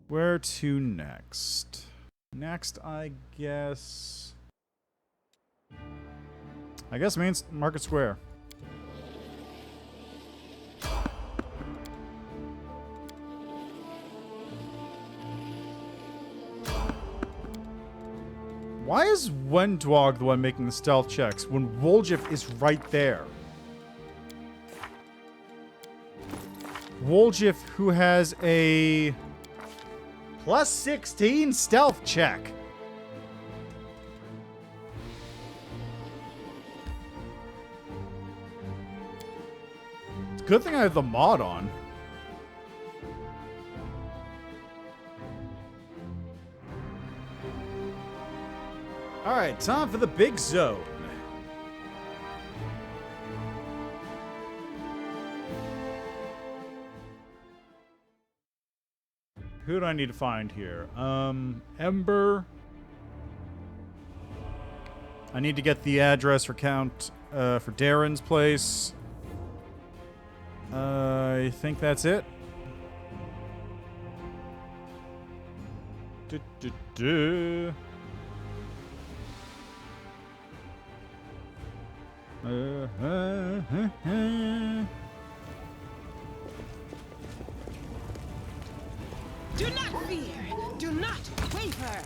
Where to next? Next, I guess Main Market Square. Why is Wendwog the one making the stealth checks when Woljif is right there? Woljif, who has a plus 16 stealth check. It's a good thing I have the mod on. Alright, time for the big zone. Who do I need to find here? Ember. I need to get the address for for Darren's place. I think that's it. Do not fear! Do not waver!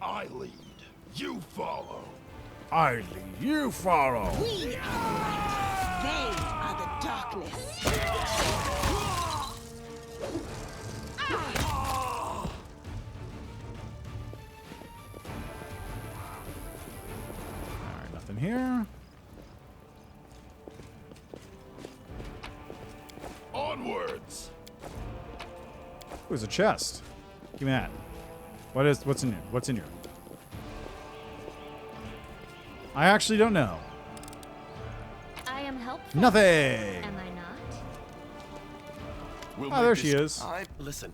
I lead. You follow. I lead. You follow. We are the light. They are the darkness. Alright, nothing here. Onwards. There's a chest. Give me that. What's in here? What's in here? I actually don't know. I am helpful. Nothing. Am I not? We'll Oh, there she is. Listen.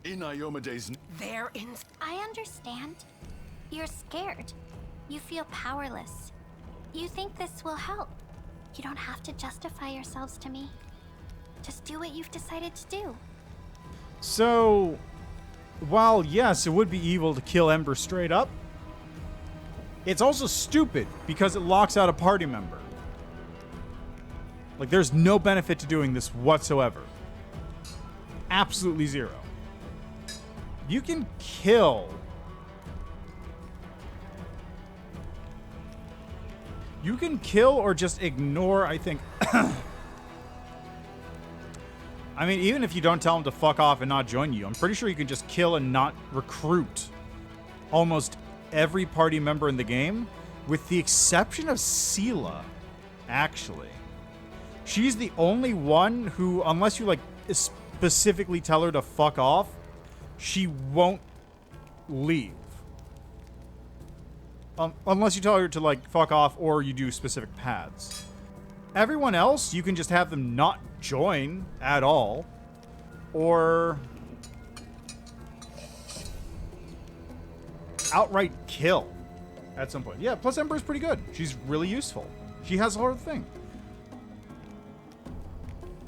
In Iomede's... They're in... I understand. You're scared. You feel powerless. You think this will help. You don't have to justify yourselves to me. Just do what you've decided to do. So, while yes, it would be evil to kill Ember straight up, it's also stupid because it locks out a party member. Like, there's no benefit to doing this whatsoever. Absolutely zero. You can kill. You can kill or just ignore, I think. I mean, even if you don't tell him to fuck off and not join you, I'm pretty sure you can just kill and not recruit almost every party member in the game, with the exception of Sela, actually. She's the only one who, unless you, like, specifically tell her to fuck off, she won't leave. Unless you tell her to, like, fuck off or you do specific paths. Everyone else, you can just have them not join at all, or outright kill. at some point. Yeah, plus Ember's pretty good. She's really useful. She has a hard thing.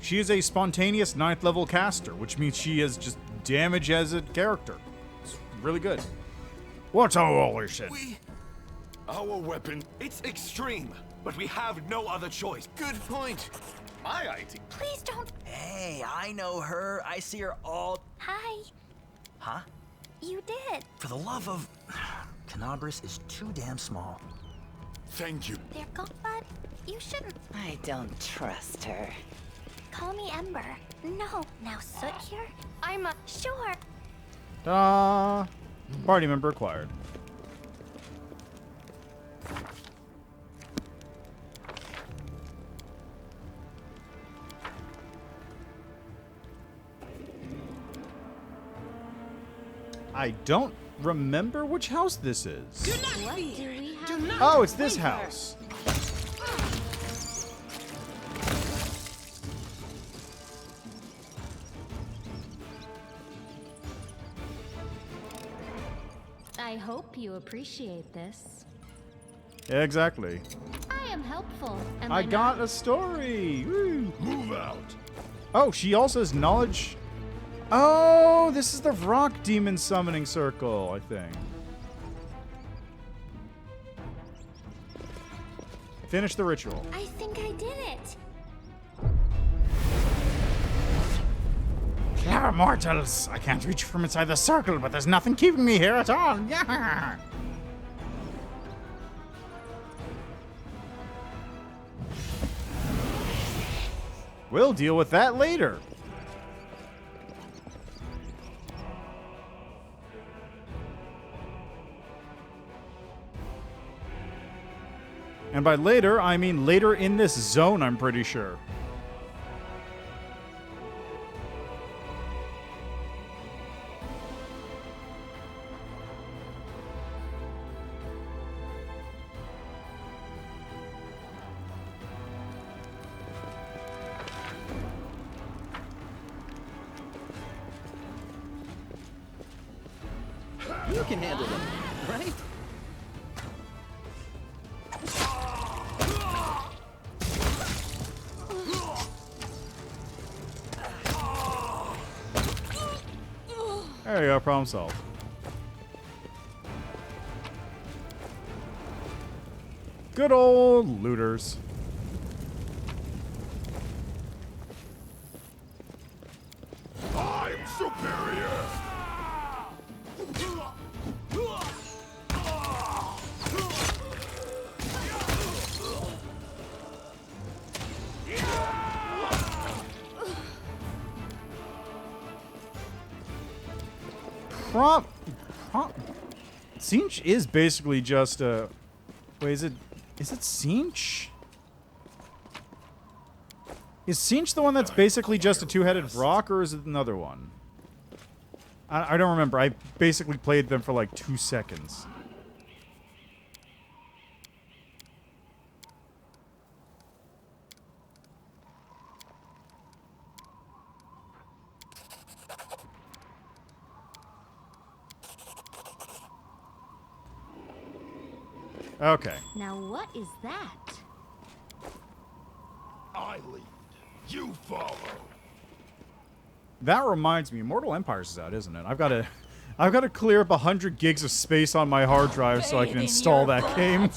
She is a spontaneous 9th level caster, which means she has just damage as a character. It's really good. What's all this shit? Our weapon, it's extreme, but we have no other choice. Good point. My idea. Please don't. Hey, I know her. I see her all... Hi. Huh? You did. For the love of... Canabris is too damn small. Thank you. There, go, bud. You shouldn't. I don't trust her. Call me Ember. No. Now, Soot here? I'm a... Sure. Party member acquired. I don't remember which house this is. What do we have? Oh, it's this house. I hope you appreciate this. Exactly. I am helpful. Am I got not? a story. Woo. Move out. Oh, she also has knowledge. Oh, this is the rock demon summoning circle, I think. Finish the ritual. I think I did it. Clever mortals! I can't reach from inside the circle, but there's nothing keeping me here at all. Yeah. We'll deal with that later. And by later, I mean later in this zone, I'm pretty sure. You can handle them, right? There you go, problem solved. Good old looters. I'm superior. Sinch is basically just a... Wait, is it Sinch? Is Sinch the one that's basically just a two-headed rock, or is it another one? I don't remember. I basically played them for like 2 seconds. Okay. Now what is that? I lead. You follow. That reminds me, Immortal Empires is out, isn't it? I've got to clear up 100 gigs of space on my hard drive so I can install that game.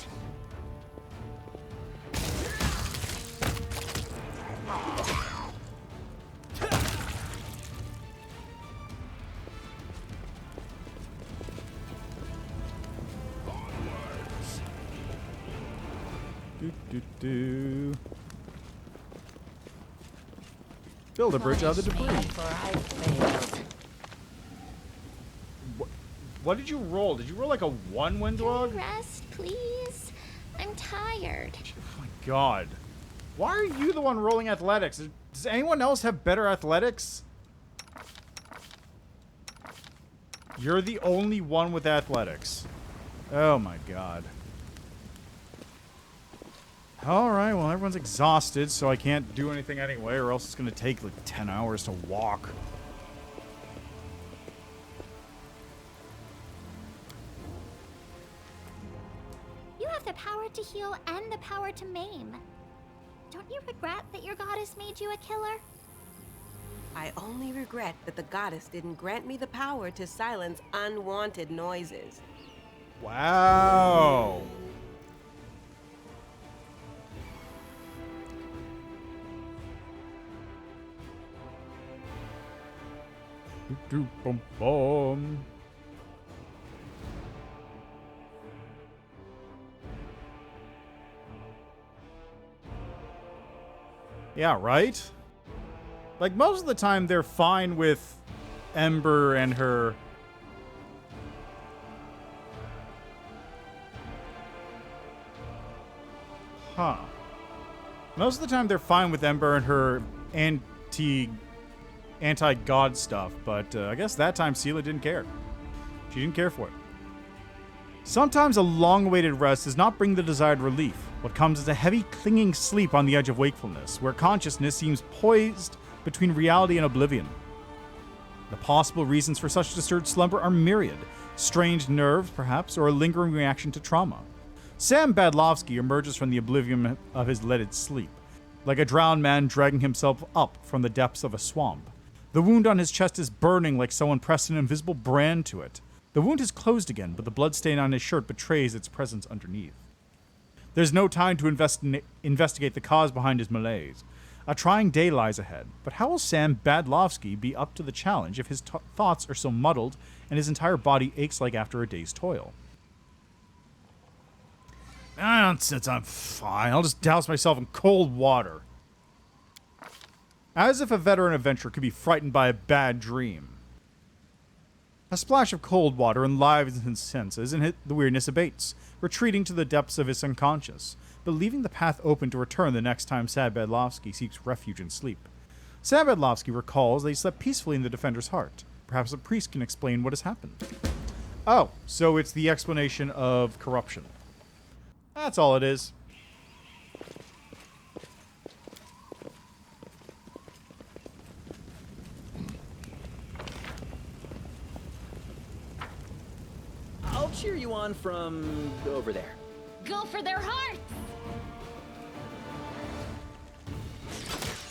Build a bridge out of the debris. What did you roll? Did you roll like a 1, Windwog? Rest, please. I'm tired. Oh my god. Why are you the one rolling athletics? Does anyone else have better athletics? You're the only one with athletics. Oh my god. Alright, well everyone's exhausted, so I can't do anything anyway, or else it's gonna take like 10 hours to walk. to heal and the power to maim. Don't you regret that your goddess made you a killer? I only regret that the goddess didn't grant me the power to silence unwanted noises. Wow. Bum. Yeah, right? Like, most of the time, they're fine with Ember and her... Huh. Most of the time, they're fine with Ember and her anti-god stuff, but I guess that time Seela didn't care. She didn't care for it. Sometimes a long-awaited rest does not bring the desired relief. What comes is a heavy, clinging sleep on the edge of wakefulness, where consciousness seems poised between reality and oblivion. The possible reasons for such disturbed slumber are myriad. Strained nerves, perhaps, or a lingering reaction to trauma. Sam Badlovsky emerges from the oblivion of his leaded sleep, like a drowned man dragging himself up from the depths of a swamp. The wound on his chest is burning like someone pressed an invisible brand to it. The wound is closed again, but the blood stain on his shirt betrays its presence underneath. There's no time to investigate the cause behind his malaise. A trying day lies ahead, but how will Sam Badlovsky be up to the challenge if his thoughts are so muddled and his entire body aches like after a day's toil? Nonsense, I'm fine. I'll just douse myself in cold water. As if a veteran adventurer could be frightened by a bad dream. A splash of cold water enlivens his senses, and the weirdness abates, retreating to the depths of his unconscious, but leaving the path open to return the next time Sad Badlovsky seeks refuge in sleep. Sad Badlovsky recalls that he slept peacefully in the Defender's heart. Perhaps a priest can explain what has happened. Oh, so it's the explanation of corruption. That's all it is. I'll cheer you on from over there. Go for their hearts!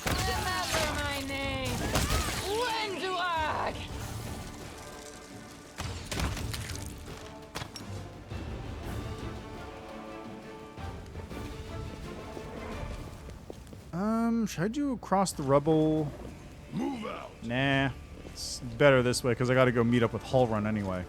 Remember my name! Wenduag! Should I do across the rubble? Move out. Nah. It's better this way, because I gotta go meet up with Hullrun anyway.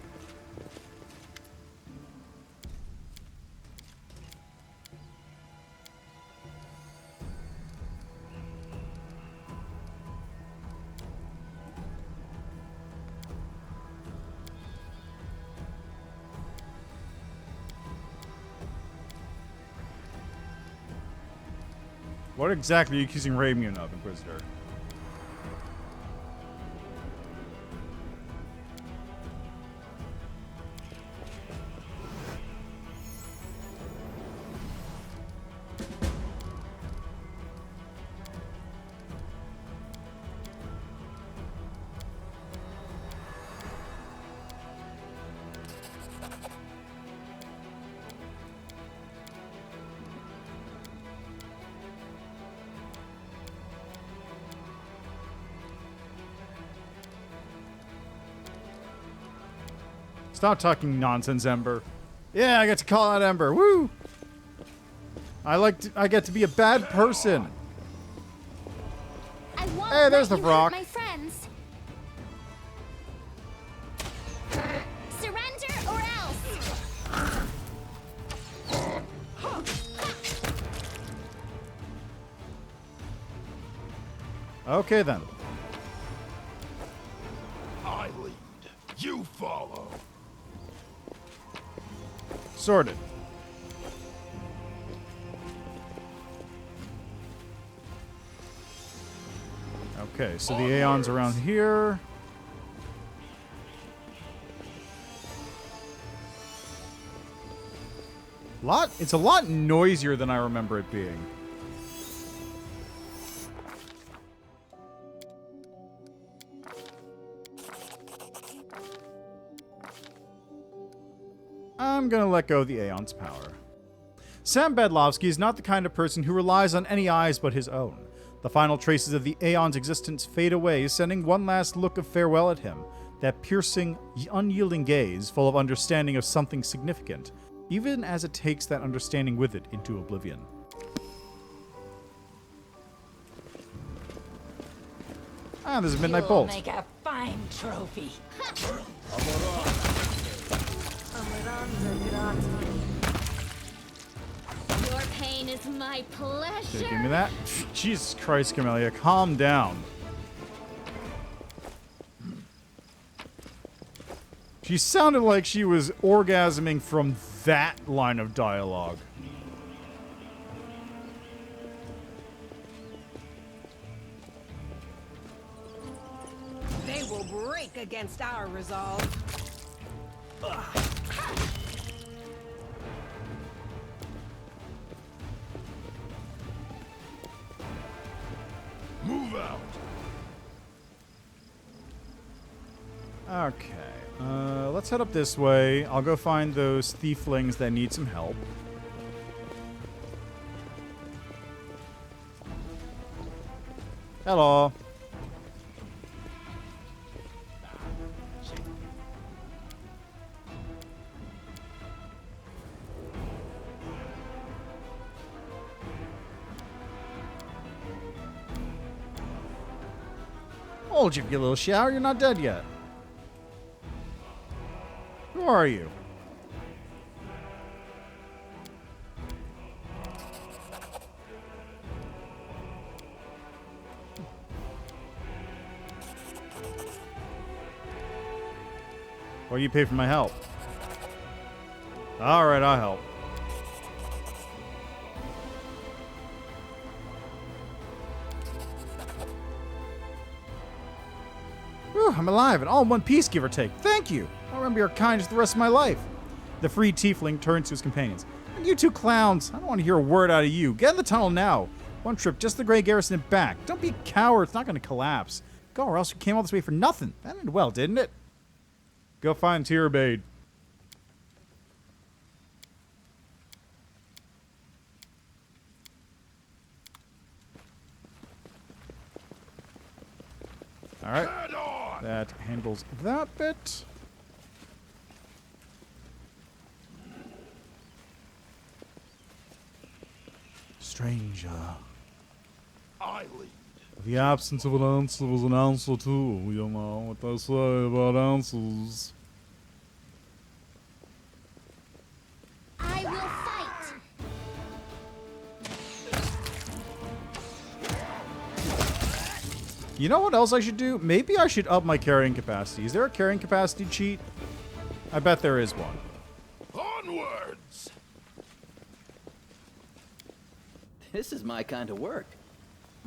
What exactly are you accusing Ramian of, Inquisitor? Stop talking nonsense, Ember. Yeah, I get to call out Ember. Woo! I get to be a bad person. I won't Hey, there's let the you hurt rock. my friends. Surrender or else. Okay, then. I lead. You follow. Sorted. Okay, so the Aeon's around here. It's a lot noisier than I remember it being. I'm gonna let go of the Aeon's power. Sam Bedlovsky is not the kind of person who relies on any eyes but his own. The final traces of the Aeon's existence fade away, sending one last look of farewell at him. That piercing, unyielding gaze, full of understanding of something significant, even as it takes that understanding with it into oblivion. Ah, there's a midnight bolt. Make a fine trophy. Your pain is my pleasure. Okay, give me that. Jesus Christ, Camellia, calm down. She sounded like she was orgasming from that line of dialogue. They will break against our resolve. Move out. Okay. Let's head up this way. I'll go find those thieflings that need some help. Hello. Hold you little shower, you're not dead yet. Who are you? What do you pay for my help? Alright, I'll help. Whew, I'm alive and all in one piece, give or take. Thank you. I'll remember your kindness the rest of my life. The freed tiefling turns to his companions. And you two clowns, I don't want to hear a word out of you. Get in the tunnel now. One trip, just the Grey Garrison and back. Don't be a coward, it's not going to collapse. Go, or else you came all this way for nothing. That ended well, didn't it? Go find Tyrabade. Alright. That handles that bit. Stranger. I lead. The absence of an answer was an answer too, you know what they say about answers. I will fight. You know what else I should do? Maybe I should up my carrying capacity. Is there a carrying capacity cheat? I bet there is one. Onwards! This is my kind of work.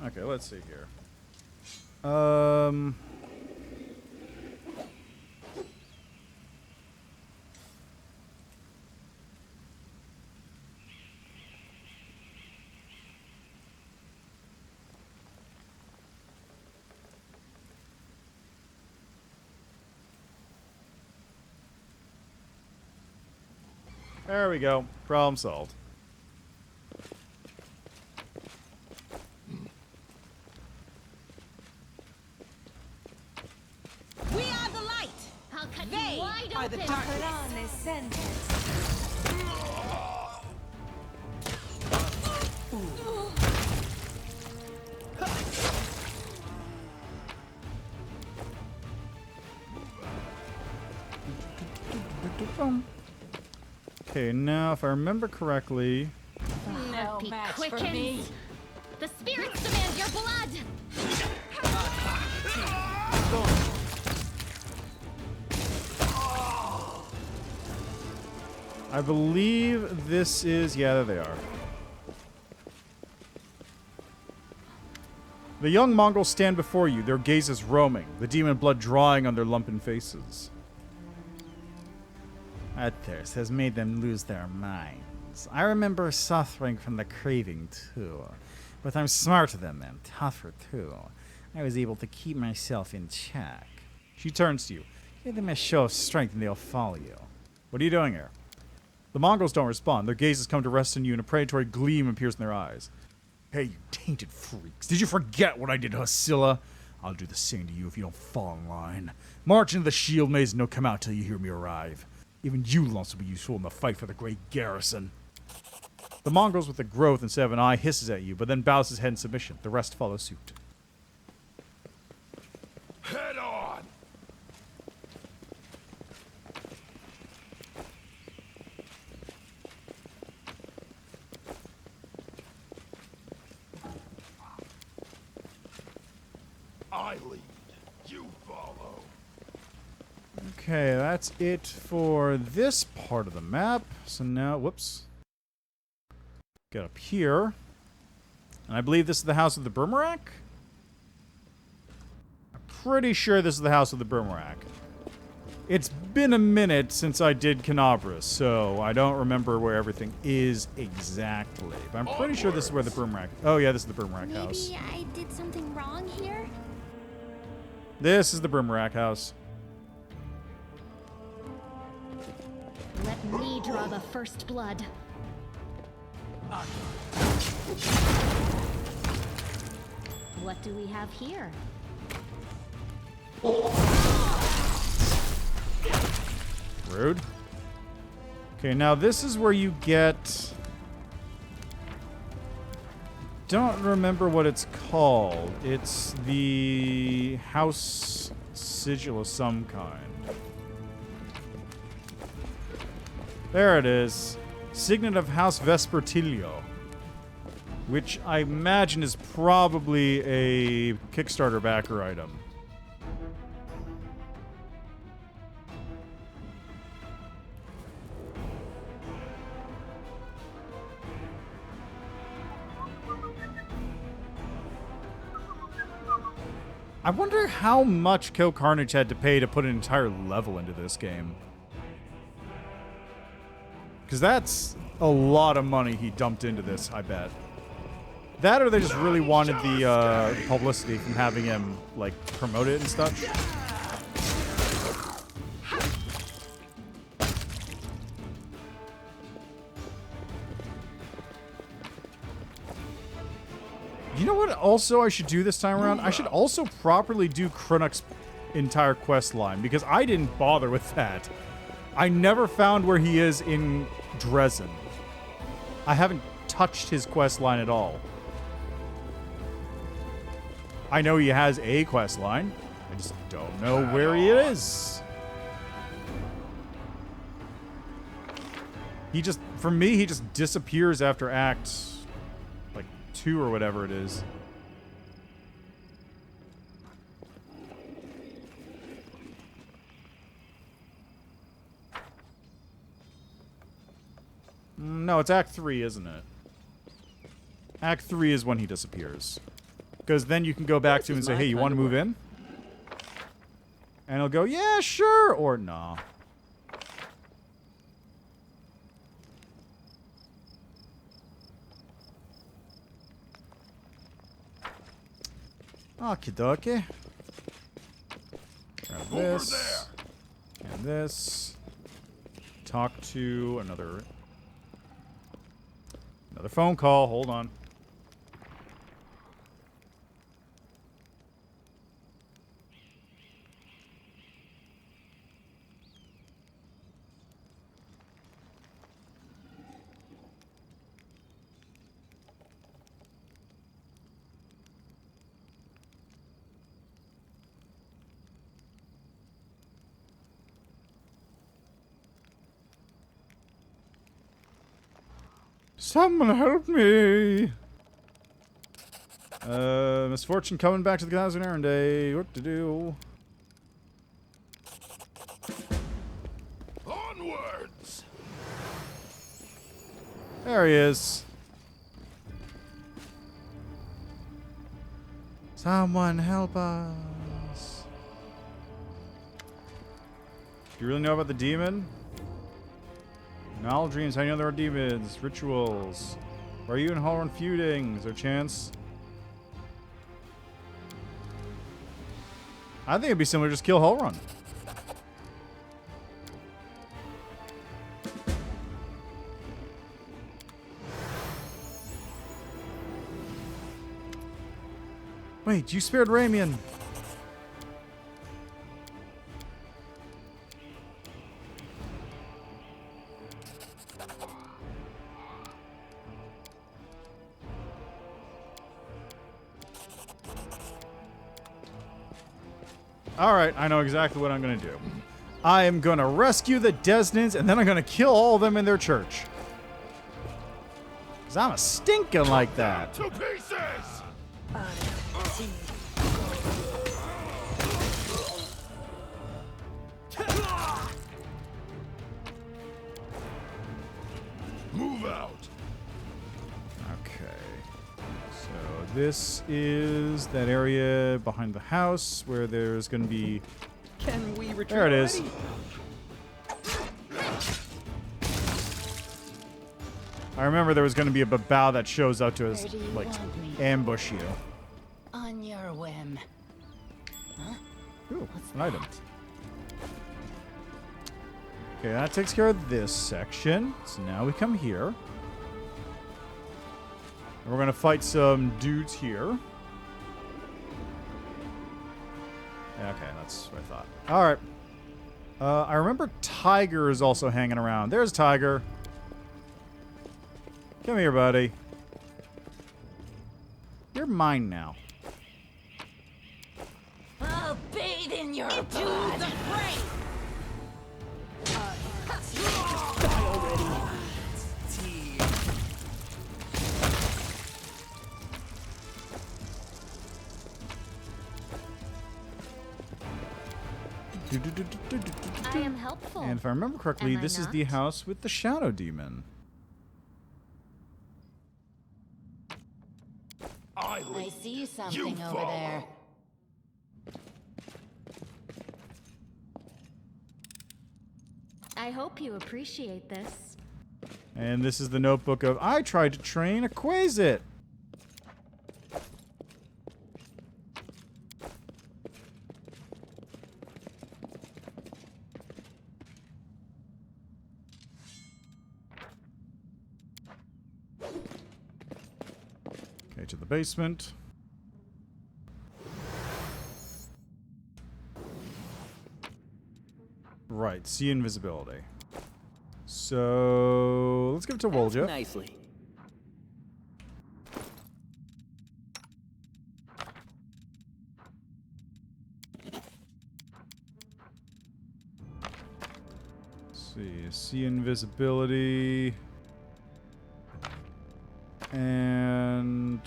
Okay, let's see here. There we go. Problem solved. We are the light. I'll cut They you wide are the open. darkness. Okay, now if I remember correctly, No match for quickens. me. The spirits demand your blood. I believe this is... Yeah, there they are. The young Mongols stand before you, their gazes roaming, the demon blood drawing on their lumpen faces. That thirst has made them lose their minds. I remember suffering from the craving, too. But I'm smarter than them, tougher, too. I was able to keep myself in check. She turns to you. Give them a show of strength and they'll follow you. What are you doing here? The Mongols don't respond. Their gazes come to rest on you, and a predatory gleam appears in their eyes. Hey, you tainted freaks. Did you forget what I did to Hysilla? I'll do the same to you if you don't fall in line. March into the shield maze and don't come out till you hear me arrive. Even you lumps will be useful in the fight for the great garrison. The Mongols with the growth instead of an eye hisses at you, but then bows his head in submission. The rest follow suit. Head on! I lead. You follow. Okay, that's it for this part of the map. So now, whoops. Get up here. And I believe this is the house of the Bermerak? I'm pretty sure this is the house of the Bermerak. It's been a minute since I did Canabras, so I don't remember where everything is exactly. But I'm pretty sure this is where the Bermerak... Oh yeah, this is the Bermerak house. Maybe I did something wrong here? This is the Bermerak house. Let me draw the first blood. What do we have here? Rude. Okay, now this is where you get... Don't remember what it's called. It's the house sigil of some kind. There it is. Signet of House Vespertilio. Which I imagine is probably a Kickstarter backer item. I wonder how much Kill Carnage had to pay to put an entire level into this game. Because that's a lot of money he dumped into this, I bet. That or they just really wanted the publicity from having him, like, promote it and stuff. You know what also I should do this time around? I should also properly do Kronuk's entire quest line, because I didn't bother with that. I never found where he is in Dresden. I haven't touched his quest line at all. I know he has a quest line. I just don't know where he is. He just, for me, he just disappears after Act, like, 2 or whatever it is. No, it's Act 3, isn't it? Act 3 is when he disappears. Because then you can go back to him and say, hey, you want to move in? And he'll go, yeah, sure, or nah. Okie dokie. Grab this. And this. Talk to another phone call. Hold on. Someone help me! Misfortune coming back to the Thousand Errand Day. What to do? Onwards! There he is. Someone help us. Do you really know about the demon? Knowledge dreams, how do you know there are demons? Rituals. Are you and Halron feuding? Is there a chance? I think it'd be similar to just kill Halron. Wait, you spared Ramian. Alright, I know exactly what I'm going to do. I am going to rescue the Desnans, and then I'm going to kill all of them in their church. Because I'm a stinking like that. To pieces! Move out. Okay. So this is that area behind the house where there's going to be... Can we retreat There it is. already? I remember there was going to be a babao that shows up to us, Where do you like, want me? ambush you. On your whim. Huh? Ooh, an item. Okay, that takes care of this section. So now we come here. And we're going to fight some dudes here. Yeah, okay, that's what I thought. All right. I remember Tiger is also hanging around. There's Tiger. Come here, buddy. You're mine now. I'll bathe in your blood. I am helpful. And if I remember correctly, Am I this is not? the house with the Shadow Demon. I see something over there. I hope you appreciate this. And this is the notebook of I tried to train a Quasit. Okay, to the basement. Right, see invisibility. So let's give it to Wolja. Nicely. See invisibility. And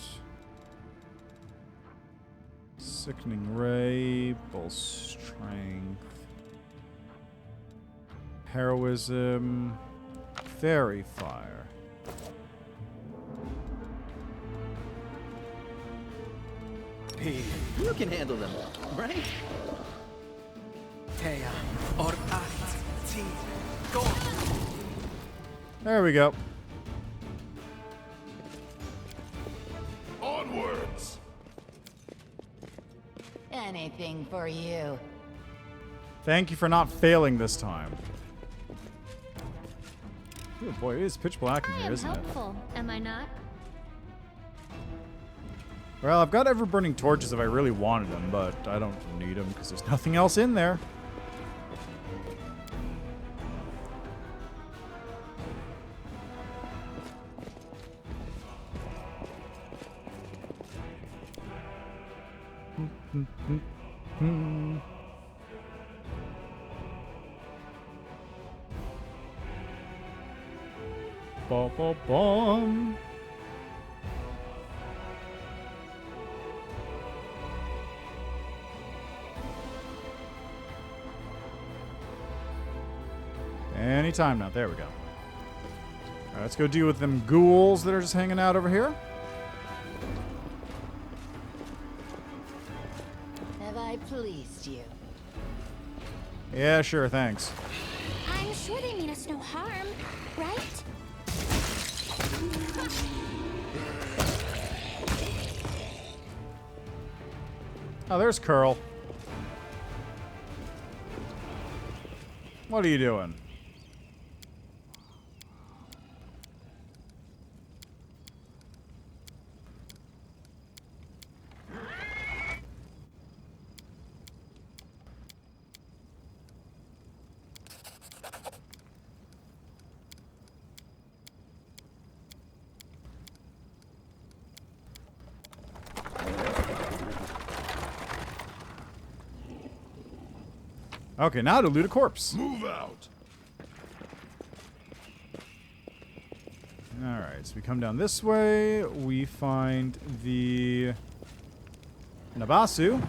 Sickening Ray, Bull Strength, Heroism, Fairy Fire. Hey, you can handle them, right? There we go. Onwards! Anything for you. Thank you for not failing this time. Oh boy, it is pitch black in I here, am isn't it? helpful, am I not? Well, I've got ever-burning torches if I really wanted them, but I don't need them because there's nothing else in there. Ba-ba-bum. Anytime now. There we go. All right, let's go deal with them ghouls that are just hanging out over here. Have I pleased you? Yeah, sure, thanks. I'm sure they mean us no harm, right? Oh, there's Curl. What are you doing? Okay, now to loot a corpse. Move out. Alright, so we come down this way. We find the Nabasu.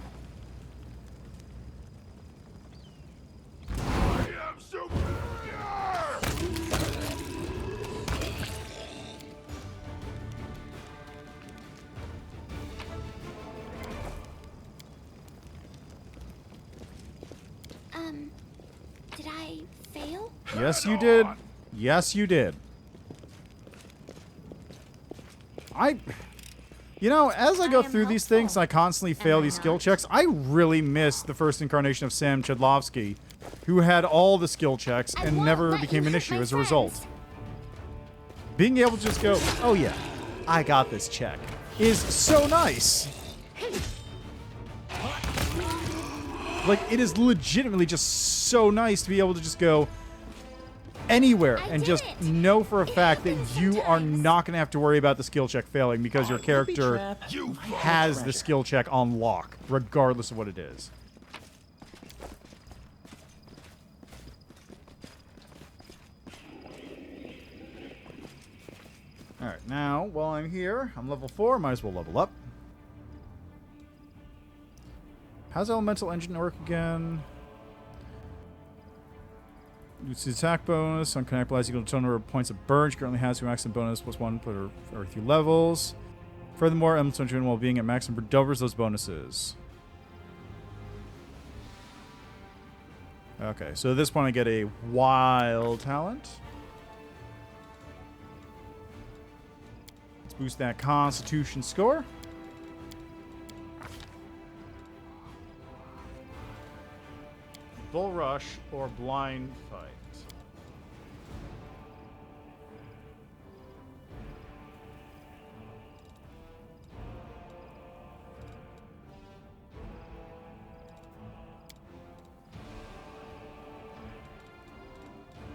Did I fail? Yes, you did. Yes, you did. You know, as I go through these things, I constantly fail these skill checks. I really miss the first incarnation of Sam Chudlovsky, who had all the skill checks and never became an issue as a result. Being able to just go, oh yeah, I got this check, is so nice. Like, it is legitimately just so nice to be able to just go anywhere and just know for a fact that you are not going to have to worry about the skill check failing because your character has the skill check on lock, regardless of what it is. Alright, now, while I'm here, I'm level 4, might as well level up. How's Elemental Engine work again? It's the attack bonus on Connect Blast equal to total number of points of burn. She currently has her maximum bonus plus 1 per every 3 levels. Furthermore, Elemental Engine, while being at maximum, doubles those bonuses. Okay, so at this point I get a wild talent. Let's boost that Constitution score. Bull Rush or Blind Fight.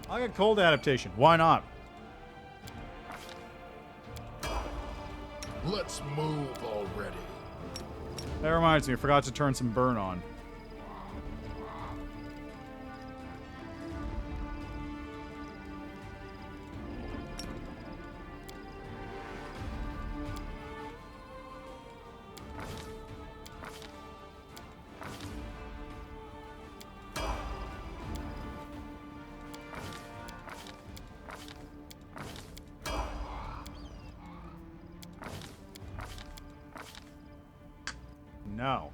I'll get Cold Adaptation. Why not? Let's move already. That reminds me, I forgot to turn some burn on. No.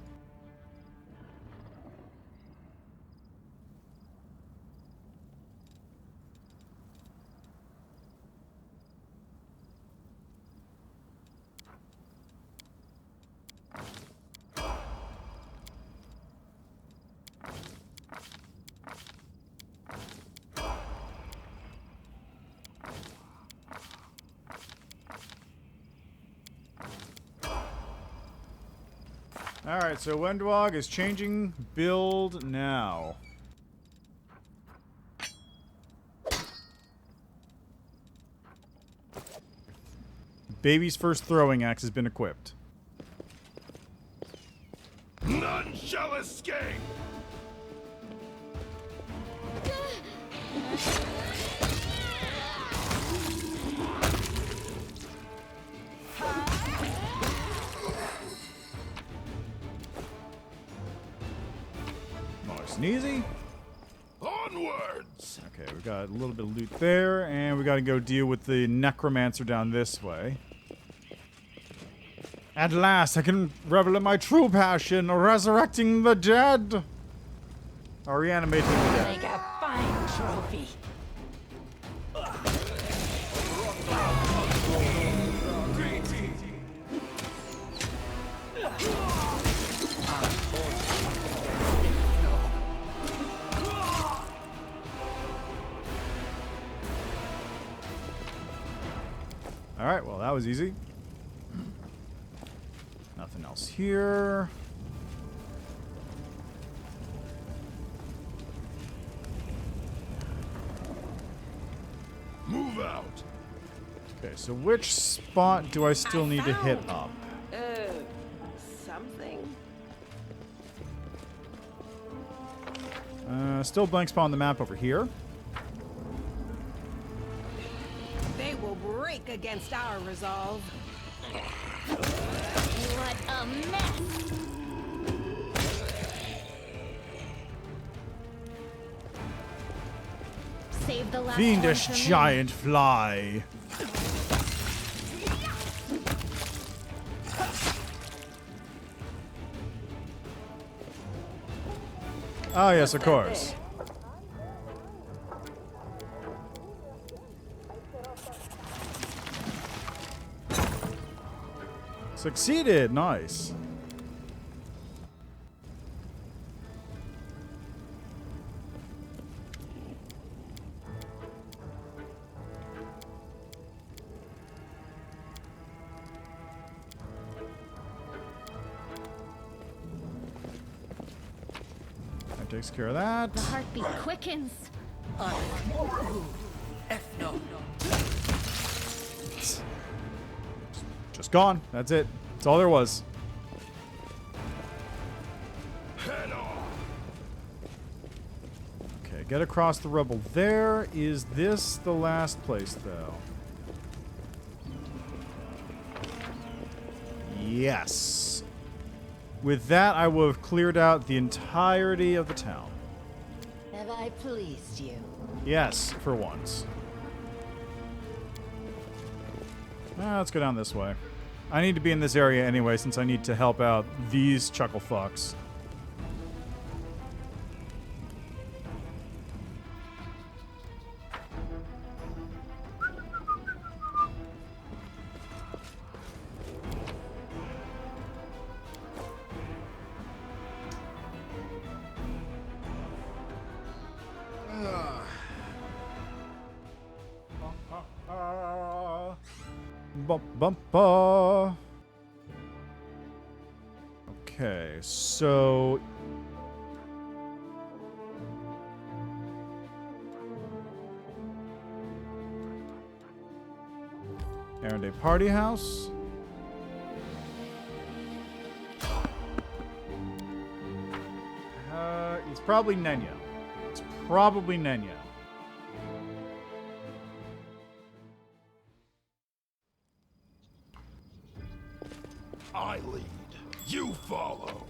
Alright, so Wendwog is changing build now. Baby's first throwing axe has been equipped. None shall escape! Nice and easy. Onwards! Okay, we got a little bit of loot there, and we gotta go deal with the Necromancer down this way. At last, I can revel in my true passion, resurrecting the dead! Or reanimating the dead. Make a fine trophy. Alright, well that was easy. Nothing else here. Move out! Okay, so which spot do I still need to hit up? Something. Still blank spot on the map over here. They will break against our resolve. What a mess! Save the last Fiendish one for me. giant fly. Oh, yes, of course. Succeeded. Nice. That takes care of that. The heartbeat quickens. Just gone. That's it. That's all there was. Okay, get across the rubble there. Is this the last place, though? Yes. With that, I will have cleared out the entirety of the town. Have I pleased you? Yes, for once. Let's go down this way. I need to be in this area anyway, since I need to help out these chuckle fucks. Bumpa. Okay, so Errand a party house. It's probably Nenio. It's probably Nenio. I lead. You follow.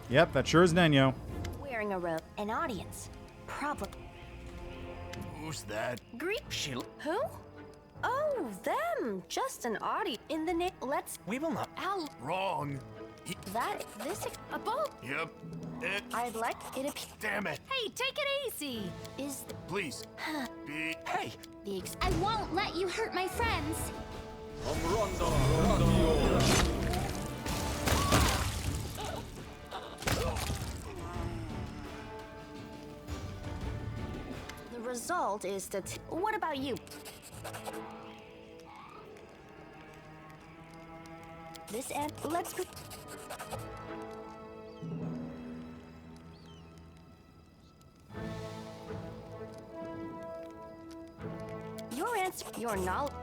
Yep, that sure is Nenio. Wearing a robe. An audience. Probably. Who's that? Greek. Who? Oh, them. Just an audience. In the name. Let's. We will not. Ow. Wrong. That. This. A boat. Yep. I'd like it. Damn it. Hey, take it easy. Is. Please. Be. Hey. I won't let you hurt my friends. The result is that. What about you? This end. Let's. Your answer. Your knowledge.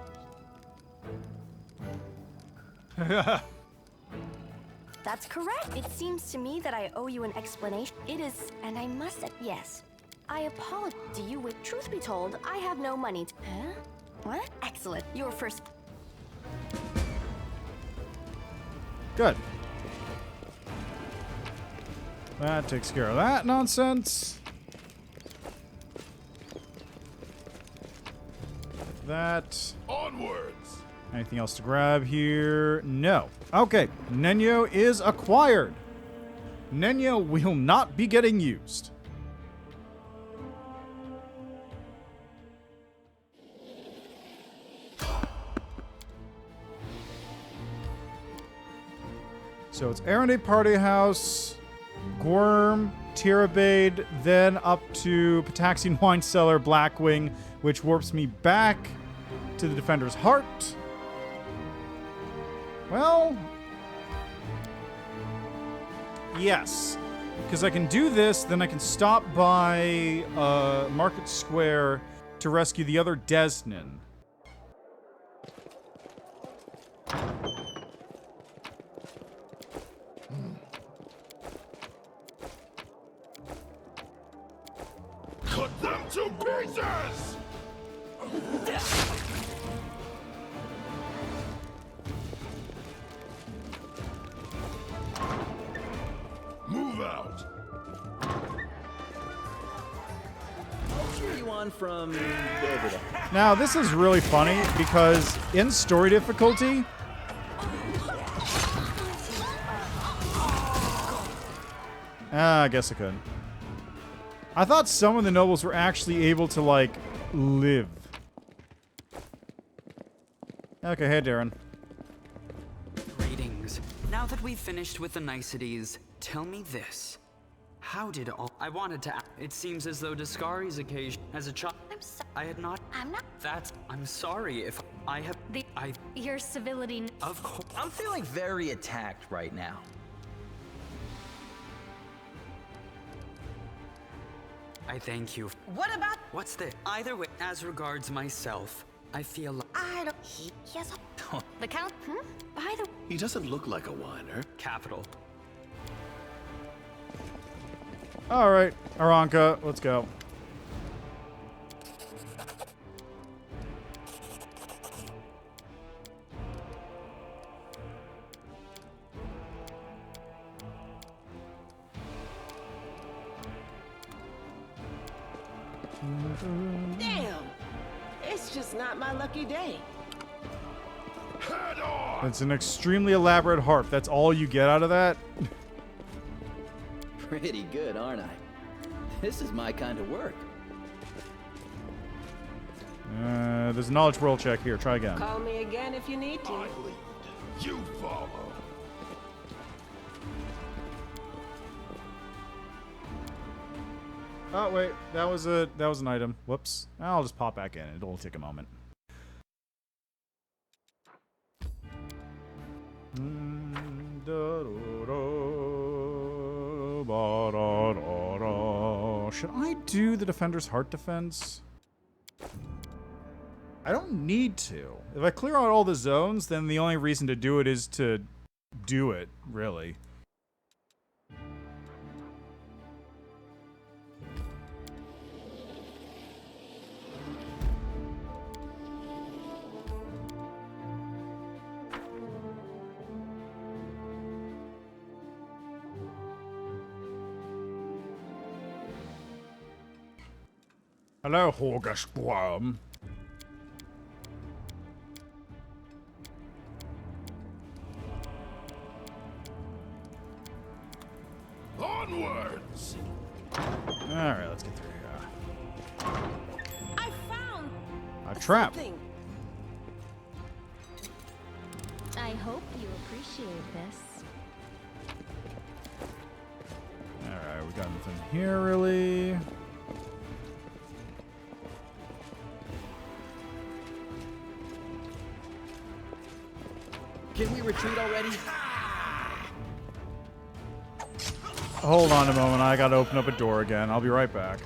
That's correct. It seems to me that I owe you an explanation. It is, and I must. Yes. I apologize. Do you wish? Truth be told, I have no money. Huh? What? Excellent. Your first. Good. That takes care of that nonsense. That. Onwards. Anything else to grab here? No. Okay. Nenio is acquired. Nenio will not be getting used. So it's Errand Party House, Gorm, Tirabade, then up to Pataxian Wine Cellar, Blackwing, which warps me back to the Defender's Heart. Well, yes, because I can do this, then I can stop by Market Square to rescue the other Desnin. Monsters! Move out. I'll cheer you on from over there. Now, this is really funny because in story difficulty, I guess I couldn't. I thought some of the nobles were actually able to, like, live. Okay, hey, Darren. Greetings. Now that we've finished with the niceties, tell me this. How did all... I wanted to... It seems as though Discari's occasion... As a child... I had not... I'm not... That's... I'm sorry if I have... Your civility... Of course... I'm feeling very attacked right now. I thank you. What about... What's the... Either way, as regards myself, I feel like... I don't... Yes. The Count? By the... He doesn't look like a whiner. Capital. Alright, Aranka, let's go. Damn! It's just not my lucky day. It's an extremely elaborate harp. That's all you get out of that? Pretty good, aren't I? This is my kind of work. There's a knowledge roll check here. Try again. Call me again if you need to. You follow. Oh wait, that was an item. Whoops. I'll just pop back in. It'll take a moment. Should I do the Defender's Heart Defense? I don't need to. If I clear out all the zones, then the only reason to do it is to do it, really. Hello, Horgasquam. Onwards! Alright, let's get through here. I found A trap. something. I hope you appreciate this. Alright, we got nothing here, really. Can we retreat already? Hold on a moment, I gotta open up a door again. I'll be right back.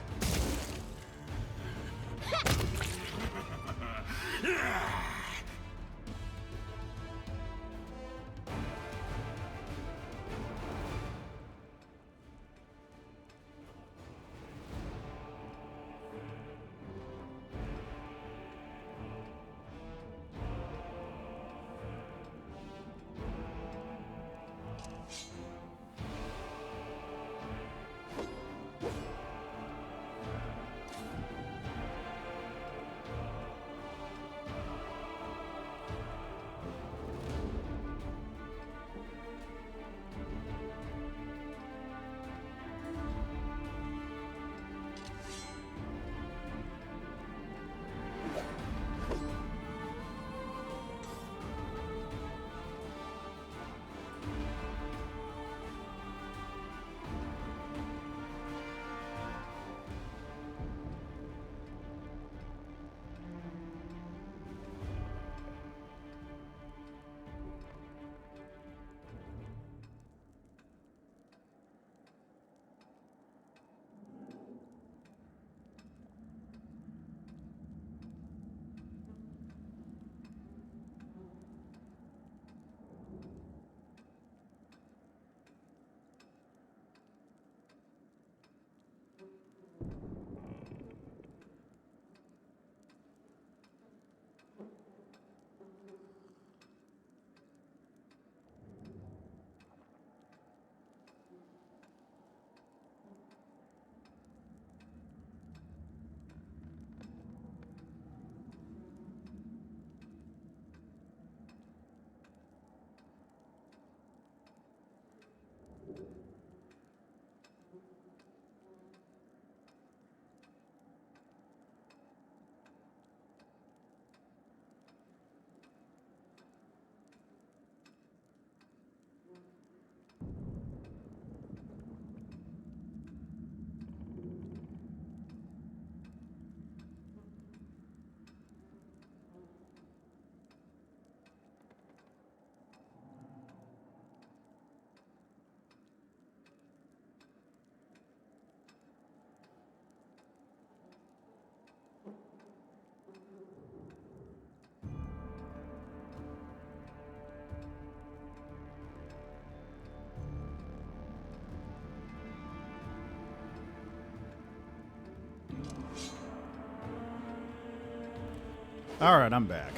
Alright, I'm back.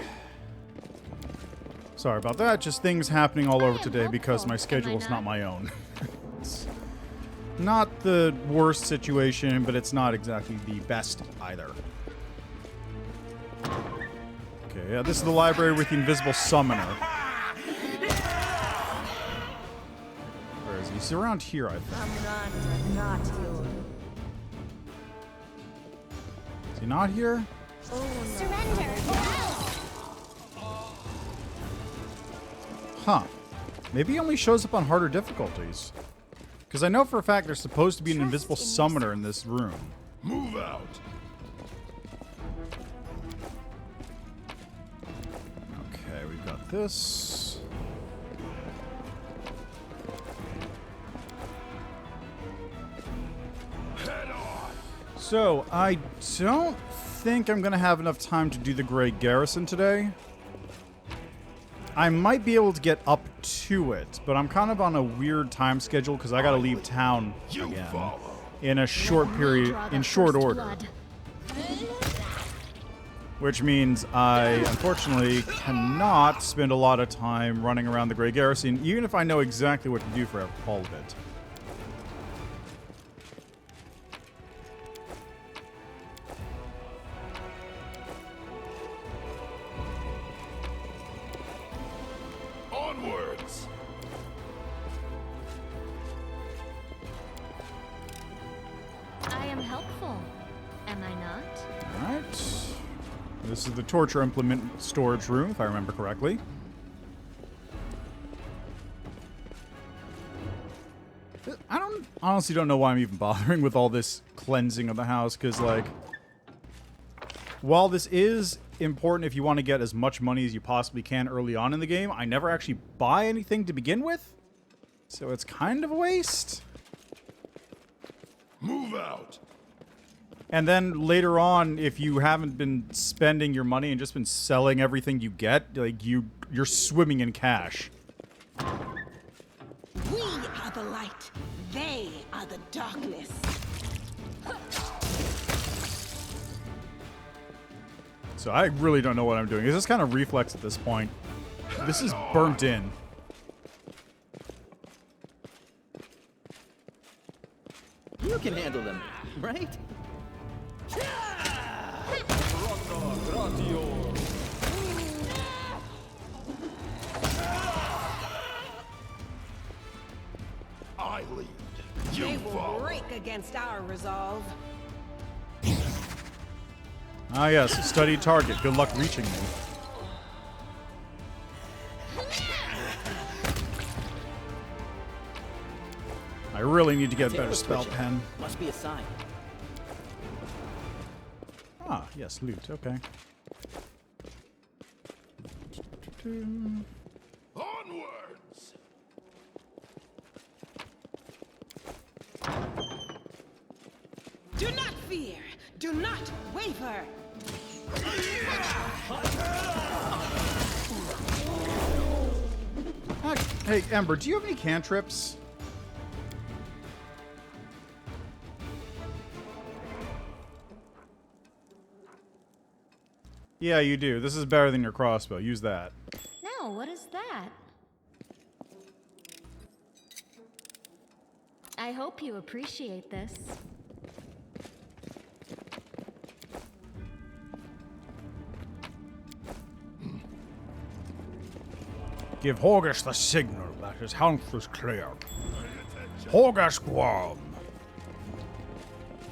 Sorry about that. Just things happening all over today because my schedule is not my own. It's not the worst situation, but it's not exactly the best either. Okay, yeah, this is the library with the invisible summoner. Where is he? He's around here, I think. Is he not here? Surrender. Huh. Maybe he only shows up on harder difficulties. Because I know for a fact there's supposed to be an invisible summoner in this room. Move out. Okay, we've got this. Head on. So, I don't think I'm going to have enough time to do the Grey Garrison today. I might be able to get up to it, but I'm kind of on a weird time schedule because I got to leave town again in a short period, in short order. Which means I, unfortunately, cannot spend a lot of time running around the Grey Garrison, even if I know exactly what to do for all of it. Onwards. I am helpful, am I not? Alright. This is the torture implement storage room, if I remember correctly. Honestly don't know why I'm even bothering with all this cleansing of the house, because, like, while this is important if you want to get as much money as you possibly can early on in the game, I never actually buy anything to begin with, so it's kind of a waste. Move out. And then later on, if you haven't been spending your money and just been selling everything you get, like, you're swimming in cash. We are the light. They are the darkness. So I really don't know what I'm doing. It's just kind of reflex at this point. This is burnt in. You can handle them, right? I lead. They You will follow. break against our resolve. Ah yes, study target. Good luck reaching me. I really need to get a better spell pen. Must be a sign. Ah, yes, loot. Okay. Onwards. Do not fear. Do not waver. Hey, Ember, do you have any cantrips? Yeah, you do. This is better than your crossbow. Use that. No, what is that? I hope you appreciate this. Give Horgus the signal that his house is clear. Horgasquam.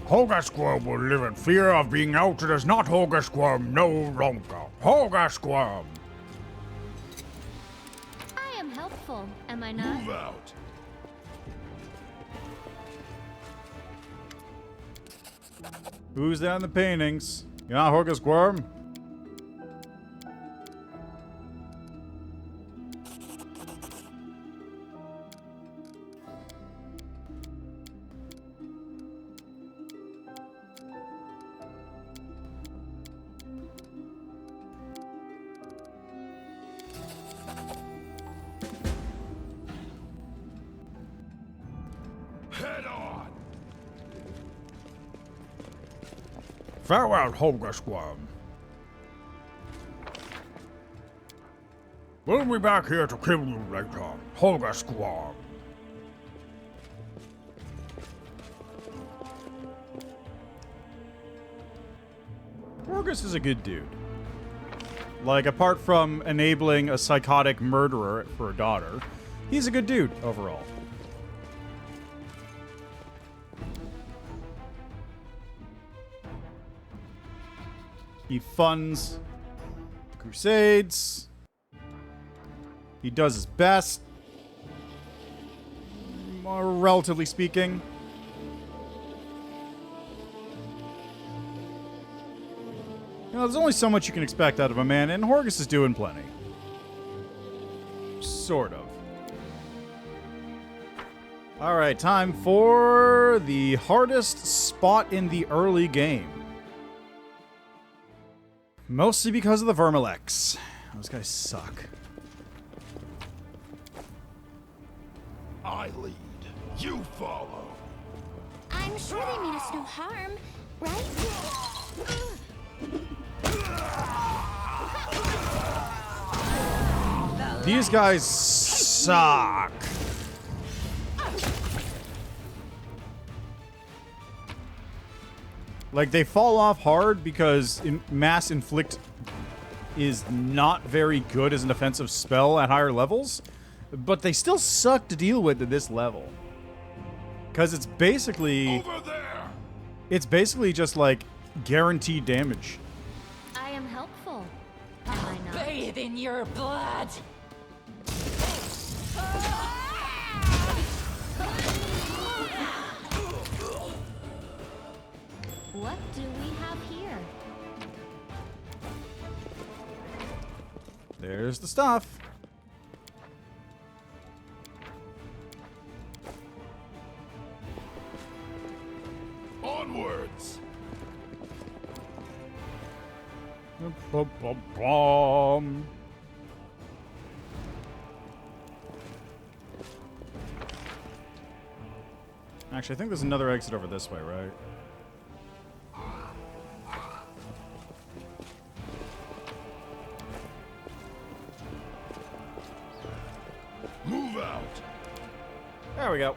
Horgasquam will live in fear of being outed as not Horgasquam no longer. Horgasquam. I am helpful, am I not? Move out. Who's that in the paintings? You're not Horgasquam? Head on. Farewell, Horgasquam. We'll be back here to kill you later, Holga Squad. Horgus is a good dude. Like, apart from enabling a psychotic murderer for a daughter, he's a good dude overall. He funds the Crusades. He does his best, relatively speaking. You know, there's only so much you can expect out of a man, and Horgus is doing plenty. Sort of. Alright, time for the hardest spot in the early game. Mostly because of the Vermilex. Those guys suck. I lead. You follow. I'm sure they mean us no harm, right? These guys suck. Like, they fall off hard because Mass Inflict is not very good as an offensive spell at higher levels, but they still suck to deal with at this level. Because it's basically... Over there! It's basically just, like, guaranteed damage. I am helpful. Am I not? Bathe in your blood. What do we have here? There's the stuff. Onwards! Bum. Actually, I think there's another exit over this way, right? Move out! There we go.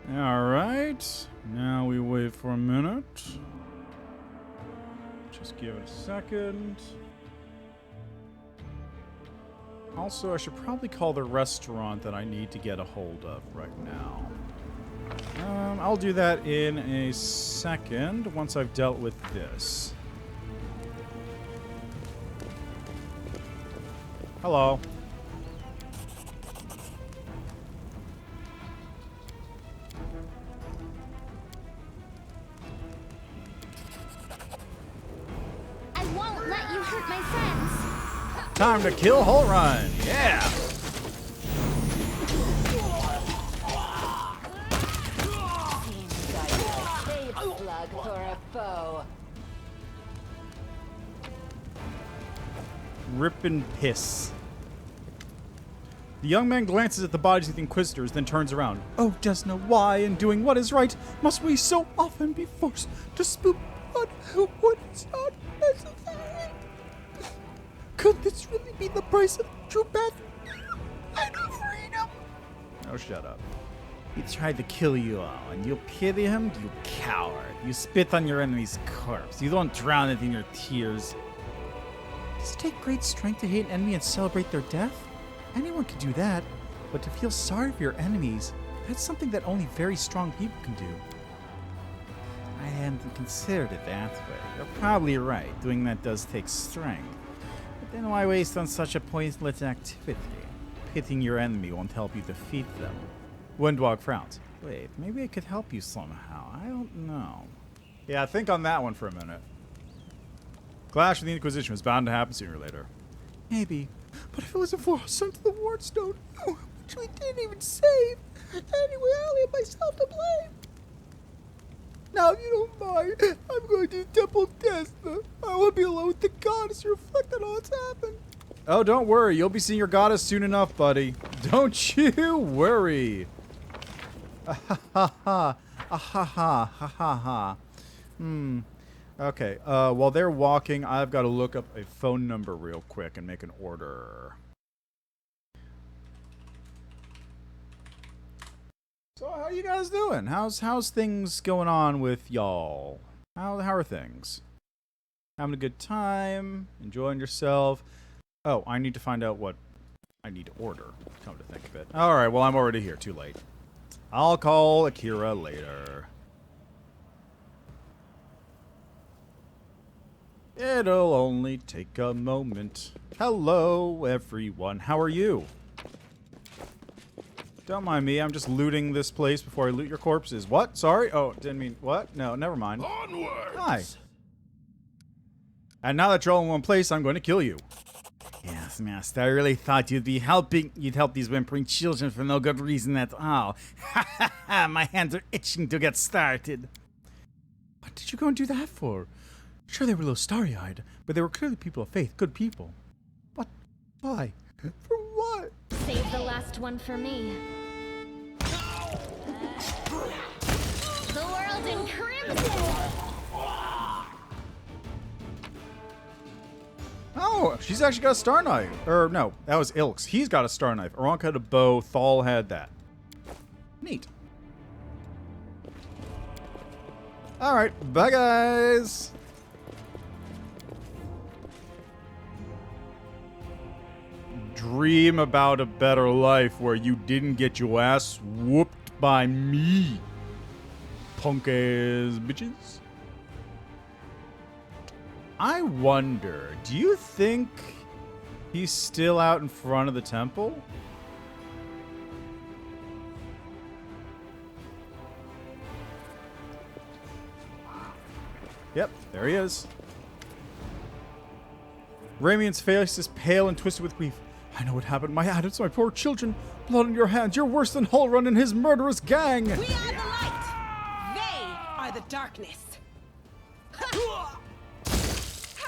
Alright, now we wait for a minute. Just give it a second. Also, I should probably call the restaurant that I need to get a hold of right now. I'll do that in a second once I've dealt with this. Hello. I won't let you hurt my friends. Time to kill Whole Run. Yeah. Seems like a safe slug for a foe. Rip and piss. The young man glances at the bodies of the Inquisitors, then turns around. Oh, Desna, why, in doing what is right, must we so often be forced to spill blood when it's not necessary? Could this really be the price of true path and of freedom? Oh, shut up. He tried to kill you all, and you pity him? You coward. You spit on your enemy's corpse. You don't drown it in your tears. Does it take great strength to hate an enemy and celebrate their death? Anyone can do that, but to feel sorry for your enemies, that's something that only very strong people can do. I hadn't considered it that way. You're probably right. Doing that does take strength. But then why waste on such a pointless activity? Hitting your enemy won't help you defeat them. Windwalk frowns. Wait, maybe I could help you somehow. I don't know. Yeah, think on that one for a minute. Clash with the Inquisition was bound to happen sooner or later. Maybe. But if it wasn't for our son to the Wardstone, which we didn't even save, anyway, I only have myself to blame. Now, if you don't mind, I'm going to Temple Desna. I want to be alone with the goddess to reflect on all that's happened. Oh, don't worry. You'll be seeing your goddess soon enough, buddy. Don't you worry. Ah ha ha ha. Ah ha ha ha ha ha. Okay, while they're walking, I've got to look up a phone number real quick and make an order. So how you guys doing? How's things going on with y'all? How are things? Having a good time? Enjoying yourself? Oh, I need to find out what I need to order, come to think of it. Alright, well I'm already here, too late. I'll call Akira later. It'll only take a moment. Hello, everyone. How are you? Don't mind me. I'm just looting this place before I loot your corpses. What? Sorry? Oh, didn't mean... What? No, never mind. Onwards! Hi. And now that you're all in one place, I'm going to kill you. Yes, master. I really thought you'd help these whimpering children for no good reason at all. Ha ha ha! My hands are itching to get started. What did you go and do that for? Sure, they were a little starry-eyed, but they were clearly people of faith, good people. What? Why? For what? Save the last one for me. The world in crimson! Oh, she's actually got a star knife. Or, no, that was Ilk's. He's got a star knife. Aronka had a bow. Thal had that. Neat. Alright, bye guys! Dream about a better life where you didn't get your ass whooped by me. Punk ass bitches. I wonder, do you think he's still out in front of the temple? Yep, there he is. Ramian's face is pale and twisted with grief. I know what happened. My Adams, my poor children. Blood on your hands. You're worse than Hullrun and his murderous gang. We are the light. They are the darkness.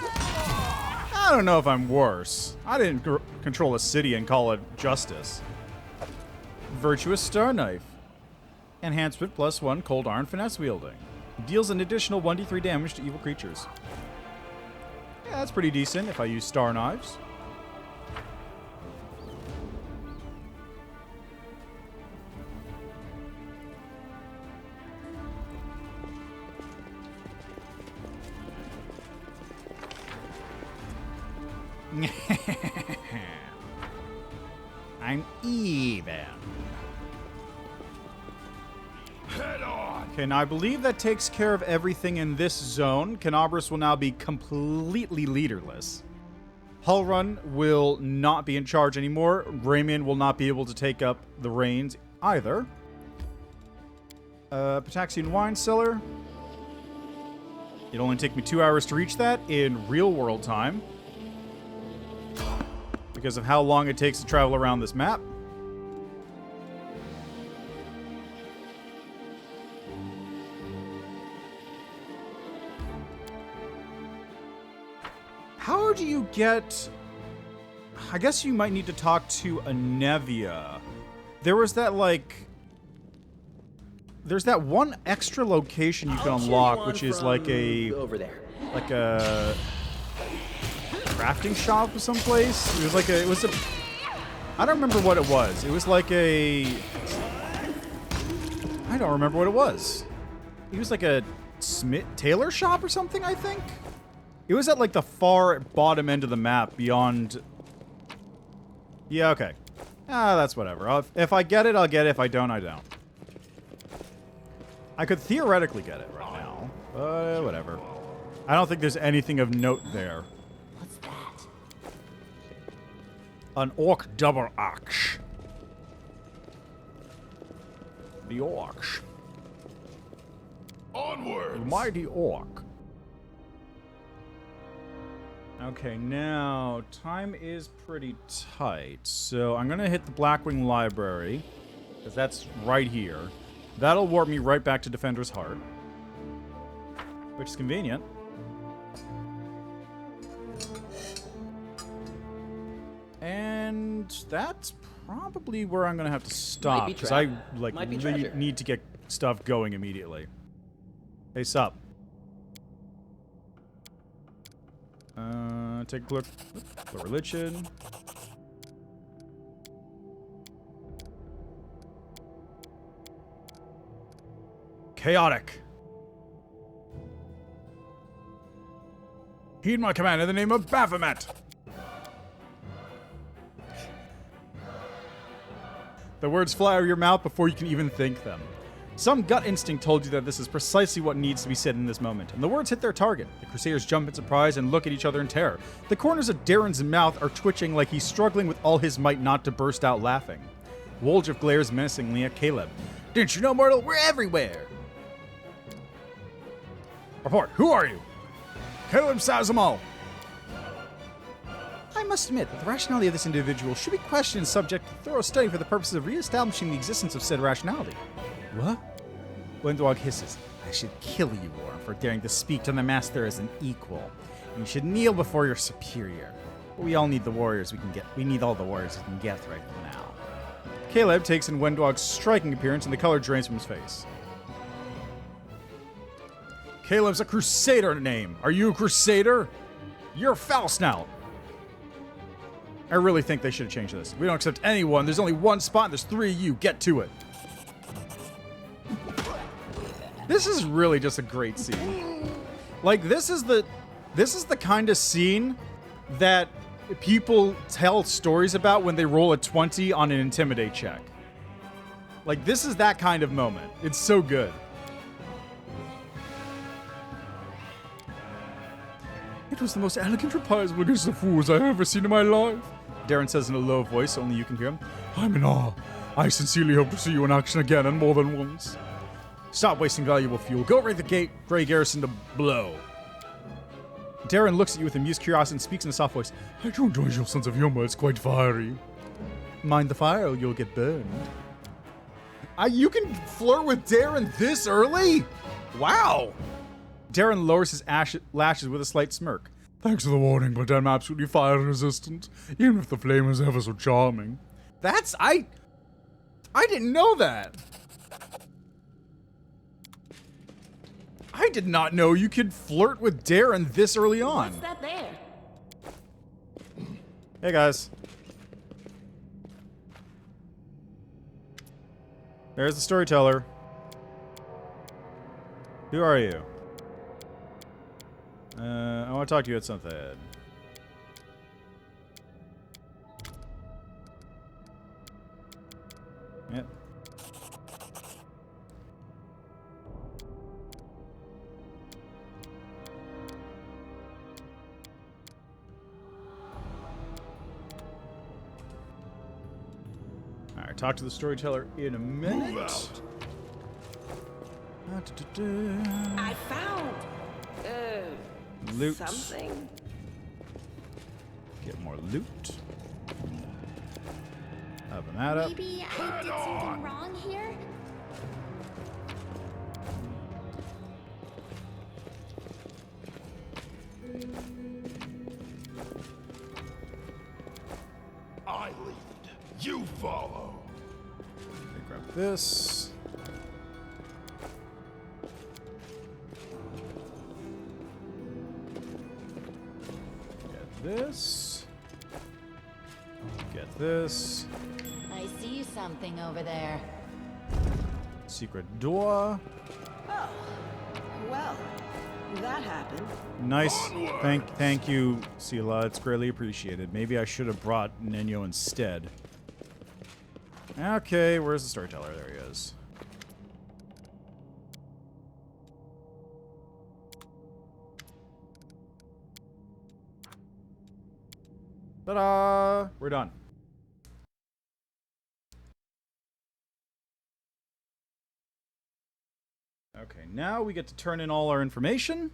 I don't know if I'm worse. I didn't control a city and call it justice. Virtuous Star Knife. Enhancement +1 cold iron finesse wielding. Deals an additional 1d3 damage to evil creatures. Yeah, that's pretty decent if I use star knives. I'm even. Head on! Okay, now I believe that takes care of everything in this zone. Canobras will now be completely leaderless. Hullrun will not be in charge anymore. Ramian will not be able to take up the reins either. Pataxian Wine Cellar. It'll only take me 2 hours to reach that in real world time, because of how long it takes to travel around this map. How do you get... I guess you might need to talk to Anevia. There was that, like... There's that one extra location you can unlock, which is like a... over there. Like a... crafting shop or someplace. It was like a... It was a... I don't remember what it was. It was like a... I don't remember what it was. It was like a tailor shop or something, I think? It was at like the far bottom end of the map beyond... Yeah, okay. Ah, that's whatever. If I get it, I'll get it. If I don't, I don't. I could theoretically get it right now. now. But whatever. I don't think there's anything of note there. What's that? An orc double axe. The orcs. Onwards! The mighty orc. Okay, now, time is pretty tight. So I'm going to hit the Blackwing Library, because that's right here. That'll warp me right back to Defender's Heart, which is convenient. And that's probably where I'm going to have to stop, because I need to get stuff going immediately. Hey, sup? Take a look. The religion. Chaotic. Heed my command in the name of Baphomet. The words fly out of your mouth before you can even think them. Some gut instinct told you that this is precisely what needs to be said in this moment, and the words hit their target. The Crusaders jump in surprise and look at each other in terror. The corners of Darren's mouth are twitching like he's struggling with all his might not to burst out laughing. Woljif glares menacingly at Caleb. Didn't you know, mortal? We're everywhere! Report, who are you? Caleb Sazamal! I must admit that the rationality of this individual should be questioned and subject to thorough study for the purposes of re-establishing the existence of said rationality. What? Wendwog hisses. I should kill you, Warren, for daring to speak to the master as an equal. And you should kneel before your superior. But we all need the warriors we can get. We need all the warriors we can get right now. Caleb takes in Wendwog's striking appearance, and the color drains from his face. Caleb's a crusader name. Are you a crusader? You're foul snout. I really think they should have changed this. We don't accept anyone. There's only one spot, and there's 3 of you. Get to it. This is really just a great scene. Like, this is the kind of scene that people tell stories about when they roll a 20 on an intimidate check. Like, this is that kind of moment. It's so good. It was the most elegant reprisal against the fools I have ever seen in my life, Darren says in a low voice, only you can hear him. I'm in awe. I sincerely hope to see you in action again and more than once. Stop wasting valuable fuel. Go raid the gate, Grey Garrison to blow. Darren looks at you with amused curiosity and speaks in a soft voice. I do enjoy your sense of humor. It's quite fiery. Mind the fire or you'll get burned. You can flirt with Darren this early? Wow. Darren lowers his lashes with a slight smirk. Thanks for the warning, but I'm absolutely fire resistant, even if the flame is ever so charming. I didn't know that. I did not know you could flirt with Darren this early on. What's that there? Hey, guys. There's the storyteller. Who are you? I want to talk to you about something. Yep. Alright, talk to the storyteller in a minute. Move out. I found loot. something. Get more loot. Open that up. Maybe I did something wrong here? I lead. You follow. Okay, grab this. This. Get this. I see something over there. Secret door. Oh, well, that happened. Nice. Thank you, Sela. It's greatly appreciated. Maybe I should have brought Nenio instead. Okay, where's the storyteller? There he is. Ta-da! We're done. Okay, now we get to turn in all our information.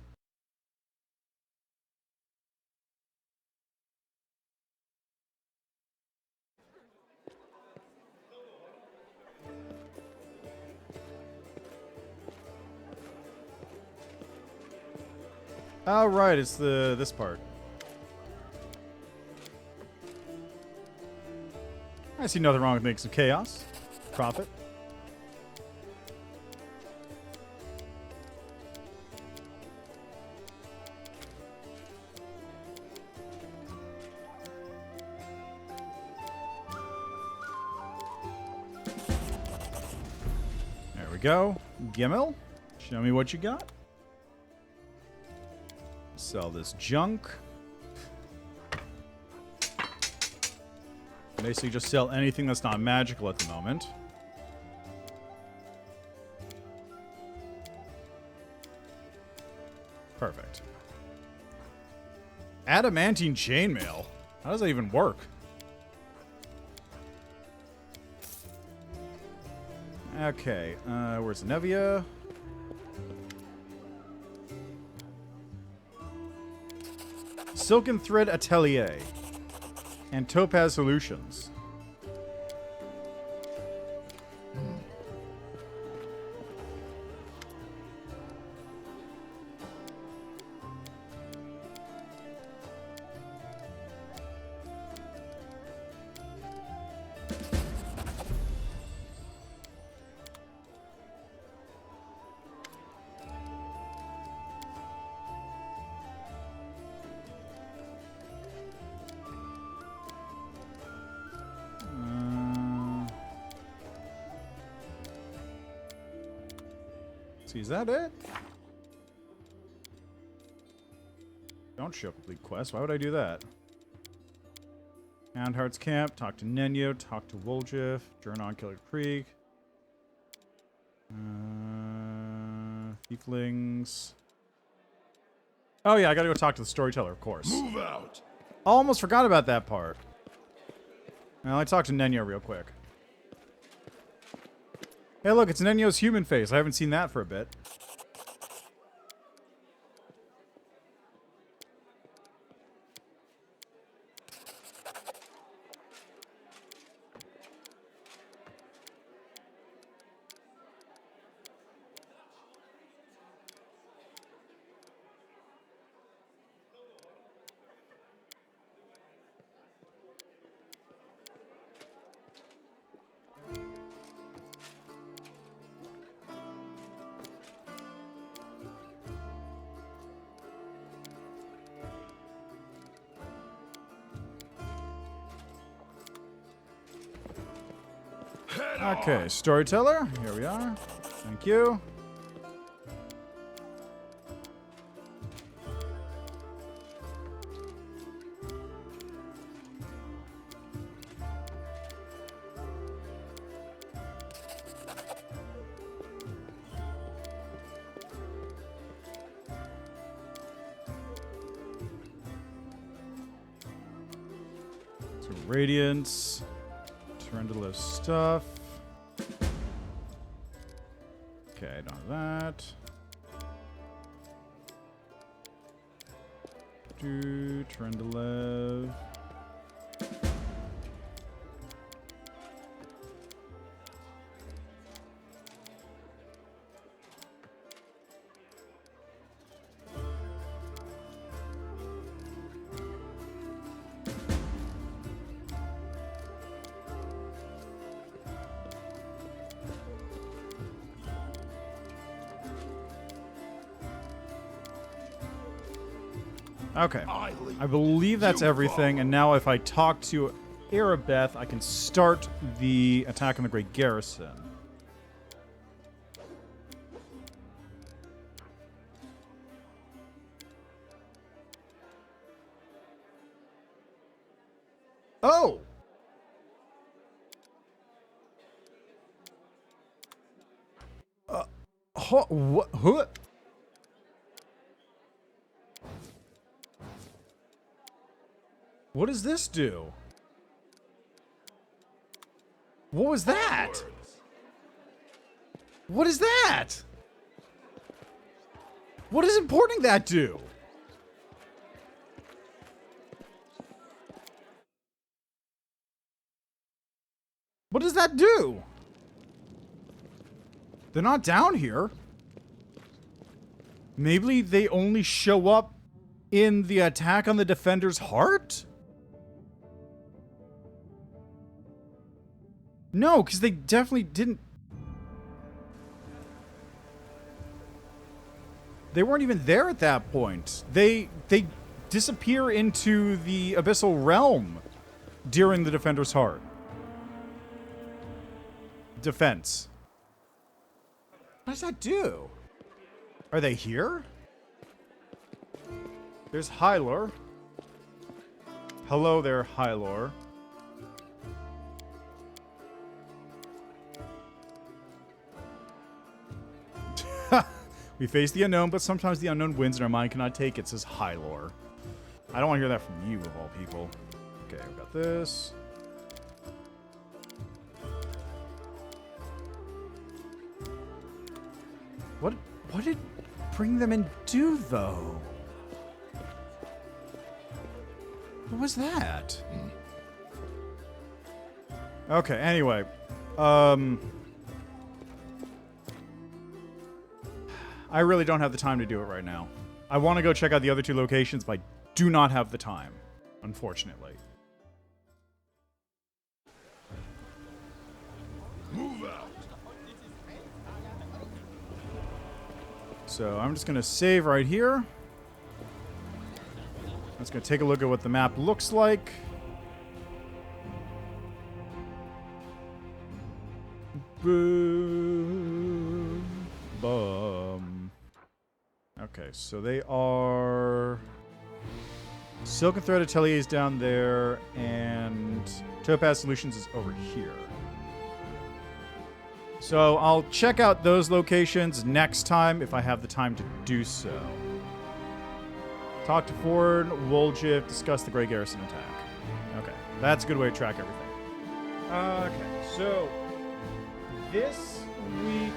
All right, it's this part. I see nothing wrong with making some chaos. Profit. There we go. Gimel, show me what you got. Sell this junk. Basically just sell anything that's not magical at the moment. Perfect. Adamantine chainmail. How does that even work? Okay, where's Nevia? Silken Thread Atelier. And Topaz Solutions. Is that it? Don't show complete quest. Why would I do that? Houndheart's Camp. Talk to Nenio. Talk to Woljif. Journey on Killer Creek. Thieflings. Oh yeah, I gotta go talk to the storyteller, of course. Move out. Almost forgot about that part. Well, I talked to Nenio real quick. Hey, look, it's Nenio's human face. I haven't seen that for a bit. Okay, storyteller. Here we are. Thank you. So Radiance. Turn to live stuff. Okay, done that. Turn to live. Okay, I believe that's everything, and now if I talk to Arabeth, I can start the attack on the Great Garrison. Oh! What? What does this do? What was that? What is that? What does importing that do? What does that do? They're not down here. Maybe they only show up in the attack on the defender's heart? No, because they definitely didn't. They weren't even there at that point. They disappear into the abyssal realm during the defender's heart. Defense. What does that do? Are they here? There's Hylor. Hello there, Hylor. We face the unknown, but sometimes the unknown wins and our mind cannot take it, says Hylor. I don't want to hear that from you, of all people. Okay, we got this. What did bring them in do, though? What was that? Okay, anyway. I really don't have the time to do it right now. I want to go check out the other two locations, but I do not have the time, unfortunately. Move out. So I'm just going to save right here. I'm just going to take a look at what the map looks like. Boom. Bum. Okay, so they are... Silk and Thread Atelier is down there, and Topaz Solutions is over here. So I'll check out those locations next time if I have the time to do so. Talk to Ford, Woljif, discuss the Grey Garrison attack. Okay, that's a good way to track everything. Okay, so this week...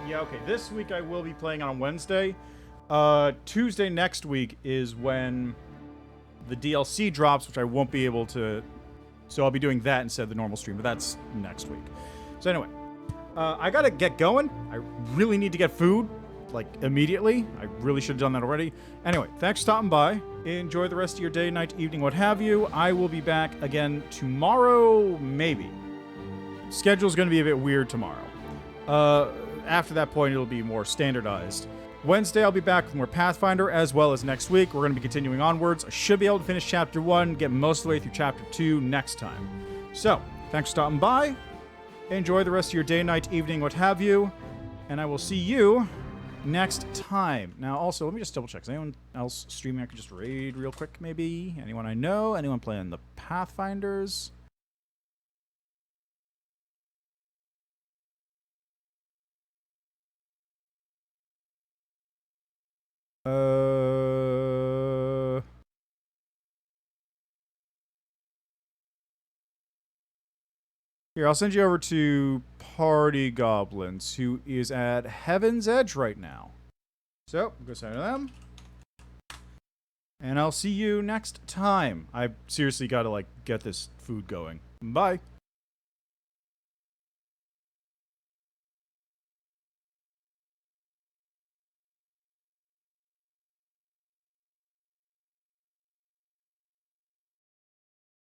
Yeah, okay, this week I will be playing on Wednesday. Tuesday next week is when the DLC drops, which I won't be able to... So I'll be doing that instead of the normal stream, but that's next week. So anyway... I gotta get going. I really need to get food, like, immediately. I really should have done that already. Anyway, thanks for stopping by. Enjoy the rest of your day, night, evening, what have you. I will be back again tomorrow, maybe. Schedule's gonna be a bit weird tomorrow. After that point, it'll be more standardized. Wednesday, I'll be back with more Pathfinder, as well as next week. We're gonna be continuing onwards. I should be able to finish Chapter 1, get most of the way through Chapter 2 next time. So, thanks for stopping by. Enjoy the rest of your day, night, evening, what have you. And I will see you next time. Now, also, let me just double check. Is anyone else streaming I could just raid real quick, maybe? Anyone I know? Anyone playing the Pathfinders? Here, I'll send you over to Party Goblins, who is at Heaven's Edge right now. So, go send to them. And I'll see you next time. I seriously gotta, like, get this food going. Bye.